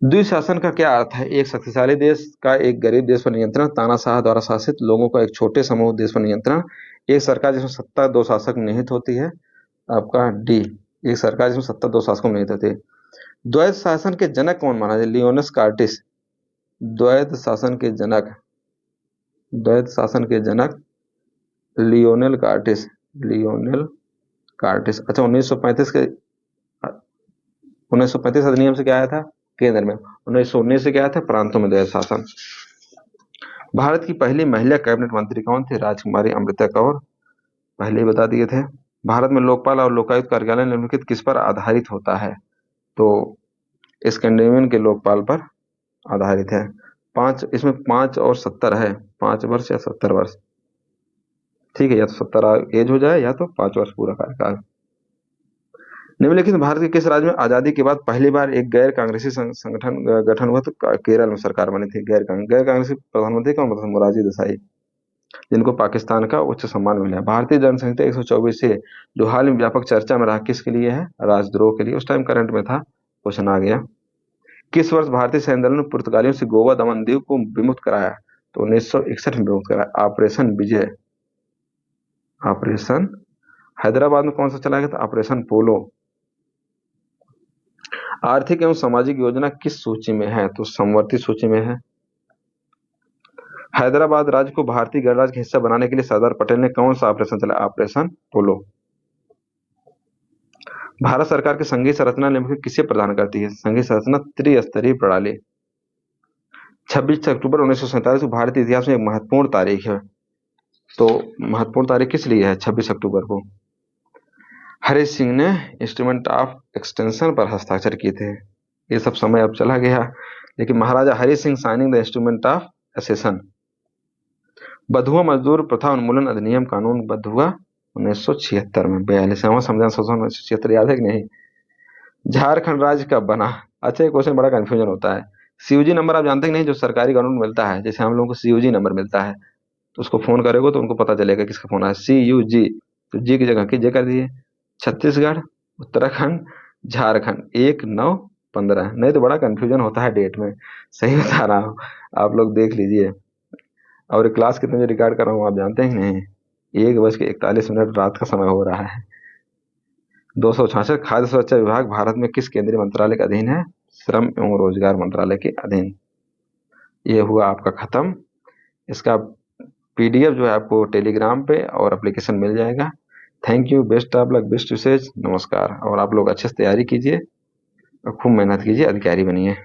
द्विशासन का क्या अर्थ है? एक शक्तिशाली देश का एक गरीब देश पर नियंत्रण, तानाशाह द्वारा शासित लोगों का एक छोटे समूह देश पर नियंत्रण, एक सरकार जिसमें सत्ता 2 शासक निहित होती है, आपका डी, एक सरकार जिसमें सत्ता 2 शासकों निहित होती है। द्वैध शासन के जनक कौन माना जाए? लियोनस कार्टिस। द्वैध शासन के जनक लियोनेल कार्टिस। अच्छा, 1935 अधिनियम से क्या आया था? केंद्र में। 1919 से क्या आया था? प्रांतों में द्वैध शासन। भारत की पहली महिला कैबिनेट मंत्री कौन थे? राजकुमारी अमृता कौर, पहले ही बता दिए थे। भारत में लोकपाल और लोकायुक्त कार्यालय निम्नलिखित किस पर आधारित होता है? तो स्कैंडिनेवियन के लोकपाल पर आधारित है। इसमें 5 और 70 है, 5 वर्ष या 70 वर्ष, ठीक है, या तो 70 एज हो जाए या तो 5 वर्ष पूरा कार्यकाल। निम्नलिखित भारत के किस राज्य में आजादी के बाद पहली बार एक गैर कांग्रेसी संगठन गठन हुआ? तो केरल में सरकार बनी थी गैर कांग्रेसी। प्रधानमंत्री कौन बना था? मोरारजी देसाई। जिनको पाकिस्तान का उच्च सम्मान मिला है। भारतीय जनसंख्या 124 से जो हाल में व्यापक चर्चा में रहा, किसके लिए है? राजद्रोह के लिए। उस टाइम करंट में था, क्वेश्चन आ गया। किस वर्ष भारतीय सैन्य दल ने पुर्तगालियों से गोवा दमन दीव को विमुक्त कराया? तो 1961 में विमुक्त कराया, ऑपरेशन विजय। ऑपरेशन हैदराबाद में कौन सा चलाया गया था? ऑपरेशन पोलो। आर्थिक एवं सामाजिक योजना किस सूची में है? तो समवर्ती सूची में है। हैदराबाद राज्य को भारतीय गणराज्य का हिस्सा बनाने के लिए सरदार पटेल ने कौन सा ऑपरेशन चलाया? ऑपरेशन पोलो। भारत सरकार की संघीय संरचना निम्नलिखित किसे प्रदान करती है? संघीय संरचना त्रिस्तरीय प्रणाली। 26 अक्टूबर 1947 को भारतीय इतिहास में एक महत्वपूर्ण तारीख है। तो महत्वपूर्ण तारीख किस लिए है 26 अक्टूबर को? हरि सिंह ने इंस्ट्रूमेंट ऑफ एक्सटेंशन पर हस्ताक्षर किए थे। ये सब समय अब चला गया, लेकिन Maharaja Hari Singh signing the instrument of accession. बधुआ मजदूर प्रथा उन्मूलन अधिनियम कानून बद्ध हुआ 1976 में। 42वां संविधान संशोधन 1976 याद है कि नहीं? झारखंड राज्य कब बना? अच्छा, ये क्वेश्चन बड़ा कंफ्यूजन होता है। सीयूजी नंबर आप जानते हैं नहीं, जो सरकारी कानून मिलता है, जैसे हम लोगों को सीयूजी नंबर मिलता है, तो उसको फोन करेगा तो उनको पता चलेगा किसका फोन आया। सीयूजी, तो जी की जगह की जे कर दिए। छत्तीसगढ़, उत्तराखंड, झारखंड 1915। नहीं तो बड़ा कंफ्यूजन होता है डेट में, सही बता रहा हूँ, आप लोग देख लीजिए। और क्लास कितने बजे रिकॉर्ड कर रहा हूँ आप जानते हैं नहीं? 1:41 रात का समय हो रहा है। 266 खाद्य सुरक्षा विभाग भारत में किस केंद्रीय मंत्रालय के अधीन है? श्रम एवं रोजगार मंत्रालय के अधीन। ये हुआ आपका खत्म। इसका पीडीएफ जो है आपको टेलीग्राम पे और एप्लीकेशन मिल जाएगा। Thank you, best of luck, best wishes, नमस्कार। और आप लोग अच्छे से तैयारी कीजिए और खूब मेहनत कीजिए, अधिकारी बनिए।